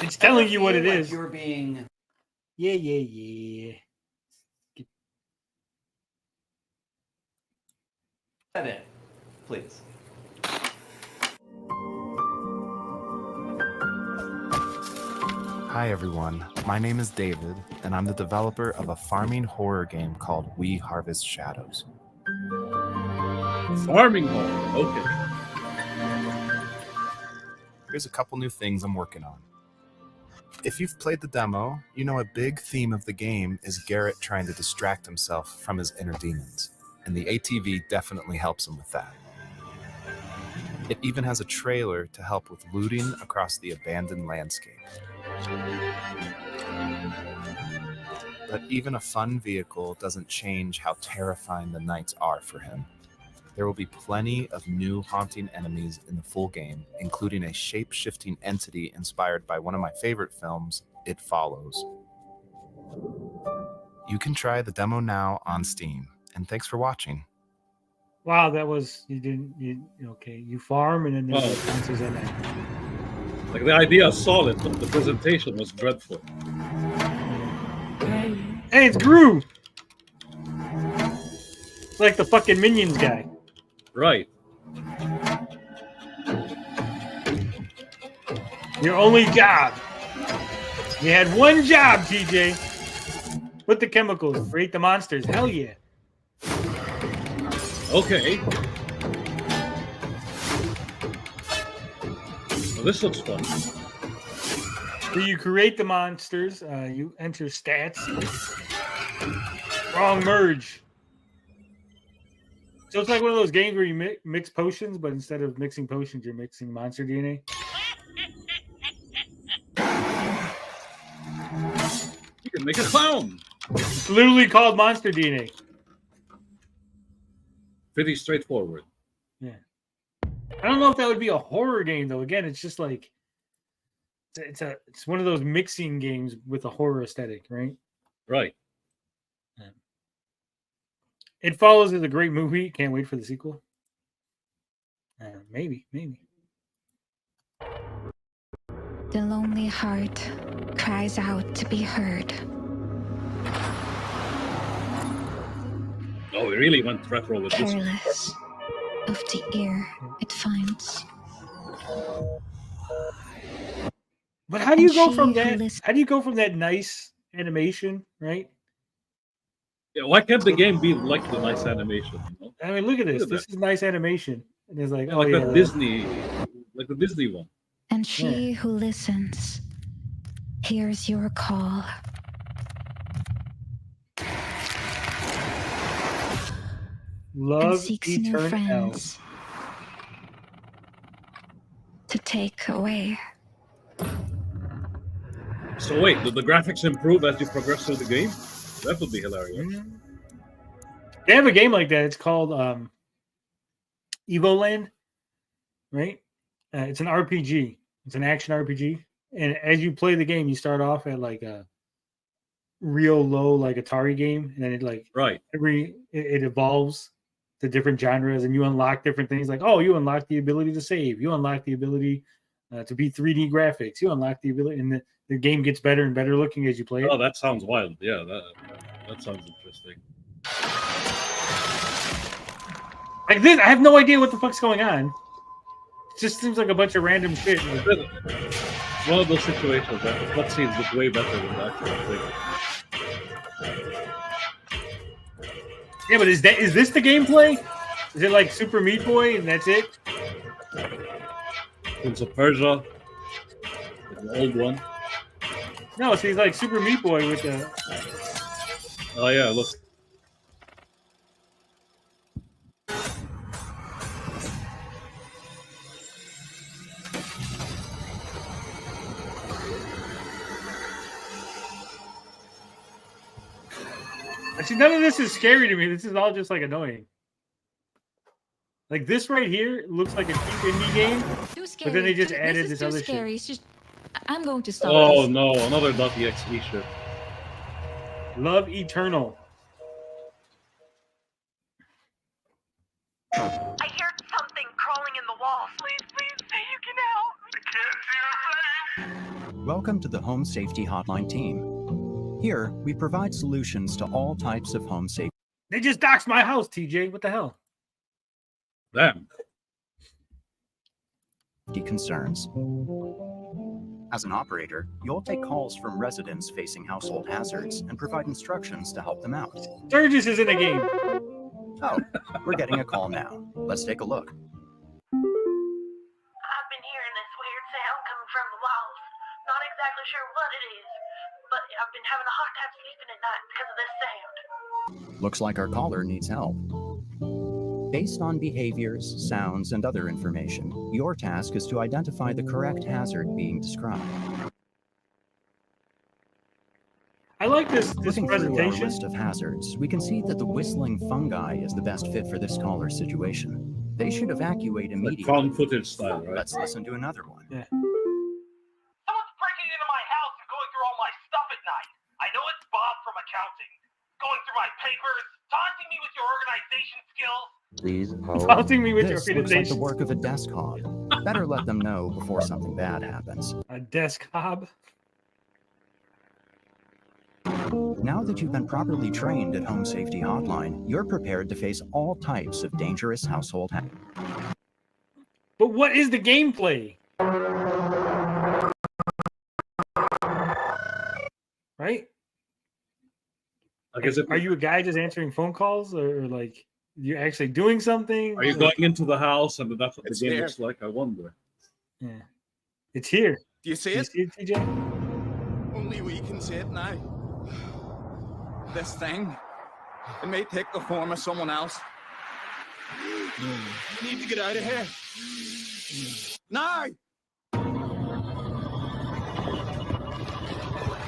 it's telling you what it is. You're being... Yeah. That in, please. Hi everyone, my name is David, and I'm the developer of a farming horror game called We Harvest Shadows. Farming horror, okay. Here's a couple new things I'm working on. If you've played the demo, you know a big theme of the game is Garrett trying to distract himself from his inner demons, and the ATV definitely helps him with that. It even has a trailer to help with looting across the abandoned landscape. But even a fun vehicle doesn't change how terrifying the nights are for him. There will be plenty of new haunting enemies in the full game, including a shape-shifting entity inspired by one of my favorite films, It Follows. You can try the demo now on Steam, and thanks for watching. Wow, that was you farm and then there's like monsters in there. Like the idea is solid, but the presentation was dreadful. Hey, it's Gru. It's like the fucking Minions guy. Right. Your only job. You had one job, TJ. Put the chemicals, create the monsters. Hell yeah. Okay. Well, this looks fun. So you create the monsters. You enter stats. Wrong merge. So it's like one of those games where you mix potions, but instead of mixing potions, you're mixing monster DNA. You can make a clown. It's literally called monster DNA. Pretty straightforward. Yeah. I don't know if that would be a horror game though. Again, it's just like it's one of those mixing games with a horror aesthetic, right? Right. It Follows is a great movie. Can't wait for the sequel. Maybe. The lonely heart cries out to be heard. Oh, we really went retro with this. Careless of the ear it finds. But how do you go from that? How do you go from that nice animation, right? Yeah, why can't the game be like the nice animation? You know? I mean, look at this. This is nice animation. And it's like, Yeah, like the Disney one. And she who listens hears your call. Love and seeks new friends to take away. So wait, did the graphics improve as you progress through the game? That would be hilarious. They have a game like that. It's called Evoland, right? It's an RPG. It's an action RPG. And as you play the game, you start off at like a real low, like Atari game, and then it like it evolves to different genres, and you unlock different things. Like, oh, you unlock the ability to save. You unlock the ability to be 3D graphics. You unlock the ability, and the game gets better and better looking as you play it. Oh, that sounds wild. Yeah, that sounds interesting. Like this, I have no idea what the fuck's going on. It just seems like a bunch of random shit. It's one of those situations that the cutscenes look way better than the actual thing. Yeah, but is this the gameplay? Is it like Super Meat Boy and that's it? Prince of Persia, the old one. No, so he's like Super Meat Boy with the. Oh yeah, look. See, none of this is scary to me. This is all just like annoying. Like this right here looks like a cheap indie game, but then they just added this other scary. shit. It's just, I'm going to stop. Oh this. no, another .exe shit. Love Eternal. I hear something crawling in the walls. Please say you can help. I can't see your face. Welcome to the Home Safety Hotline team. Here, we provide solutions to all types of home safety. They just doxed my house, TJ. What the hell? Damn. Concerns. As an operator, you'll take calls from residents facing household hazards and provide instructions to help them out. Sturgis is in the game. Oh, we're getting a call now. Let's take a look. I've been hearing this weird sound coming from the walls. Not exactly sure what it is, but I've been having a hard time sleeping at night because of this sound. Looks like our caller needs help. Based on behaviors, sounds, and other information, your task is to identify the correct hazard being described. I like this Looking through our presentation. list of hazards, we can see that the whistling fungi is the best fit for this caller's situation. They should evacuate immediately. Like found footage style, right? Let's listen to another one. Yeah. Someone's breaking into my house and going through all my stuff at night. I know it's Bob from accounting. Going through my papers, taunting me with your organization skills. Please hold. Taunting me with your This looks like the organization. work of a desk hob. Better let them know before something bad happens. A desk hob. Now that you've been properly trained at Home Safety Hotline, you're prepared to face all types of dangerous household hazards. But what is the gameplay? Right? Like, is it, are you a guy just answering phone calls, or like you're actually doing something? are you going into the house and that's what the It's game there. looks like? I wonder. Yeah, it's here. Do you see Do you it? see it, TJ? Only we can see it now. This thing, it may take the form of someone else. We need to get out of here. Now!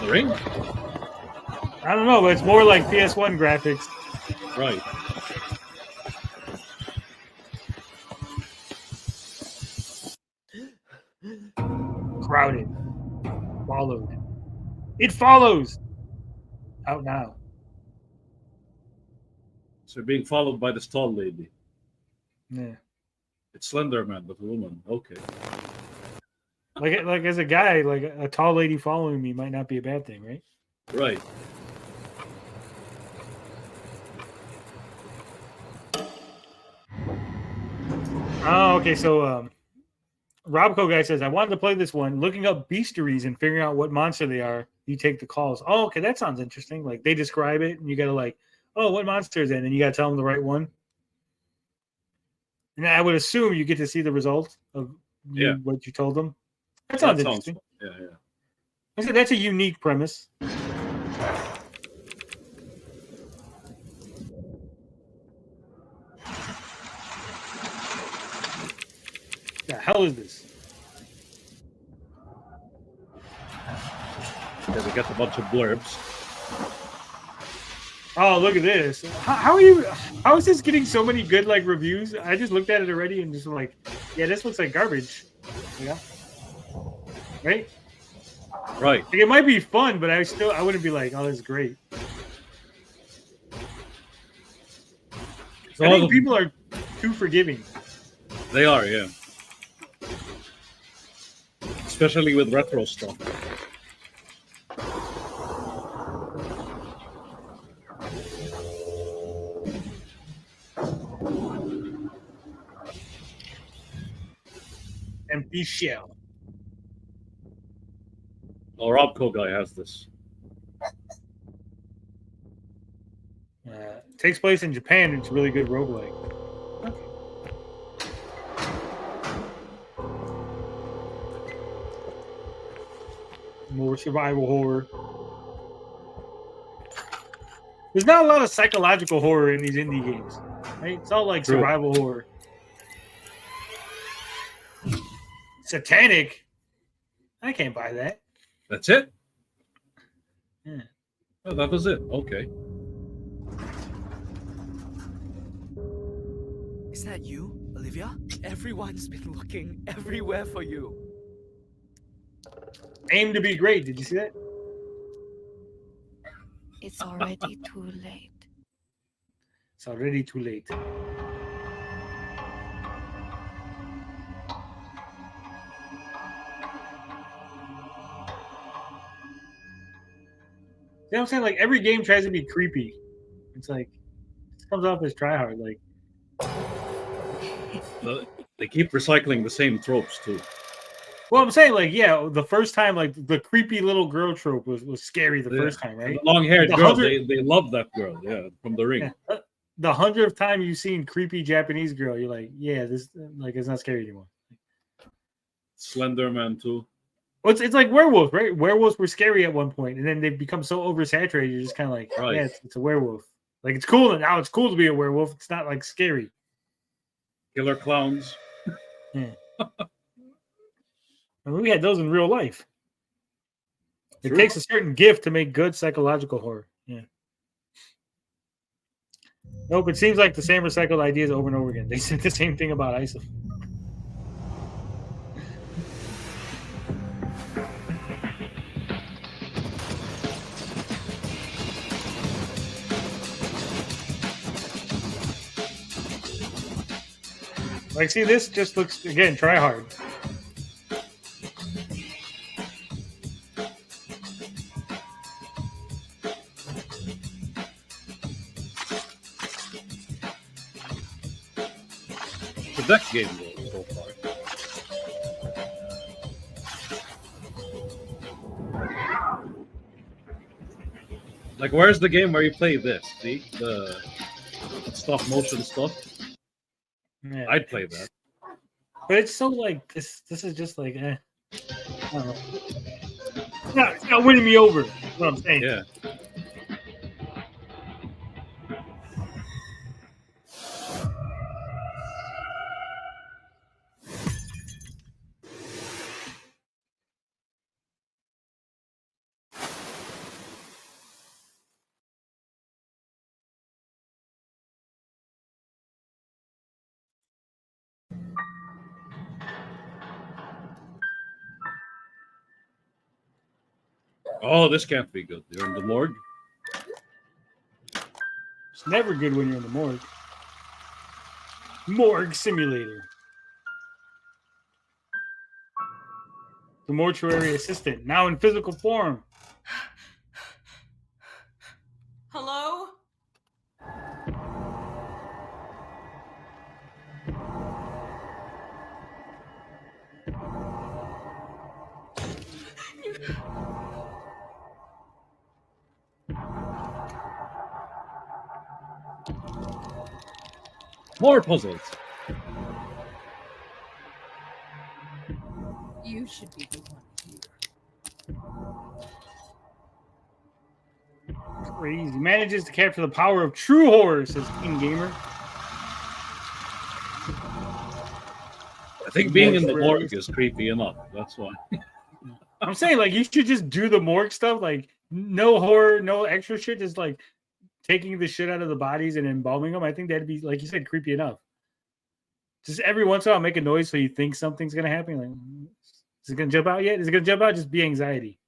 The ring? I don't know, but it's more like PS1 graphics. Right. Crowded. Followed. It follows. Out now. So you're being followed by this tall lady. Yeah. It's Slender Man, but a woman. Okay. Like as a guy, like a tall lady following me might not be a bad thing, right? Right. Oh, okay. So, Robco guy says, I wanted to play this one. Looking up beasteries and figuring out what monster they are, you take the calls. Oh, okay. That sounds interesting. Like they describe it and you got to like, oh, what monster is it? And you got to tell them the right one. And I would assume you get to see the result of what you told them. That sounds interesting. Yeah, yeah. I said that's a unique premise. The hell is this? Yeah, we got a bunch of blurbs. Oh, look at this. How are you? How is this getting so many good like reviews? I just looked at it already and just like, yeah, this looks like garbage. Yeah. Right? Right. Like, it might be fun, but I wouldn't be like, oh, this is great. I think people are too forgiving. They are, yeah. Especially with retro stuff. Empty shell. Oh, Robco guy has this. Takes place in Japan. It's a really good roguelike. More survival horror. There's not a lot of psychological horror in these indie games, right? It's all like survival horror. Satanic. I can't buy that. That's it? Yeah. Oh, that was it. Okay. Is that you, Olivia? Everyone's been looking everywhere for you. Aim to be great. Did you see that? It's already too late. It's already too late. You know what I'm saying? Like every game tries to be creepy. It's like it comes off as tryhard. Like they keep recycling the same tropes too. well, I'm saying like yeah, the first time like the creepy little girl trope was scary the first time, right? The long-haired The girl, 100 they love that girl, yeah, from The Ring. Yeah. The 100th time you've seen creepy Japanese girl, you're like, yeah, this like it's not scary anymore. Slender Man too. Well, it's like werewolves, right? Werewolves were scary at one point, and then they've become so oversaturated. You're just kind of like, Right. yeah, it's a werewolf. Like it's cool, and now it's cool to be a werewolf. It's not like scary. Killer clowns. Yeah. I mean, we had those in real life. It True. takes a certain gift to make good psychological horror. Yeah. Nope, it seems like the same recycled ideas over and over again. They said the same thing about ISO. Like, see, this just looks, again, try hard. The best game though, so far. Like, where's the game where you play this? See the stop motion stuff. Yeah. I'd play that. But it's so like this. This is just like, I don't know. It's not winning me over. Is what I'm saying. Yeah. Oh, this can't be good. You're in the morgue. It's never good when you're in the morgue. Morgue simulator. The mortuary assistant, now in physical form. Hello? More puzzles. You should be the one here. Crazy. Manages to capture the power of true horror, says King Gamer. I think being in the morgue is creepy enough. That's why. I'm saying, like, you should just do the morgue stuff, like, no horror, no extra shit, just like taking the shit out of the bodies and embalming them. I think that'd be, like you said, creepy enough. Just every once in a while, make a noise so you think something's gonna happen. Like, is it gonna jump out yet? Is it gonna jump out? Just be anxiety.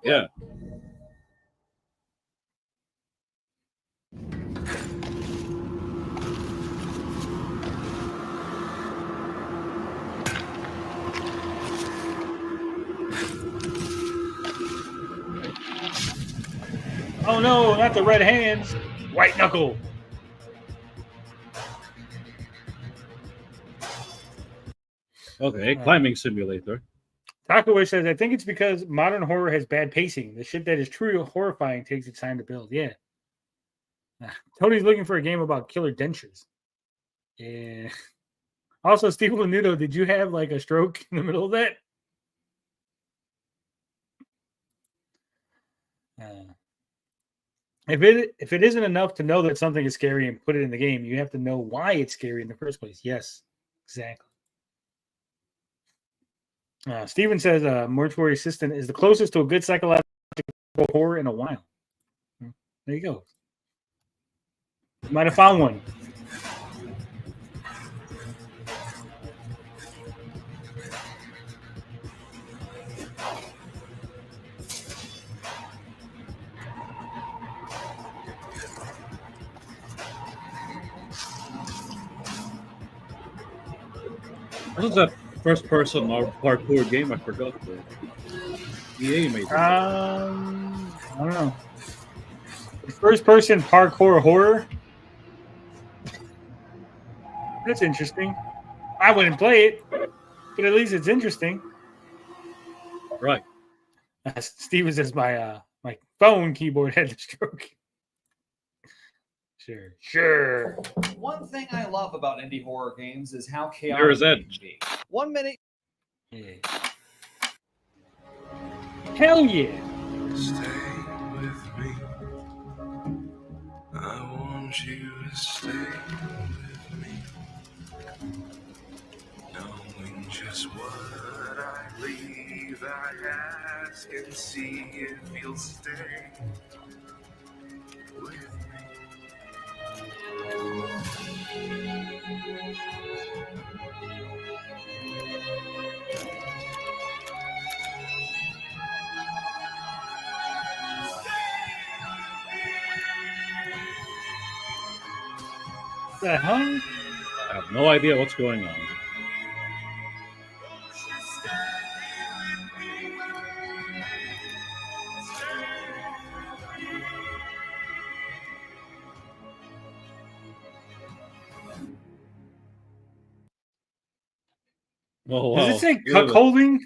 Yeah. Oh no, not the red hands. White knuckle. Okay, climbing simulator. Takowish says, I think it's because modern horror has bad pacing. The shit that is truly horrifying takes its time to build. Yeah. Tony's looking for a game about killer dentures. Yeah. Also, Steve Lanudo, did you have like a stroke in the middle of that? If it isn't enough to know that something is scary and put it in the game, you have to know why it's scary in the first place. Yes, exactly. Steven says Mortuary Assistant is the closest to a good psychological horror in a while. There you go. You might have found one. What was that first person or parkour game? I forgot. EA made it. I don't know. First person parkour horror. That's interesting. I wouldn't play it, but at least it's interesting. Right. Steven says my phone keyboard had the stroke. Sure. One thing I love about indie horror games is how chaotic There is they Edge. can be. 1 minute. Yeah. Hell yeah. Stay with me. I want you to stay with me. Just what I leave, I ask and see if you'll stay with me. The hell? I have no idea what's going on. Oh, wow. Does it say Look at cuckolding?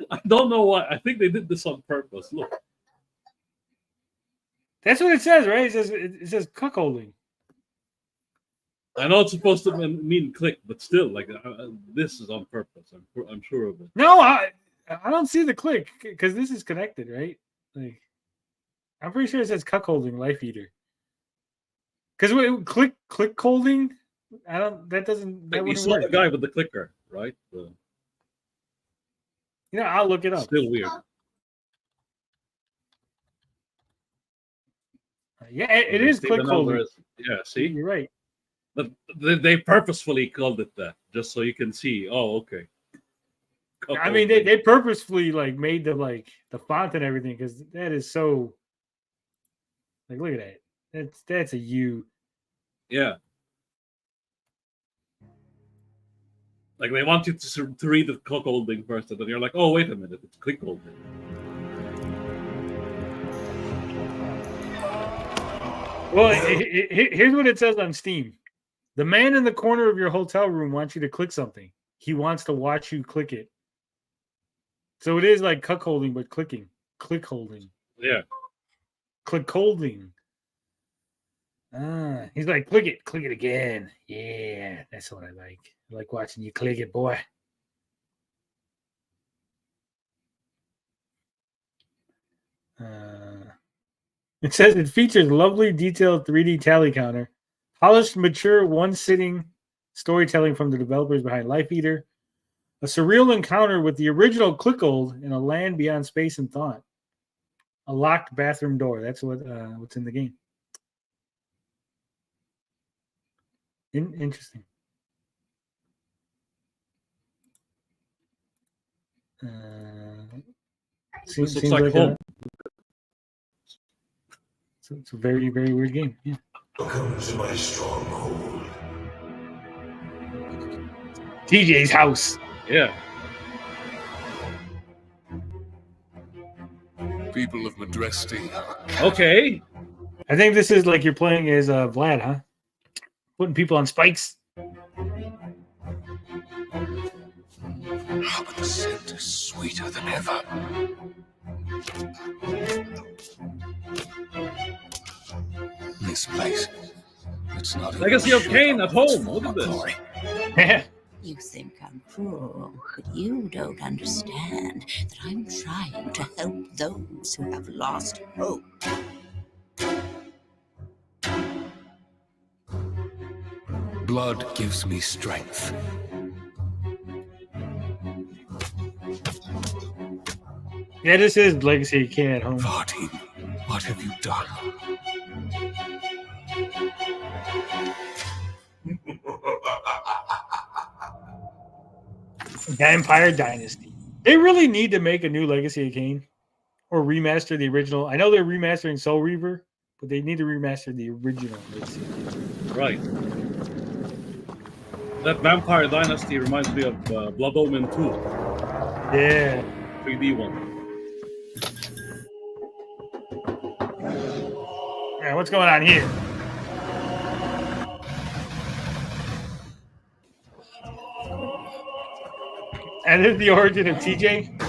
I don't know why. I think they did this on purpose. Look. That's what it says, right? It says cuckolding. I know it's supposed to mean click, but still, like this is on purpose. I'm sure of it. No, I don't see the click because this is connected, right? Like, I'm pretty sure it says cuckolding life eater. Because click holding, I don't. That doesn't. That You wouldn't saw work. the guy with the clicker, right? I'll look it up. Still weird. Yeah, it is click holding. Yeah, see, you're right. But they purposefully called it that just so you can see. Oh, okay. I mean, they purposefully like made the font and everything because that is so. Like, look at that. That's a U. Yeah. Like they want you to read the click holding first, and then you're like, oh, wait a minute, it's click holding. Well, here's what it says on Steam. The man in the corner of your hotel room wants you to click something. He wants to watch you click it. So it is like cuck holding, but clicking. Click holding. Yeah. Click holding. He's like, click it again. Yeah, that's what I like. I like watching you click it, boy. It says it features lovely, detailed 3D tally counter, polished, mature, one-sitting storytelling from the developers behind Life Eater, a surreal encounter with the original Clickhold in a land beyond space and thought, a locked bathroom door. That's what's in the game. Interesting. This looks like home. It's a very, very weird game. Yeah. Welcome to my stronghold. TJ's house. Yeah. People of Madresti. Okay. I think this is like you're playing as Vlad, huh? Putting people on spikes. How the scent is sweeter than ever. This place, it's not. Legacy of Kain at home. Look at this. You think I'm cruel, but you don't understand that I'm trying to help those who have lost hope. Blood gives me strength. Yeah, this is Legacy of Kain at home. Vartin, what have you done? Vampire Dynasty. They really need to make a new Legacy of Kain or remaster the original. I know they're remastering Soul Reaver, but they need to remaster the original Legacy of Kain. Right. That Vampire Dynasty reminds me of Blood Omen 2. Yeah. 3D one. Yeah, what's going on here? And this is the origin of TJ.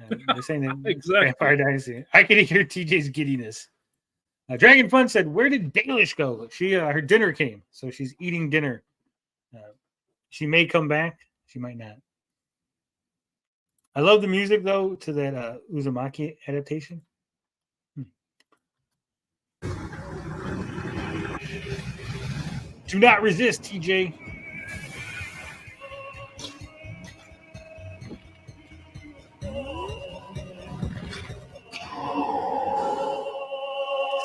They're saying that Exactly. Vampire Dynasty. I can hear TJ's giddiness. Dragon Fun said, "Where did Dalish go? She her dinner came, so she's eating dinner. She may come back. She might not." I love the music though to that Uzumaki adaptation. Do not resist, TJ.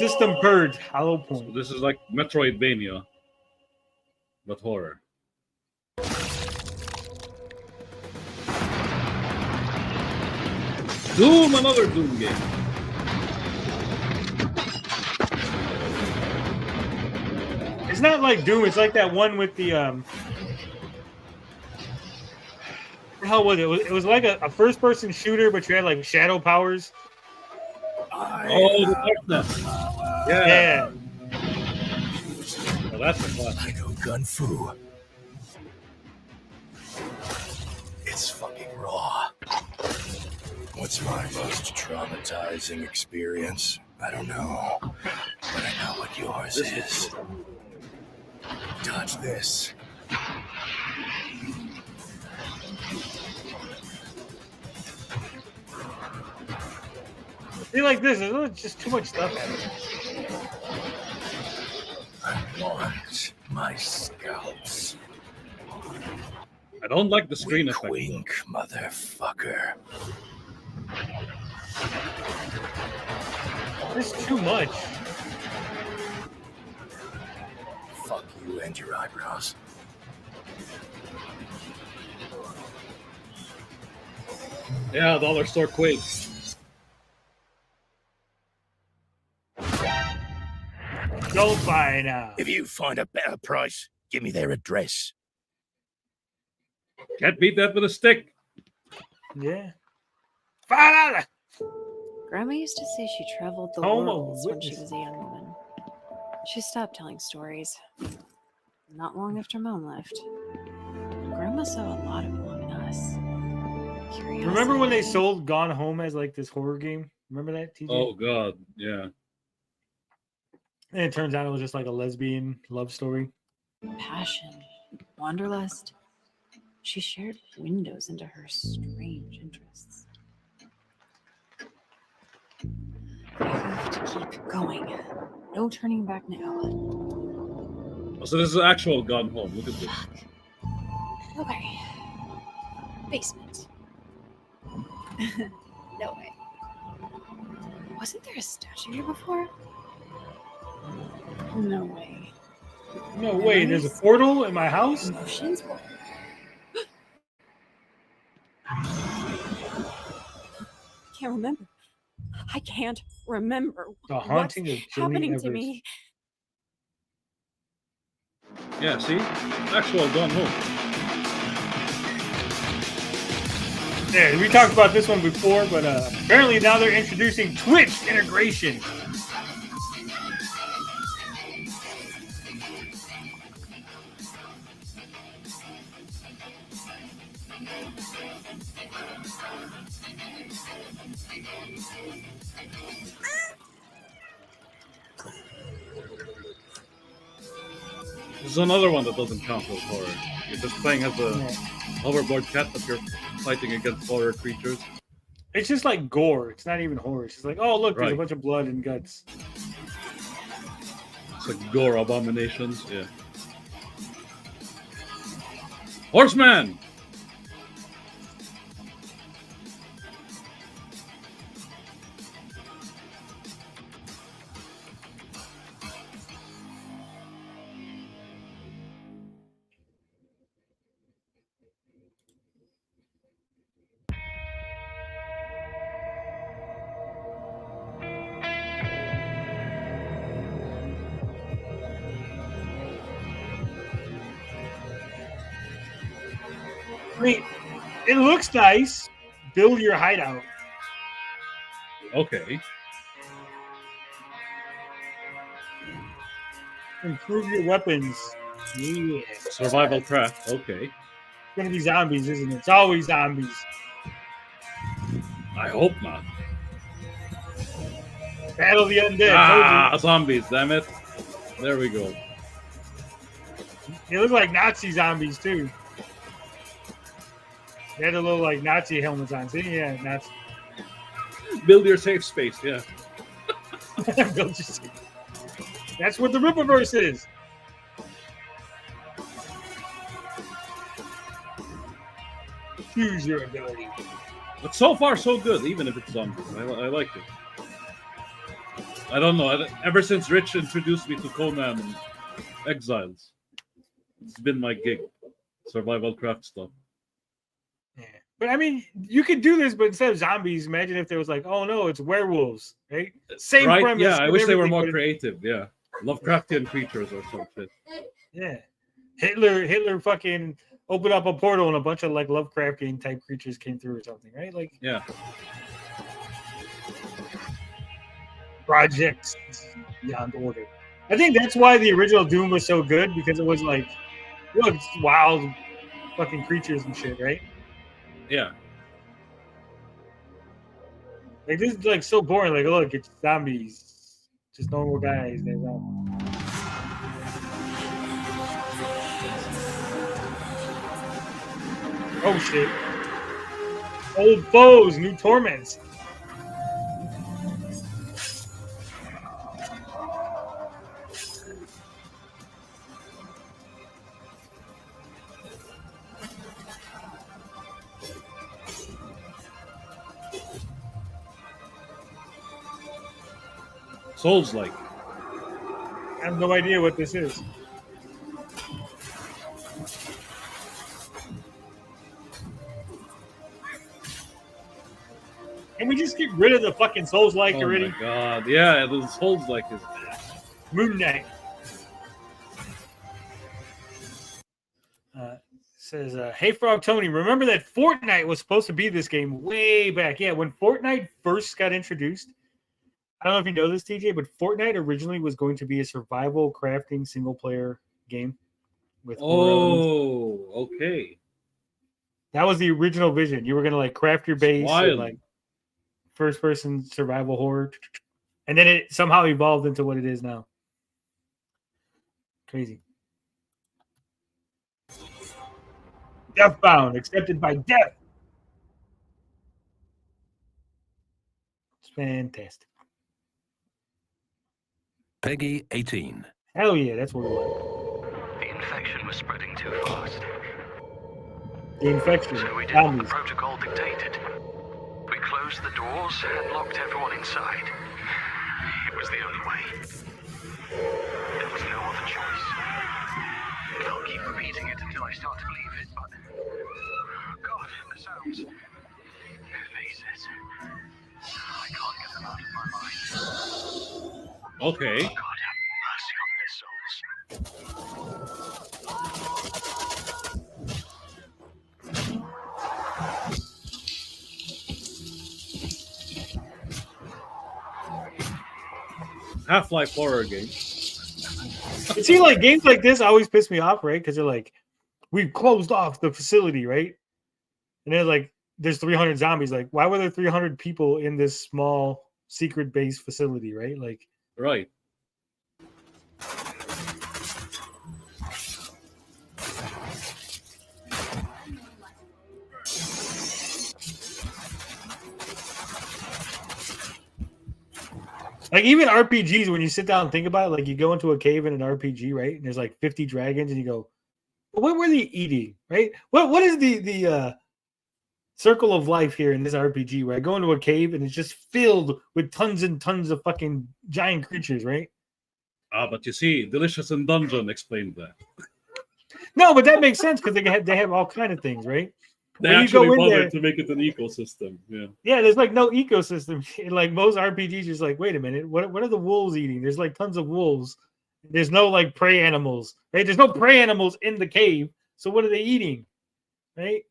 System Purge, Hollow Point. This is like Metroidvania, but horror. Doom, another Doom game. It's not like Doom. It's like that one with the what the hell was it? It was like a first-person shooter, but you had like shadow powers. Oh, the darkness. Yeah. Well, that's a classic. I go gun fu. It's fucking raw. What's my most traumatizing experience? I don't know. But I know what yours is. Touch this. See, like this, there's just too much stuff happening. I want my scalps. I don't like the screen effect. Wink, motherfucker. There's too much. Fuck you and your eyebrows. Yeah, dollar store Quake. Don't buy now. If you find a better price, give me their address. Can't beat that with a stick. Yeah. Grandma used to say she traveled the Homo world when she witness. was a young woman. She stopped telling stories. Not long after Mom left. Grandma saw a lot of Mom in us. Curiosity. Remember when they sold Gone Home as like this horror game? Remember that, TJ? Oh God, yeah. And it turns out it was just like a lesbian love story. Passion, wanderlust. She shared windows into her strange interests. I have to keep going. No turning back now. Oh, so this is actual Gone Home. Look at this. Okay. Basement. No way. Wasn't there a statue here before? No way. No way, there's a portal in my house? Emotions? Can't remember. I can't remember The Haunting what's of Jenny happening Evers. to me. Yeah, see? Actual Gone Home. Yeah, we talked about this one before, but apparently now they're introducing Twitch integration. This is another one that doesn't count as horror. You're just playing as a hoverboard cat, but you're fighting against horror creatures. It's just like gore. It's not even horror. It's just like, oh, look, there's a Right. bunch of blood and guts. It's like gore abominations. Yeah. Horseman! I mean, it looks nice. Build your hideout. Okay. Improve your weapons. Yeah. Survival craft. Okay. It's gonna be zombies, isn't it? It's always zombies. I hope not. Battle of the Undead. Ah, zombies, damn it. There we go. They look like Nazi zombies too. They had a little like Nazi helmets on. See, yeah, Nazi. Build your safe space, yeah. Build your safe. That's what the Rippaverse is. Choose your ability. But so far, so good, even if it's zombies. I like it. I don't know. Ever since Rich introduced me to Conan and Exiles, it's been my gig. Survival craft stuff. Yeah. But I mean, you could do this, but instead of zombies, imagine if there was like, oh no, it's werewolves, right? Same Right? premise. Yeah, I and wish they were everything, more but creative. Yeah. Lovecraftian creatures or something. yeah. Hitler fucking opened up a portal and a bunch of like Lovecraftian type creatures came through or something, right? Like Yeah. projects beyond order. I think that's why the original Doom was so good, because it was like, look, wild fucking creatures and shit, right? Yeah. Like this is like so boring. Like, look, it's zombies, just normal guys. They're zombies. Oh shit! Old foes, new torments. Souls-like. I have no idea what this is. Can we just get rid of the fucking Souls-like already? Oh my god. Yeah, the Souls-like is Moon Knight. Says, hey, Frog Tony, remember that Fortnite was supposed to be this game way back? Yeah, when Fortnite first got introduced, I don't know if you know this, TJ, but Fortnite originally was going to be a survival crafting single-player game with horror elements. Oh, okay. That was the original vision. You were going to like craft your base and like first-person survival horror. And then it somehow evolved into what it is now. Crazy. Deathbound, accepted by death. It's fantastic. Peggy 18. Hell yeah, that's what we want. The infection was spreading too fast. The infection. So we did what the protocol dictated. We closed the doors and locked everyone inside. It was the only way. There was no other choice. I'll keep repeating it until I start to believe it, but... God, the sounds. Faces. I can't get them out of my mind. Okay. God have mercy on their souls. Half-Life horror game. It seems like games like this always piss me off, right? Because they're like, we've closed off the facility, right? And then like, there's 300 zombies. Like, why were there 300 people in this small secret base facility, right? Like, right. Like even RPGs, when you sit down and think about it, like you go into a cave in an RPG, right? And there's like 50 dragons, and you go, what were they eating, right? What is the circle of life here in this RPG where I go into a cave and it's just filled with tons and tons of fucking giant creatures, right? But you see, Delicious in Dungeon explained that. No, but that makes sense because they have all kind of things, right? They When you actually go in bothered there- to make it an ecosystem. Yeah. Yeah, there's like no ecosystem. Like most RPGs, just like, wait a minute, what are the wolves eating? There's like tons of wolves. There's no like prey animals, right? There's no prey animals in the cave. So what are they eating, right?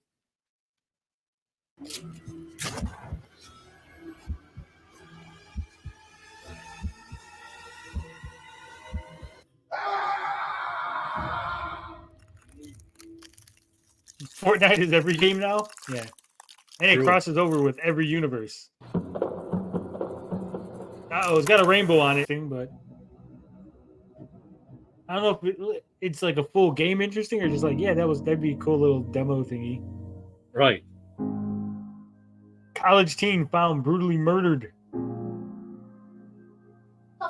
Fortnite is every game now. Yeah, and it True. crosses over with every universe. Oh, it's got a rainbow on it, but I don't know if it's like a full game interesting or just like, yeah, that'd be a cool little demo thingy. Right. College teen found brutally murdered.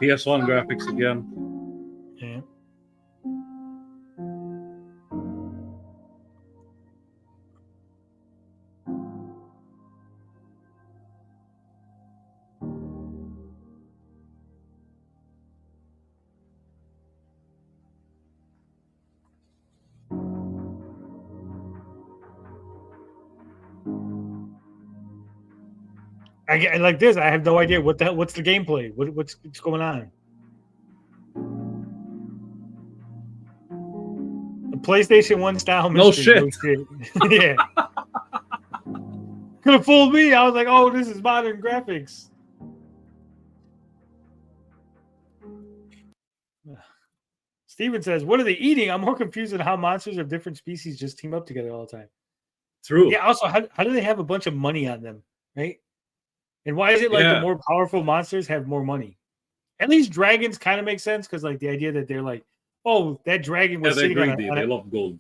PS1 graphics again. Yeah. I like this. I have no idea what's the gameplay. What's going on? A PlayStation 1 style mystery. No shit. Yeah. Could have fooled me. I was like, oh, this is modern graphics. Steven says, what are they eating? I'm more confused at how monsters of different species just team up together all the time. True. Yeah, also, how do they have a bunch of money on them, right? And why is it like the more powerful monsters have more money? At least dragons kind of make sense because like the idea that they're like, oh, that dragon was sitting on they love gold.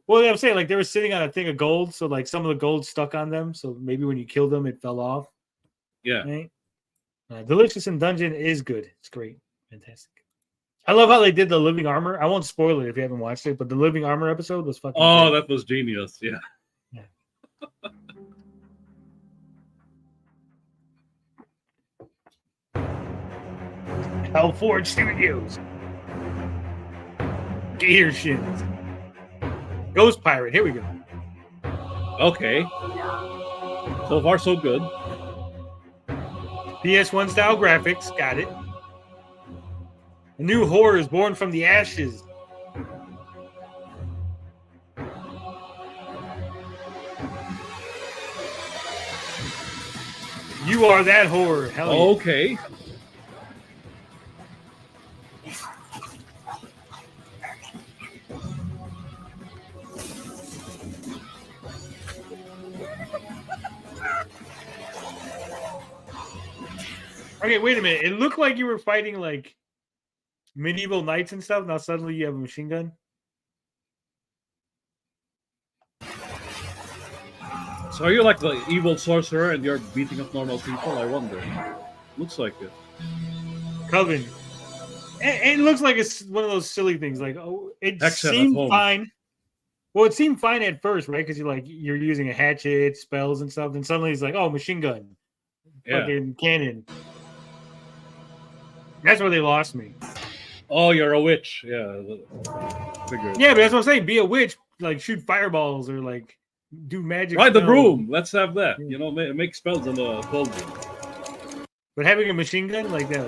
Well, I'm saying like they were sitting on a thing of gold, so like some of the gold stuck on them. So maybe when you killed them, it fell off. Yeah. Right? Delicious in Dungeon is good. It's great. Fantastic. I love how they did the living armor. I won't spoil it if you haven't watched it, but the living armor episode was fucking great. That was genius. Yeah. Hellforge Studios. Gator Shins. Ghost Pirate. Here we go. Okay. So far, so good. PS1 style graphics. Got it. A new horror is born from the ashes. You are that horror. Hell yeah. Okay. Okay, wait a minute. It looked like you were fighting like medieval knights and stuff. Now suddenly you have a machine gun. So are you like the evil sorcerer and you're beating up normal people? I wonder. Looks like it. Coven. It looks like it's one of those silly things. Like, oh, it Hex seemed fine. Well, it seemed fine at first, right? Because you're using a hatchet, spells, and stuff. And suddenly it's like, oh, machine gun, fucking cannon. That's where they lost me. Oh, you're a witch. Yeah. Figured. Yeah, but that's what I'm saying. Be a witch, like shoot fireballs or like do magic. Ride the broom. Let's have that. You know, make spells in the cold room. But having a machine gun like that.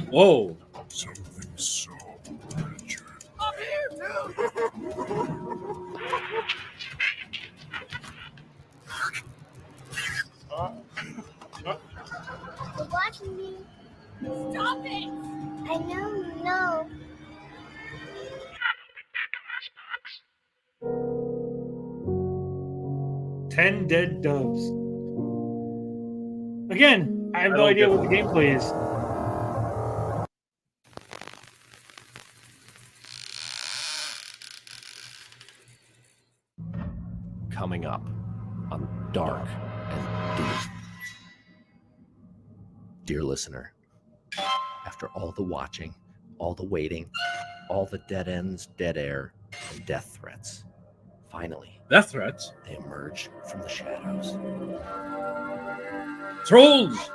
Whoa. Something so wretched. I'm here too. You're watching me. Stop it! I know, no. Ten dead doves. Again, I have no idea what the gameplay is. Coming up on Dark and Deep. Dear listener, after all the watching, all the waiting, all the dead ends, dead air, and death threats, finally, death threats? They emerge from the shadows. Trolls!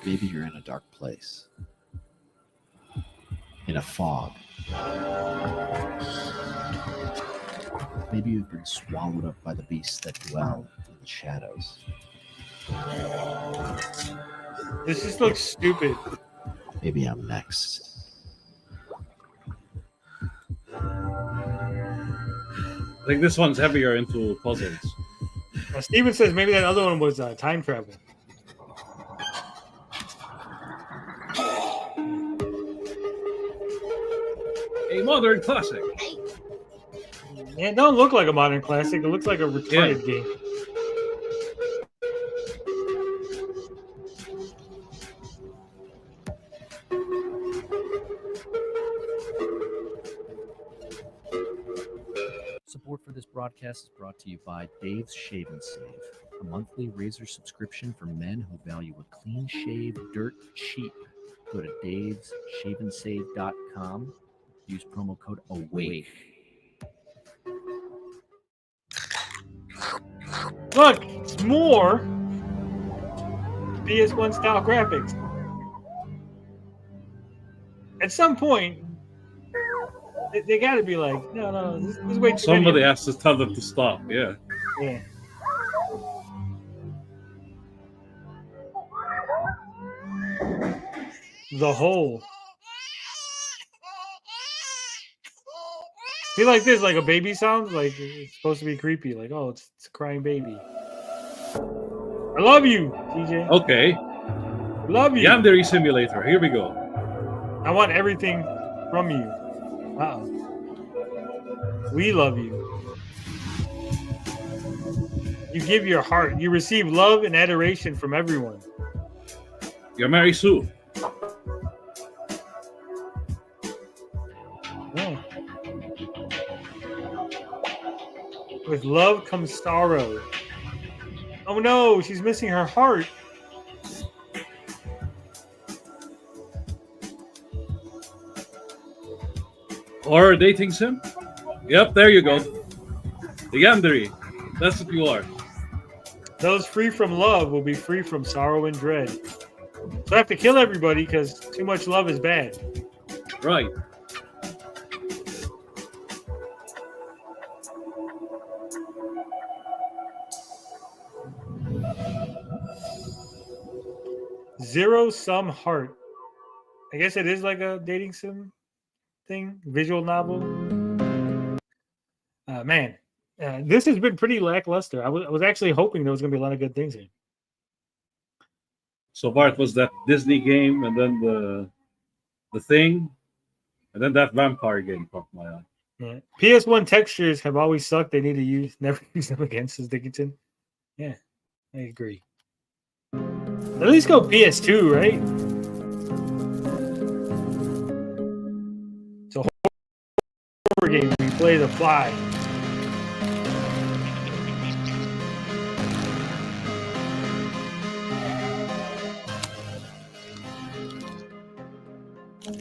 Maybe you're in a dark place. In a fog. Maybe you've been swallowed up by the beasts that dwell in the shadows. This just looks stupid. Maybe I'm next. I think this one's heavier into puzzles. Steven says maybe that other one was time travel. A modern classic. Yeah, it don't look like a modern classic. It looks like a retarded game. Support for this broadcast is brought to you by Dave's Shave and Save, a monthly razor subscription for men who value a clean shave dirt cheap. Go to davesshaveandsave.com. Use promo code AWAKE. Look, it's more PS1 style graphics. At some point, They got to be like, no, this is way too Somebody many. has to tell them to stop. Yeah. Yeah. The hole. See, like this, like a baby sounds like it's supposed to be creepy. Like, oh, it's a crying baby. I love you, TJ. Okay. Love you. Yandere Simulator. Here we go. I want everything from you. Uh-oh. We love you. You give your heart. You receive love and adoration from everyone. You're Mary Sue. Yeah. With love comes sorrow. Oh no, she's missing her heart. Or dating sim? Yep, there you go. The Yandere. That's what you are. Those free from love will be free from sorrow and dread. So I have to kill everybody because too much love is bad. Right. Zero sum heart. I guess it is like a dating sim thing, visual novel. Man, this has been pretty lackluster. I was actually hoping there was going to be a lot of good things here. So far, it was that Disney game, and then the Thing, and then that vampire game caught my eye. Yeah. PS1 textures have always sucked. They need to never use them again, says Dickinson. Yeah, I agree. At least go PS2, right? So horror game, we play The Fly.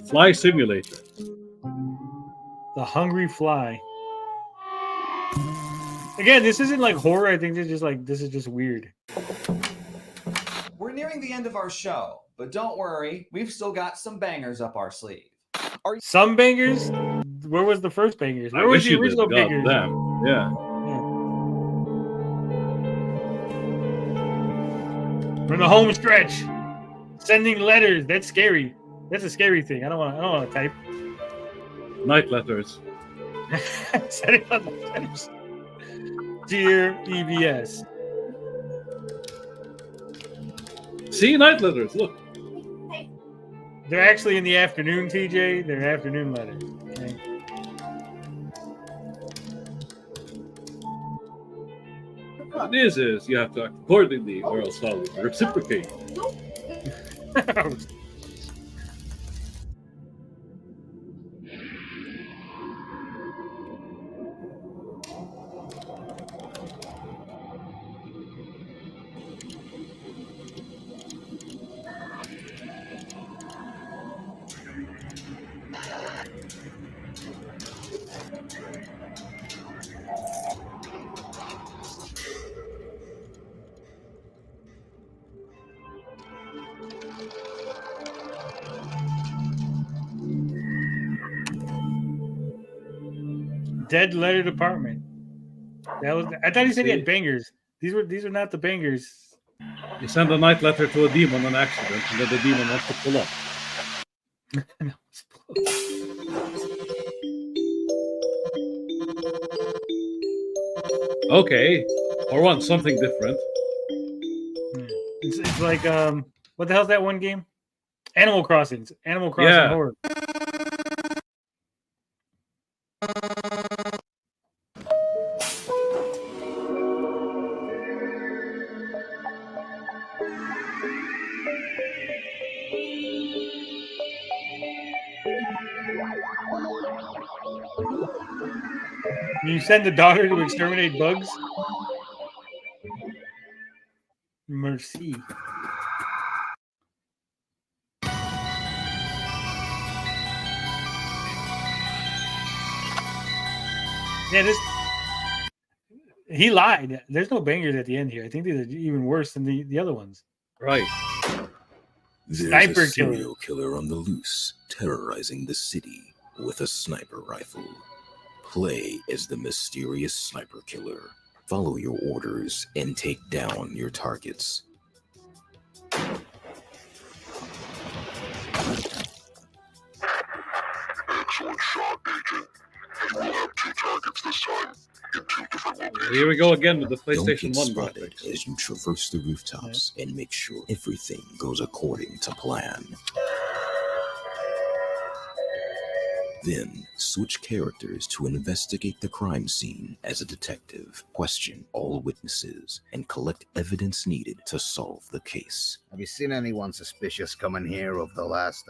Fly Simulator. The Hungry Fly. Again, this isn't like horror. I think this is just weird. We're nearing the end of our show, but don't worry, we've still got some bangers up our sleeve. Some bangers? Where was the first bangers? Where was the original bangers? Yeah. From the home stretch. Sending letters. That's scary. That's a scary thing. I don't want to type. Night letters. Sending on the letters. Dear EBS. See, night letters. Look. They're actually in the afternoon, TJ. They're afternoon letters. Okay. What it is you have to act accordingly, or else I'll reciprocate. Dead letter department. That was. I thought he said he had bangers. These are not the bangers. You send a night letter to a demon on accident, and then the demon wants to pull up. Okay, or want something different. It's like what the hell's that one game? Animal Crossing. Animal Crossing Yeah. horror. You send the daughter to exterminate bugs? Mercy. Yeah, he lied. There's no bangers at the end here. I think these are even worse than the other ones. Right. There's Sniper a serial killer on the loose, terrorizing the city. with a sniper rifle. Play as the mysterious sniper killer. Follow your orders and take down your targets. Excellent shot, Agent. You will have 2 targets this time, in 2 different locations. Here we go again with the Don't PlayStation get 1 spotted graphics. as you traverse the rooftops and make sure everything goes according to plan. Then, switch characters to investigate the crime scene as a detective, question all witnesses, and collect evidence needed to solve the case. Have you seen anyone suspicious coming here over the last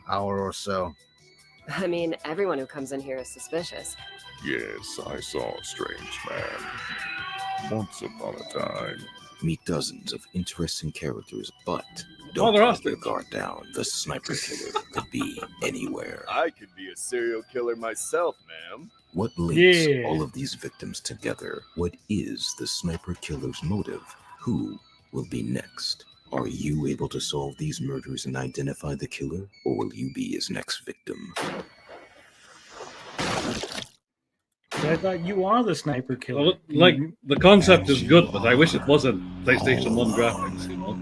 hour or so? I mean, everyone who comes in here is suspicious. Yes, I saw a strange man. Once upon a time. Meet dozens of interesting characters, but Oh, don't they're let your hostage. guard down. The sniper killer could be anywhere. I could be a serial killer myself, ma'am. What links Yeah. all of these victims together? What is the sniper killer's motive? Who will be next? Are you able to solve these murders and identify the killer, or will you be his next victim? I thought you are the sniper killer. Well, like, the concept is good, but I wish it wasn't PlayStation 1 graphics, you know?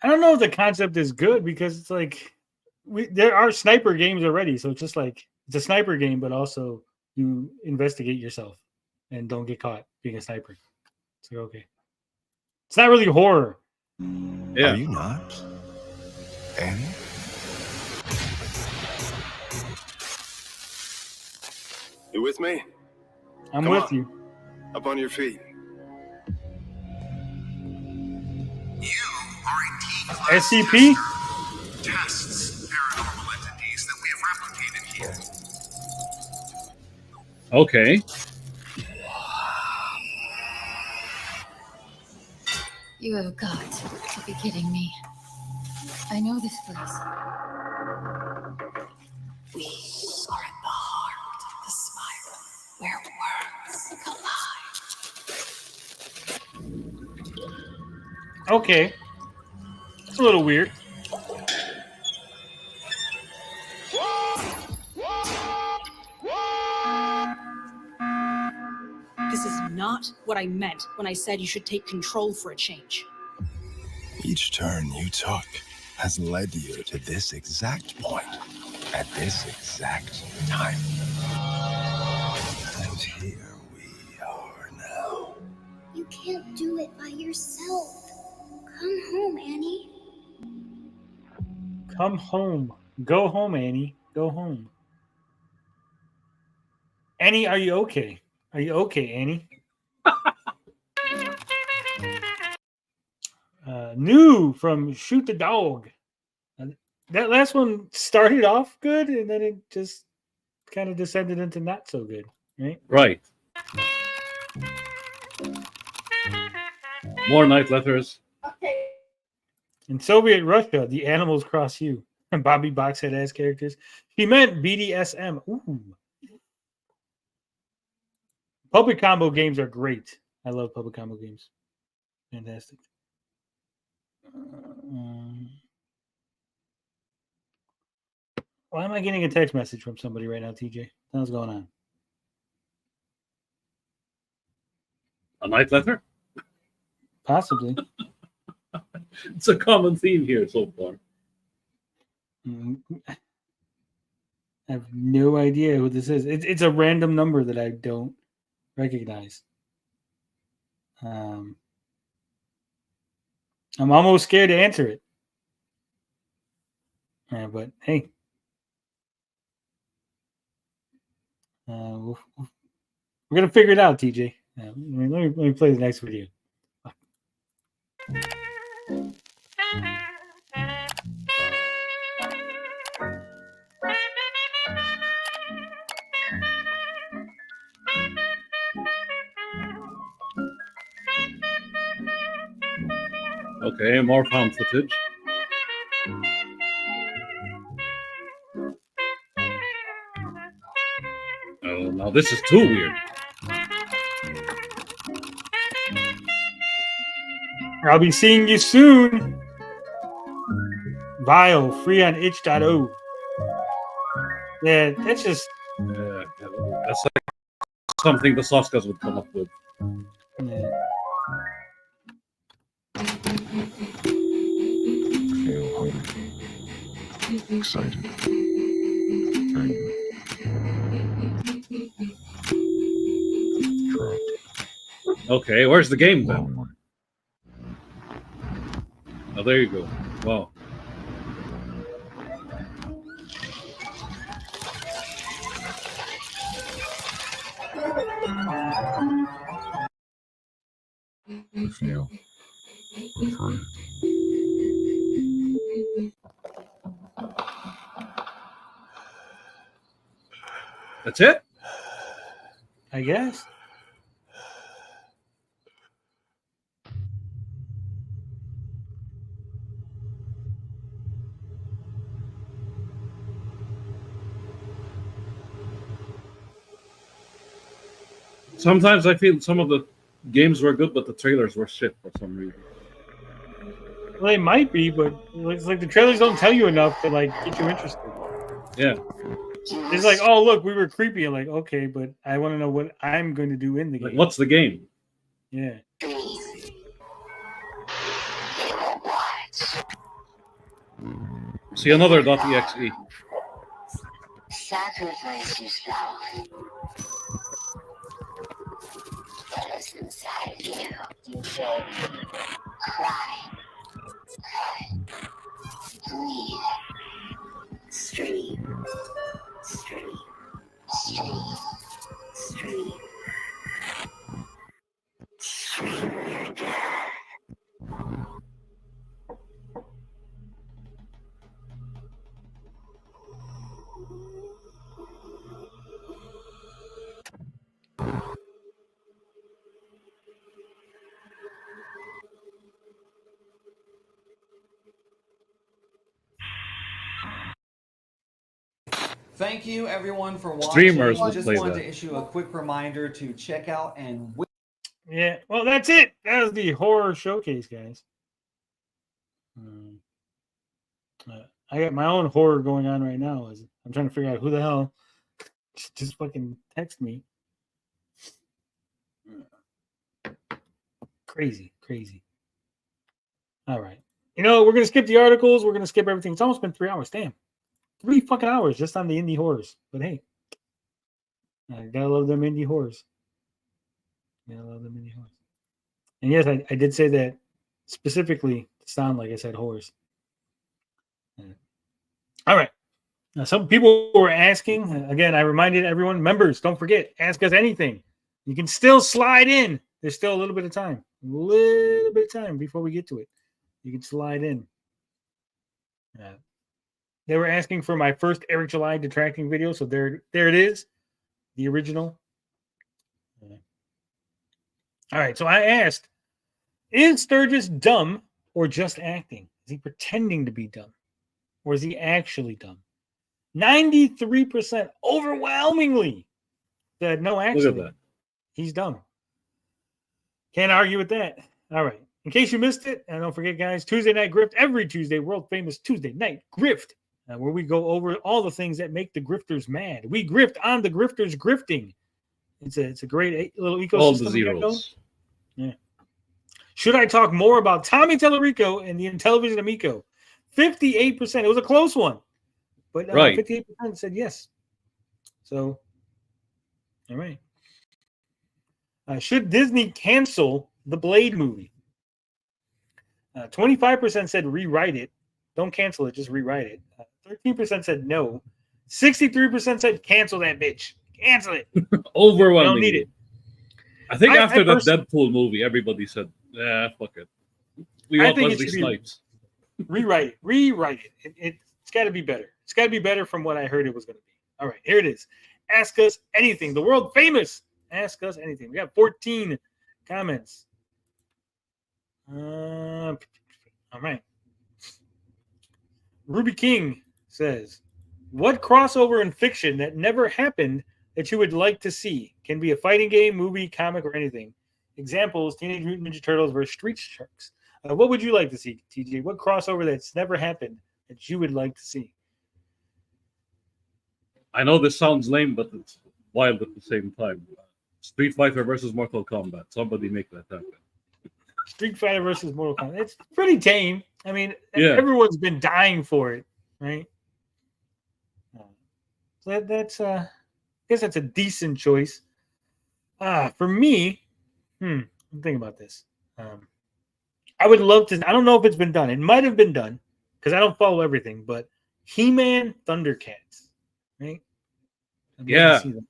I don't know if the concept is good because it's like there are sniper games already, so it's just like it's a sniper game, but also you investigate yourself and don't get caught being a sniper. It's like okay, it's not really horror. Yeah. Are you not, Annie? You with me? I'm Come with on. you. Up on your feet. SCP? Tests paranormal entities that we have replicated here. Okay. You have got to be kidding me. I know this place. We are at the heart of the spiral where worlds collide. Okay, it's a little weird. This is not what I meant when I said you should take control for a change. Each turn you took has led you to this exact point at this exact time. And here we are now. You can't do it by yourself. Come home, Annie. Come home. Go home, Annie. Go home. Annie, are you okay? Are you okay, Annie? New from Shoot the Dog. That last one started off good, and then it just kind of descended into not so good, right? Right. More night letters. In Soviet Russia, the animals cross you. And Bobby Boxhead ass characters. He meant BDSM. Ooh. Public combo games are great. I love public combo games. Fantastic. Why am I getting a text message from somebody right now, TJ? What's going on? A night letter? Possibly. It's a common theme here so far. I have no idea who this is. It's a random number that I don't recognize. I'm almost scared to answer it. But hey. We're going to figure it out, TJ. Let me play the next video. Okay, more found footage. Oh, now this is too weird. I'll be seeing you soon. Vile, free on itch.io. Yeah, that's just. That's like something the Soskas would come up with. Yeah. Feel hungry, excited, angry, trapped. Okay, where's the game then? Oh, there you go. Wow. Feel free. That's it? I guess. Sometimes I feel some of the games were good, but the trailers were shit for some reason. Well, they might be, but it's like the trailers don't tell you enough to like get you interested. Yeah. It's like, oh look, we were creepy. I'm like, okay, but I want to know what I'm going to do in the game. What's the game? Yeah. See another .exe. Sacrifice yourself. What is inside you? You beg, cry, bleed, stream, stream, stream, stream, stream your death. Thank you, everyone, for watching. Streamers I will just play wanted that. to issue a quick reminder to check out and. Yeah. Well, that's it. That was the horror showcase, guys. I got my own horror going on right now. As I'm trying to figure out who the hell just fucking text me. Crazy. All right. You know, we're gonna skip the articles. We're gonna skip everything. It's almost been 3 hours. Damn. 3 fucking hours just on the indie horrors. But hey, I gotta love them indie horrors. And yes, I did say that specifically to sound like I said horrors. All right. Now, some people were asking, again, I reminded everyone, members, don't forget, ask us anything. You can still slide in. There's still a little bit of time. Before we get to it. You can slide in. They were asking for my first Eric July detracting video, so there it is, the original. All right, so I asked, is Sturgis dumb or just acting? Is he pretending to be dumb? Or is he actually dumb? 93% overwhelmingly said no, actually. Look at that. He's dumb. Can't argue with that. All right. In case you missed it, and don't forget, guys, Tuesday Night Grift, every Tuesday, world famous Tuesday Night Grift, where we go over all the things that make the grifters mad. We grift on the grifters grifting. It's a great little ecosystem. All the zeros. Yeah. Should I talk more about Tommy Tellerico and the Intellivision Amico? 58%. It was a close one. But Right. 58% said yes. So, all right. Should Disney cancel the Blade movie? 25% said rewrite it. Don't cancel it, just rewrite it. 13% said no. 63% said cancel that bitch. Cancel it. Overwhelmingly. Don't need it. I think after that personally- Deadpool movie, everybody said, "Yeah, fuck it. We I want think it Wesley should be- Snipes." Rewrite it. It's got to be better. It's got to be better from what I heard it was going to be. All right, here it is. Ask us anything. The world famous. Ask us anything. We got 14 comments. All right. Ruby King says, what crossover in fiction that never happened that you would like to see? Can be a fighting game, movie, comic, or anything. Examples, Teenage Mutant Ninja Turtles versus Street Sharks. What would you like to see, TJ? What crossover that's never happened that you would like to see? I know this sounds lame, but it's wild at the same time. Street Fighter versus Mortal Kombat. Somebody make that happen. Street Fighter versus Mortal Kombat. It's pretty tame. I mean, Yeah. everyone's been dying for it, right? So that's I guess that's a decent choice. For me, I'm thinking about this. I would love to. I don't know if it's been done. It might have been done because I don't follow everything. But He-Man, Thundercats, right? I'd love to Yeah. see them.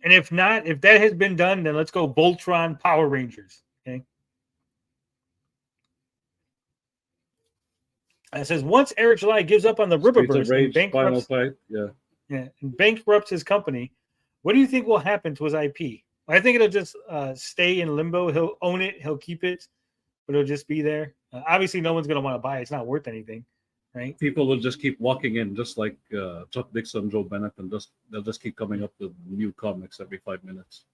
And if not, if that has been done, then let's go Voltron, Power Rangers. Okay. And it says once Eric July gives up on the Streets of Riververse and Rage, Final bankrupts, Fight. Yeah. and bankrupts his company, what do you think will happen to his IP? I think it'll just stay in limbo. He'll own it. He'll keep it, but it'll just be there. Obviously, no one's going to want to buy it. It's not worth anything, right? People will just keep walking in, just like Chuck Dixon, Joe Bennett, and they'll just keep coming up with new comics every 5 minutes,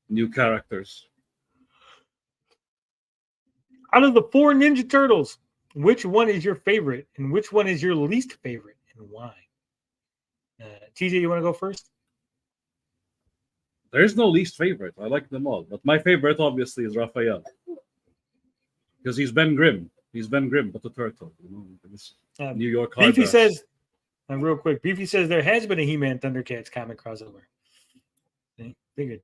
new characters. Out of the 4 Ninja Turtles, which one is your favorite, and which one is your least favorite, and why? TJ, you want to go first? There's no least favorite. I like them all, but my favorite obviously is Raphael because he's Ben Grimm. He's Ben Grimm, but the turtle. New York hard Beefy ass. says, real quick, Beefy says there has been a He-Man Thundercats comic crossover. See? Figured.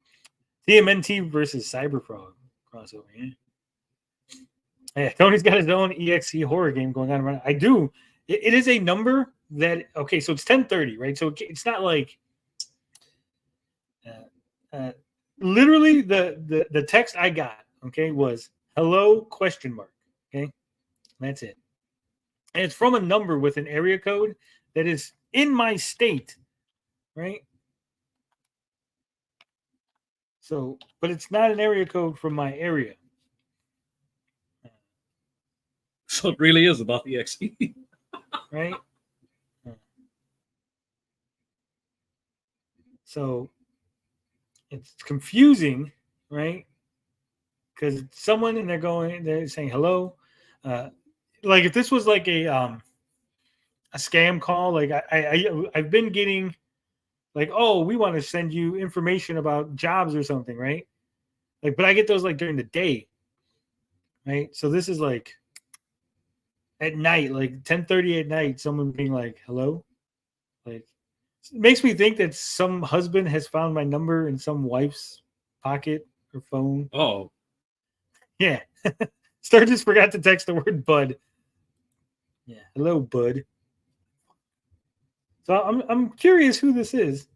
TMNT versus Cyberfrog crossover. Yeah, Tony's got his own EXE horror game going on around. I do. It is a number that okay. So it's 10:30, right? So it's not like. Literally the text I got, okay, was hello ? Okay, that's it. And it's from a number with an area code that is in my state, right? So, but it's not an area code from my area. So it really is about the EXE. Right? So it's confusing, right? Because someone and they're saying hello. Like if this was like a scam call, like I've been getting like, oh, we want to send you information about jobs or something, right? Like, but I get those like during the day, right? So this is like at night, like 10:30 at night, someone being like, hello, like. It makes me think that some husband has found my number in some wife's pocket or phone. Oh. Yeah. Sturgis forgot to text the word bud. Yeah. Hello, bud. So I'm curious who this is.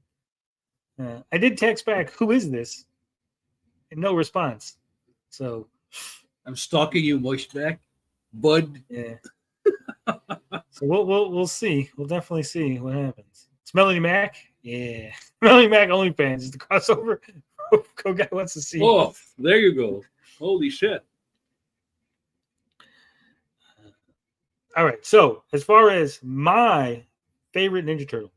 I did text back, who is this? And no response. So I'm stalking you, Moishback. Bud. Yeah. So we'll see. We'll definitely see what happens. Melanie Mac, yeah. Melanie Mac OnlyFans is the crossover. Go guy wants to see. Oh, there you go. Holy shit. All right. So as far as my favorite Ninja Turtle,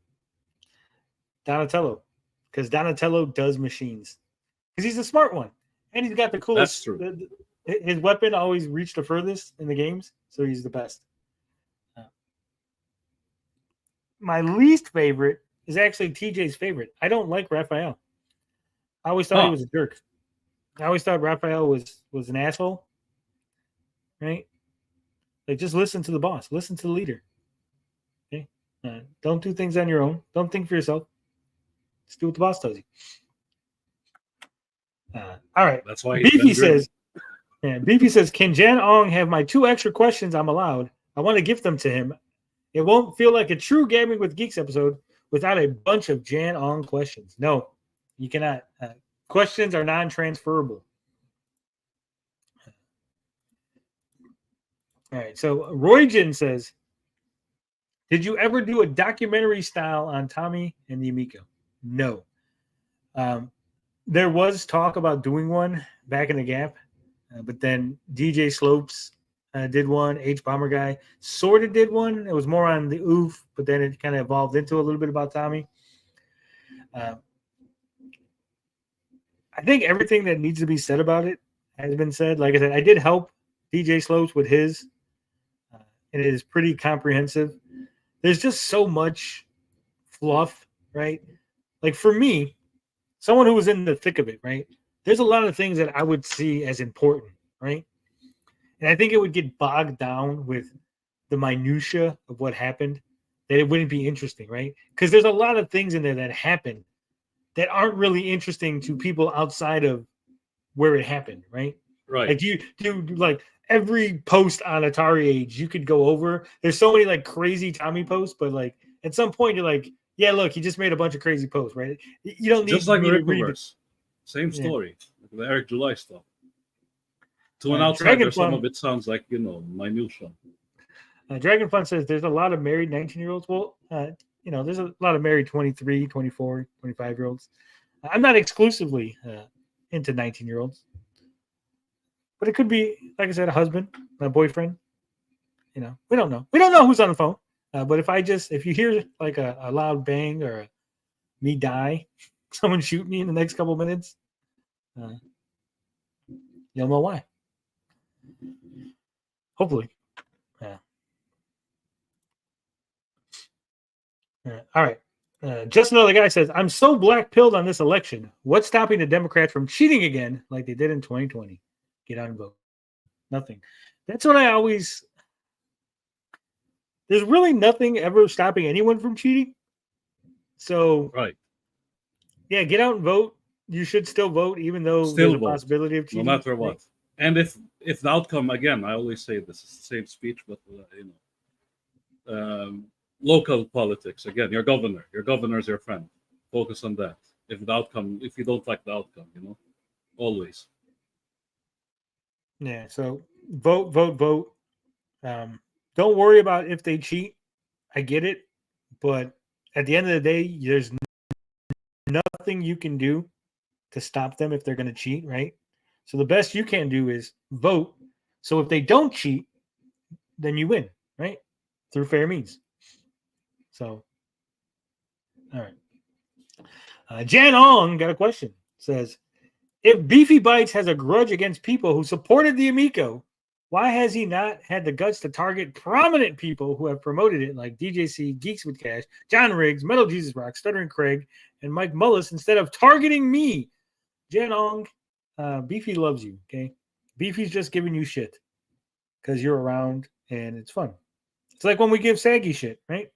Donatello, because Donatello does machines. Because he's a smart one, and he's got the coolest. That's true. His weapon always reached the furthest in the games, so he's the best. My least favorite is actually TJ's favorite. I don't like Raphael. I always thought he was a jerk. I always thought Raphael was an asshole. Right? Like, just listen to the boss. Listen to the leader. Okay? Don't do things on your own. Don't think for yourself. Just do what the boss tells you. All right. That's why Beefy says, Beefy says, can Jan Ong have my 2 extra questions I'm allowed? I want to gift them to him. It won't feel like a true Gabbing with Geeks episode without a bunch of Jan Ong questions. No, you cannot. Questions are non-transferable. All right. So Royjin says, did you ever do a documentary style on Tommy and the Amico? No. There was talk about doing one back in the gap, but then DJ Slopes did one. H Bomber Guy sort of did one. It was more on the oof, but then it kind of evolved into a little bit about Tommy. I think everything that needs to be said about it has been said. Like I said, I did help DJ Slopes with his, and it is pretty comprehensive. There's just so much fluff, right? Like for me, someone who was in the thick of it, right? There's a lot of things that I would see as important, right? And I think it would get bogged down with the minutia of what happened, that it wouldn't be interesting, right? Because there's a lot of things in there that happen that aren't really interesting to people outside of where it happened, right? Right. Like you do like every post on Atari Age you could go over. There's so many like crazy Tommy posts, but like at some point you're like, yeah, look, he just made a bunch of crazy posts, right? You don't need Just like me to read Ripperverse. Same Yeah. story. The Eric July stuff. To an Dragon outsider, some Fun- of it sounds like, minutia. Dragon Fun says there's a lot of married 19-year-olds. Well, there's a lot of married 23, 24, 25-year-olds. I'm not exclusively into 19-year-olds. But it could be, like I said, a husband, a boyfriend. We don't know. We don't know who's on the phone. But if you hear like a loud bang or me die, someone shoot me in the next couple minutes, you'll know why. Hopefully. All right. Just another guy says, I'm so black-pilled on this election. What's stopping the Democrats from cheating again like they did in 2020? Get out and vote. Nothing. That's what I always... There's really nothing ever stopping anyone from cheating. So, right. Yeah, get out and vote. You should still vote, even though Still there's a vote, possibility of cheating. no matter what. And if the outcome, again, I always say this is the same speech, but local politics. Again, your governor is your friend. Focus on that. If you don't like the outcome, always. Yeah. So vote. Don't worry about if they cheat. I get it, but at the end of the day, there's nothing you can do to stop them if they're going to cheat, right? So the best you can do is vote. So if they don't cheat, then you win, right? Through fair means. So, all right. Jan Ong got a question. Says, if Beefy Bites has a grudge against people who supported the Amico, why has he not had the guts to target prominent people who have promoted it, like DJC, Geeks with Cash, John Riggs, Metal Jesus Rock, Stuttering Craig, and Mike Mullis, instead of targeting me? Jan Ong, Beefy loves you, okay? Beefy's just giving you shit because you're around and it's fun. It's like when we give Saggy shit, right?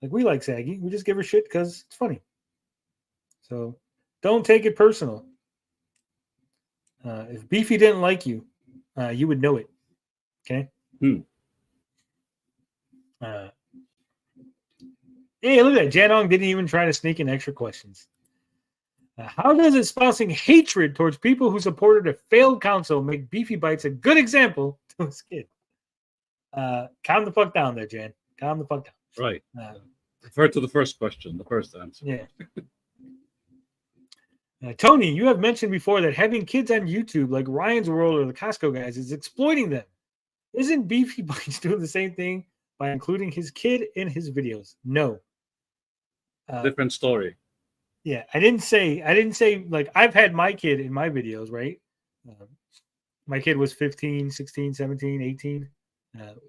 Like, we like Saggy. We just give her shit because it's funny. So don't take it personal. If Beefy didn't like you, you would know it. Okay? Hey, look at that. Janong didn't even try to sneak in extra questions. How does espousing hatred towards people who supported a failed council make Beefy Bites a good example to his kid? Calm the fuck down there, Jan. Calm the fuck down. Right. Refer to the first question, the first answer. Yeah. Tony, you have mentioned before that having kids on YouTube like Ryan's World or the Costco guys is exploiting them. Isn't Beefy Bites doing the same thing by including his kid in his videos? No. Different story. Yeah, I didn't say like I've had my kid in my videos, right? My kid was 15, 16, 17, 18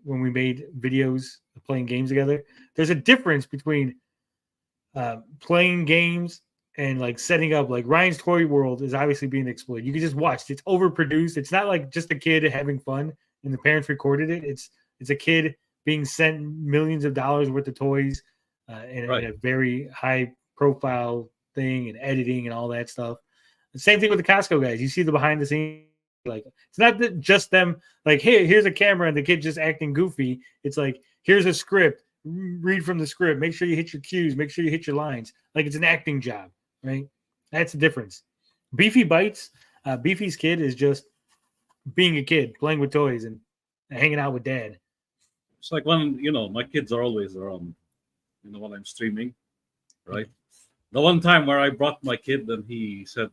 when we made videos playing games together. There's a difference between playing games and like setting up. Like Ryan's Toy World is obviously being exploited. You can just watch. It's overproduced. It's not like just a kid having fun and the parents recorded it. It's a kid being sent millions of dollars worth of toys in a very high profile thing and editing and all that stuff. The same thing with the Costco guys. You see the behind the scenes. Like, it's not that just them like, hey, here's a camera and the kid just acting goofy. It's like, here's a script. Read from the script. Make sure you hit your cues. Make sure you hit your lines. Like, it's an acting job, right? That's the difference. Beefy Bites, Beefy's kid is just being a kid, playing with toys and hanging out with dad. It's like when, my kids are always around, when I'm streaming, right? The one time where I brought my kid and he said,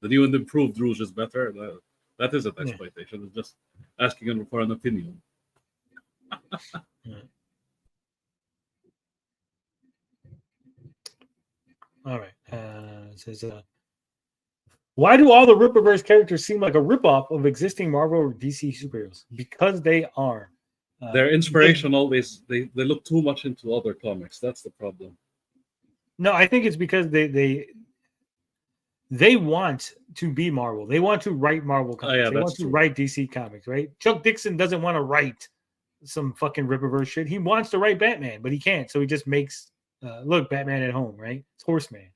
the new and improved Rouge is better. That isn't exploitation. It's just asking him for an opinion. All right. It says, Why do all the Rippaverse characters seem like a ripoff of existing Marvel or DC superheroes? Because they are. Their inspiration always they look too much into other comics. That's the problem. No, I think it's because they want to be Marvel. They want to write Marvel comics. Yeah, they that's want to true. write DC comics, right? Chuck Dixon doesn't want to write some fucking Rippaverse shit. He wants to write Batman, but he can't. So he just makes look Batman at home, right? It's Horseman.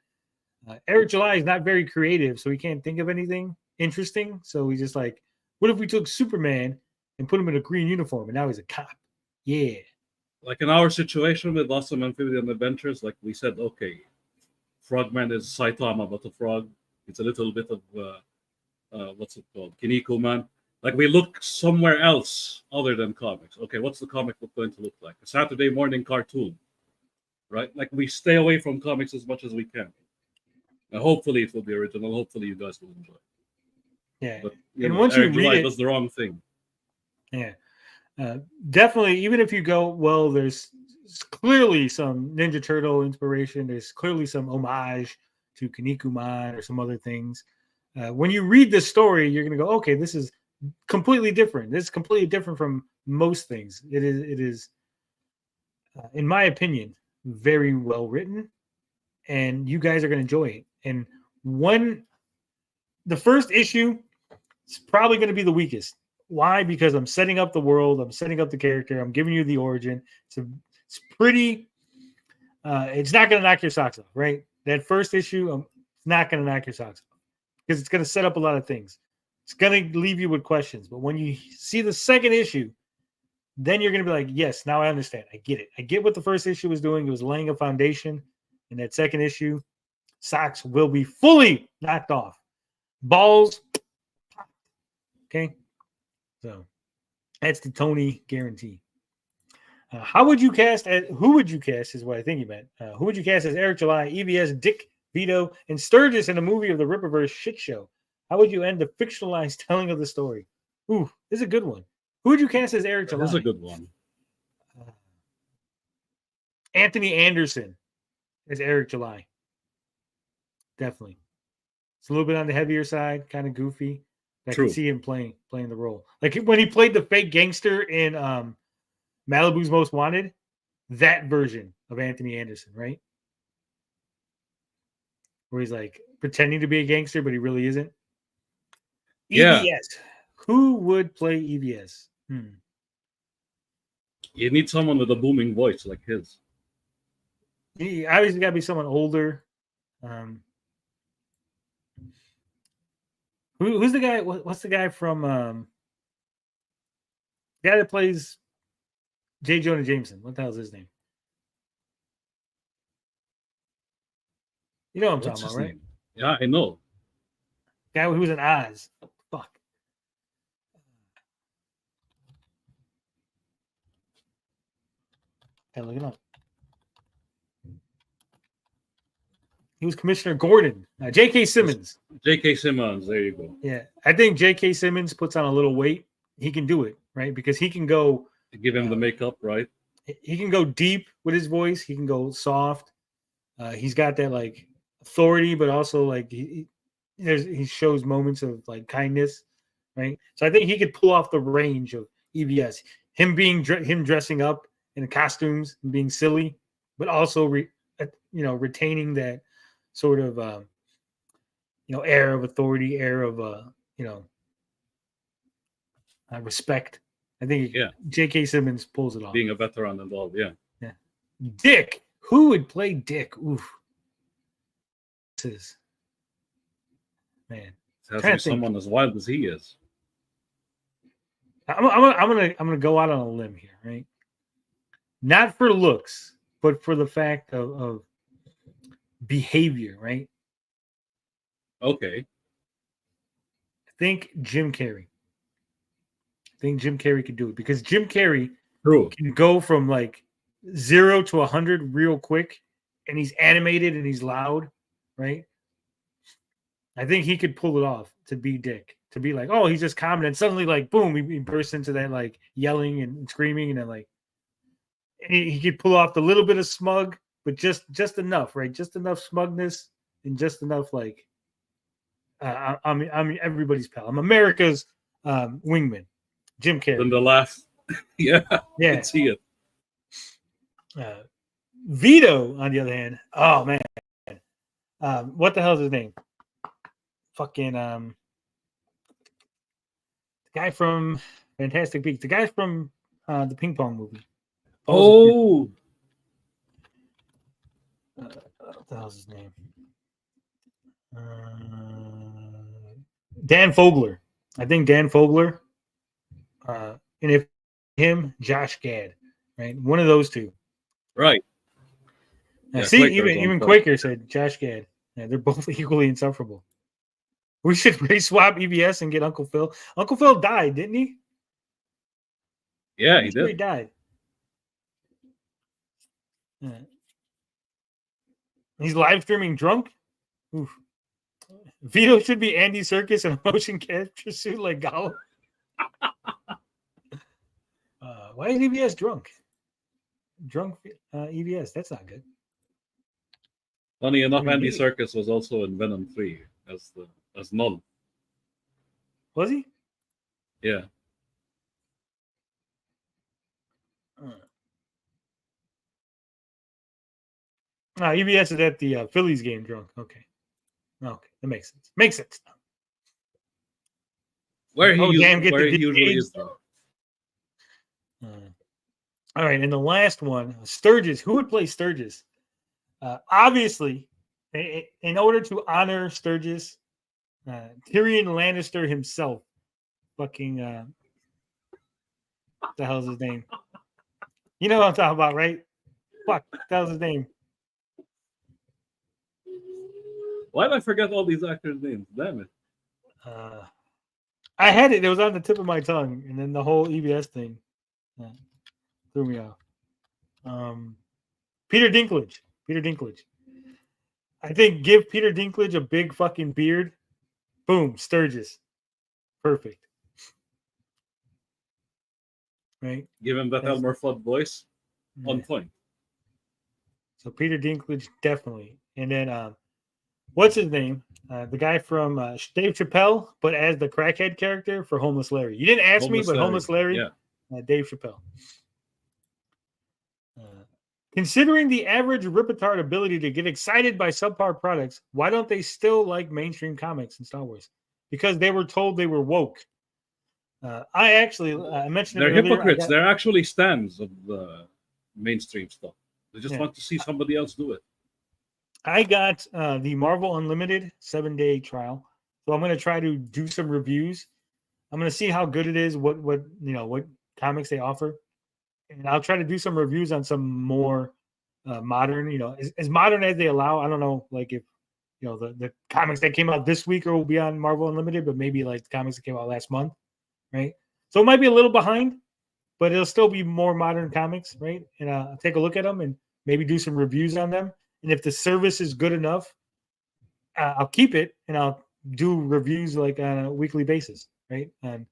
Eric July is not very creative, so he can't think of anything interesting. So he's just like, what if we took Superman and put him in a green uniform and now he's a cop? Yeah. Like in our situation with Awesome Amphibian Adventures, like we said, okay, Frogman is Saitama, but a frog. It's a little bit of what's it called, Kiniko Man. Like we look somewhere else other than comics. Okay, what's the comic book going to look like? A Saturday morning cartoon, right? Like we stay away from comics as much as we can. And hopefully it will be original. Hopefully you guys will enjoy. Yeah, But and once you read July it, does the wrong thing. Yeah, definitely. Even if you go, well, there's clearly some Ninja Turtle inspiration. There's clearly some homage to Kinnikuman or some other things. When you read this story, you're going to go, okay, this is completely different. This is completely different from most things. It is, in my opinion, very well written, and you guys are going to enjoy it. And the first issue is probably going to be the weakest. Why? Because I'm setting up the world, I'm setting up the character, I'm giving you the origin. It's pretty. It's not going to knock your socks off, right? That first issue, it's not going to knock your socks off because it's going to set up a lot of things. It's going to leave you with questions. But when you see the second issue, then you're going to be like, yes, now I understand. I get it. I get what the first issue was doing. It was laying a foundation. In that second issue, socks will be fully knocked off. Balls. Okay. So that's the Tony guarantee. Who would you cast is what I think you meant. Who would you cast as Eric July, EVS, Dick, Vito, and Sturgis in a movie of the Rippaverse shit show? How would you end the fictionalized telling of the story? Ooh, this is a good one. Who would you cast as Eric July? This is a good one. Anthony Anderson as Eric July. Definitely. It's a little bit on the heavier side, kind of goofy. I True. can see him playing the role. Like when he played the fake gangster in Malibu's Most Wanted, that version of Anthony Anderson, right? Where he's like pretending to be a gangster, but he really isn't. Yeah. EVS. Who would play EVS? You need someone with a booming voice like his. He obviously got to be someone older. Who's the guy? What's the guy from? The guy that plays J. Jonah Jameson. What the hell's his name? You know what I'm What's talking his about, right? name? Yeah, I know. Guy who was in Oz. Fuck. Okay, look it up. He was Commissioner Gordon. J.K. Simmons. J.K. Simmons. There you go. Yeah, I think J.K. Simmons puts on a little weight. He can do it, right? Because he can go. Give him the makeup, right? He can go deep with his voice. He can go soft. He's got that like authority, but also like he shows moments of like kindness, right? So I think he could pull off the range of EVS. Him dressing up in costumes and being silly, but also retaining that sort of air of authority, air of respect. I think J.K. Simmons pulls it off. Being a veteran and all, yeah. Dick. Who would play Dick? Oof. This is man. It has to be someone as wild as he is. I'm gonna go out on a limb here, right? Not for looks, but for the fact of behavior, right? Okay. I think Jim Carrey. Could do it because Jim Carrey can go from like 0 to 100 real quick, and he's animated and he's loud, right? I think he could pull it off to be Dick, to be like, oh, he's just calm, and suddenly like boom, he bursts into that like yelling and screaming, and then like he could pull off the little bit of smug, but just enough, right? Just enough smugness and just enough like I'm everybody's pal. I'm America's wingman, Jim Carrey. Then the laugh. Yeah, Yeah. I can see it. Vito, on the other hand, oh man, what the hell is his name? Fucking the guy from Fantastic Beasts, the guy from the ping pong movie. Oh, what the hell's his name? Dan Fogler. I think Dan Fogler. And if him, Josh Gad, right? One of those two. Right. Yeah, See, Quaker's on even top. Quaker said Josh Gad. Yeah, they're both equally insufferable. We should race swap EBS and get Uncle Phil. Uncle Phil died, didn't he? Yeah, I'm he sure did. He died. Yeah. He's live streaming drunk. Oof. Vito should be Andy Serkis in a motion capture suit like Gollum. Why is EBS drunk? Drunk EBS. That's not good. Funny enough, I mean, Andy he- Serkis was also in Venom 3 as Null. Was he? Yeah. EBS is at the Phillies game drunk. Okay. Okay. That makes sense. Makes sense. Where he, get the usually DH. is though. All right, and the last one, Sturgis. Who would play Sturgis? Obviously, in order to honor Sturgis, Tyrion Lannister himself, fucking, what the hell's his name? You know what I'm talking about, right? Fuck, that was his name. Why did I forget all these actors' names? Damn it. I had it. It was on the tip of my tongue, and then the whole EBS thing threw me off. Peter Dinklage. Peter Dinklage. I think give Peter Dinklage a big fucking beard. Boom, Sturgis. Perfect. Right? Give him that Elmer Fudd voice. On point. So Peter Dinklage, definitely. And then, what's his name? The guy from Dave Chappelle, but as the crackhead character for Homeless Larry. You didn't ask me, but Homeless Larry. Yeah. Dave Chappelle. Considering the average Ripetard ability to get excited by subpar products, why don't they still like mainstream comics and Star Wars? Because they were told they were woke. I mentioned They're it earlier. hypocrites. They're actually stands of the mainstream stuff. They just want to see somebody else do it. I got the Marvel Unlimited 7-day trial, so I'm going to try to do some reviews. I'm going to see how good it is, what comics they offer, and I'll try to do some reviews on some more modern, as modern as they allow. I don't know, like if the comics that came out this week will be on Marvel Unlimited, but maybe like the comics that came out last month, right? So it might be a little behind, but it'll still be more modern comics, right? And I'll take a look at them and maybe do some reviews on them. And if the service is good enough, I'll keep it and I'll do reviews like on a weekly basis, right? On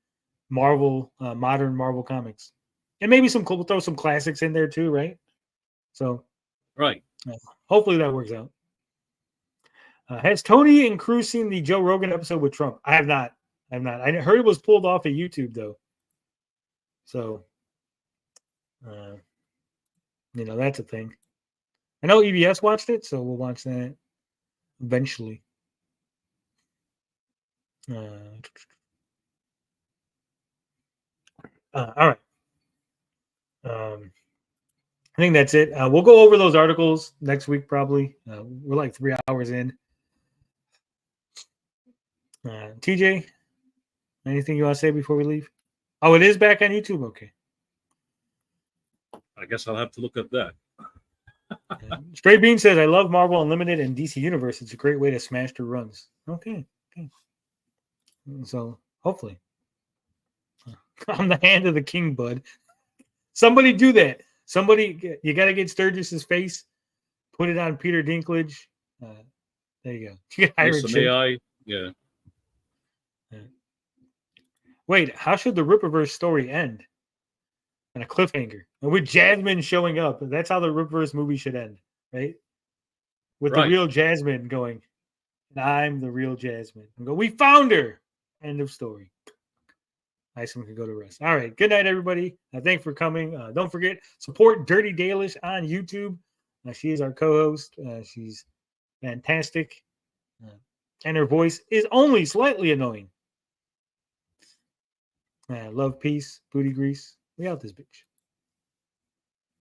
Marvel, modern Marvel comics, and maybe we'll throw some classics in there too, right? So, right. Hopefully that works out. Has Tony and Crew seen the Joe Rogan episode with Trump? I have not. I heard it was pulled off of YouTube though. So, that's a thing. I know EBS watched it, so we'll watch that eventually. All right. I think that's it. We'll go over those articles next week, probably. We're like 3 hours in. TJ, anything you want to say before we leave? Oh, it is back on YouTube? Okay. I guess I'll have to look at that. Straight Bean says, I love Marvel Unlimited and DC Universe. It's a great way to smash through runs. Okay. So, hopefully. I'm the hand of the king, bud. Somebody do that. Somebody, you got to get Sturgis's face, put it on Peter Dinklage. There you go. You can hire Some AI. Yeah. Wait, how should the Ripperverse story end? On a cliffhanger. And with Jasmine showing up. That's how the Ripperverse movie should end, right? With the real Jasmine going, And I'm the real Jasmine. And go, we found her. End of story. Iceman can go to rest. All right. Good night, everybody. Thanks for coming. Don't forget, support Dirty Dalish on YouTube. She is our co-host. She's fantastic. And her voice is only slightly annoying. Love, peace, booty grease. We out this bitch.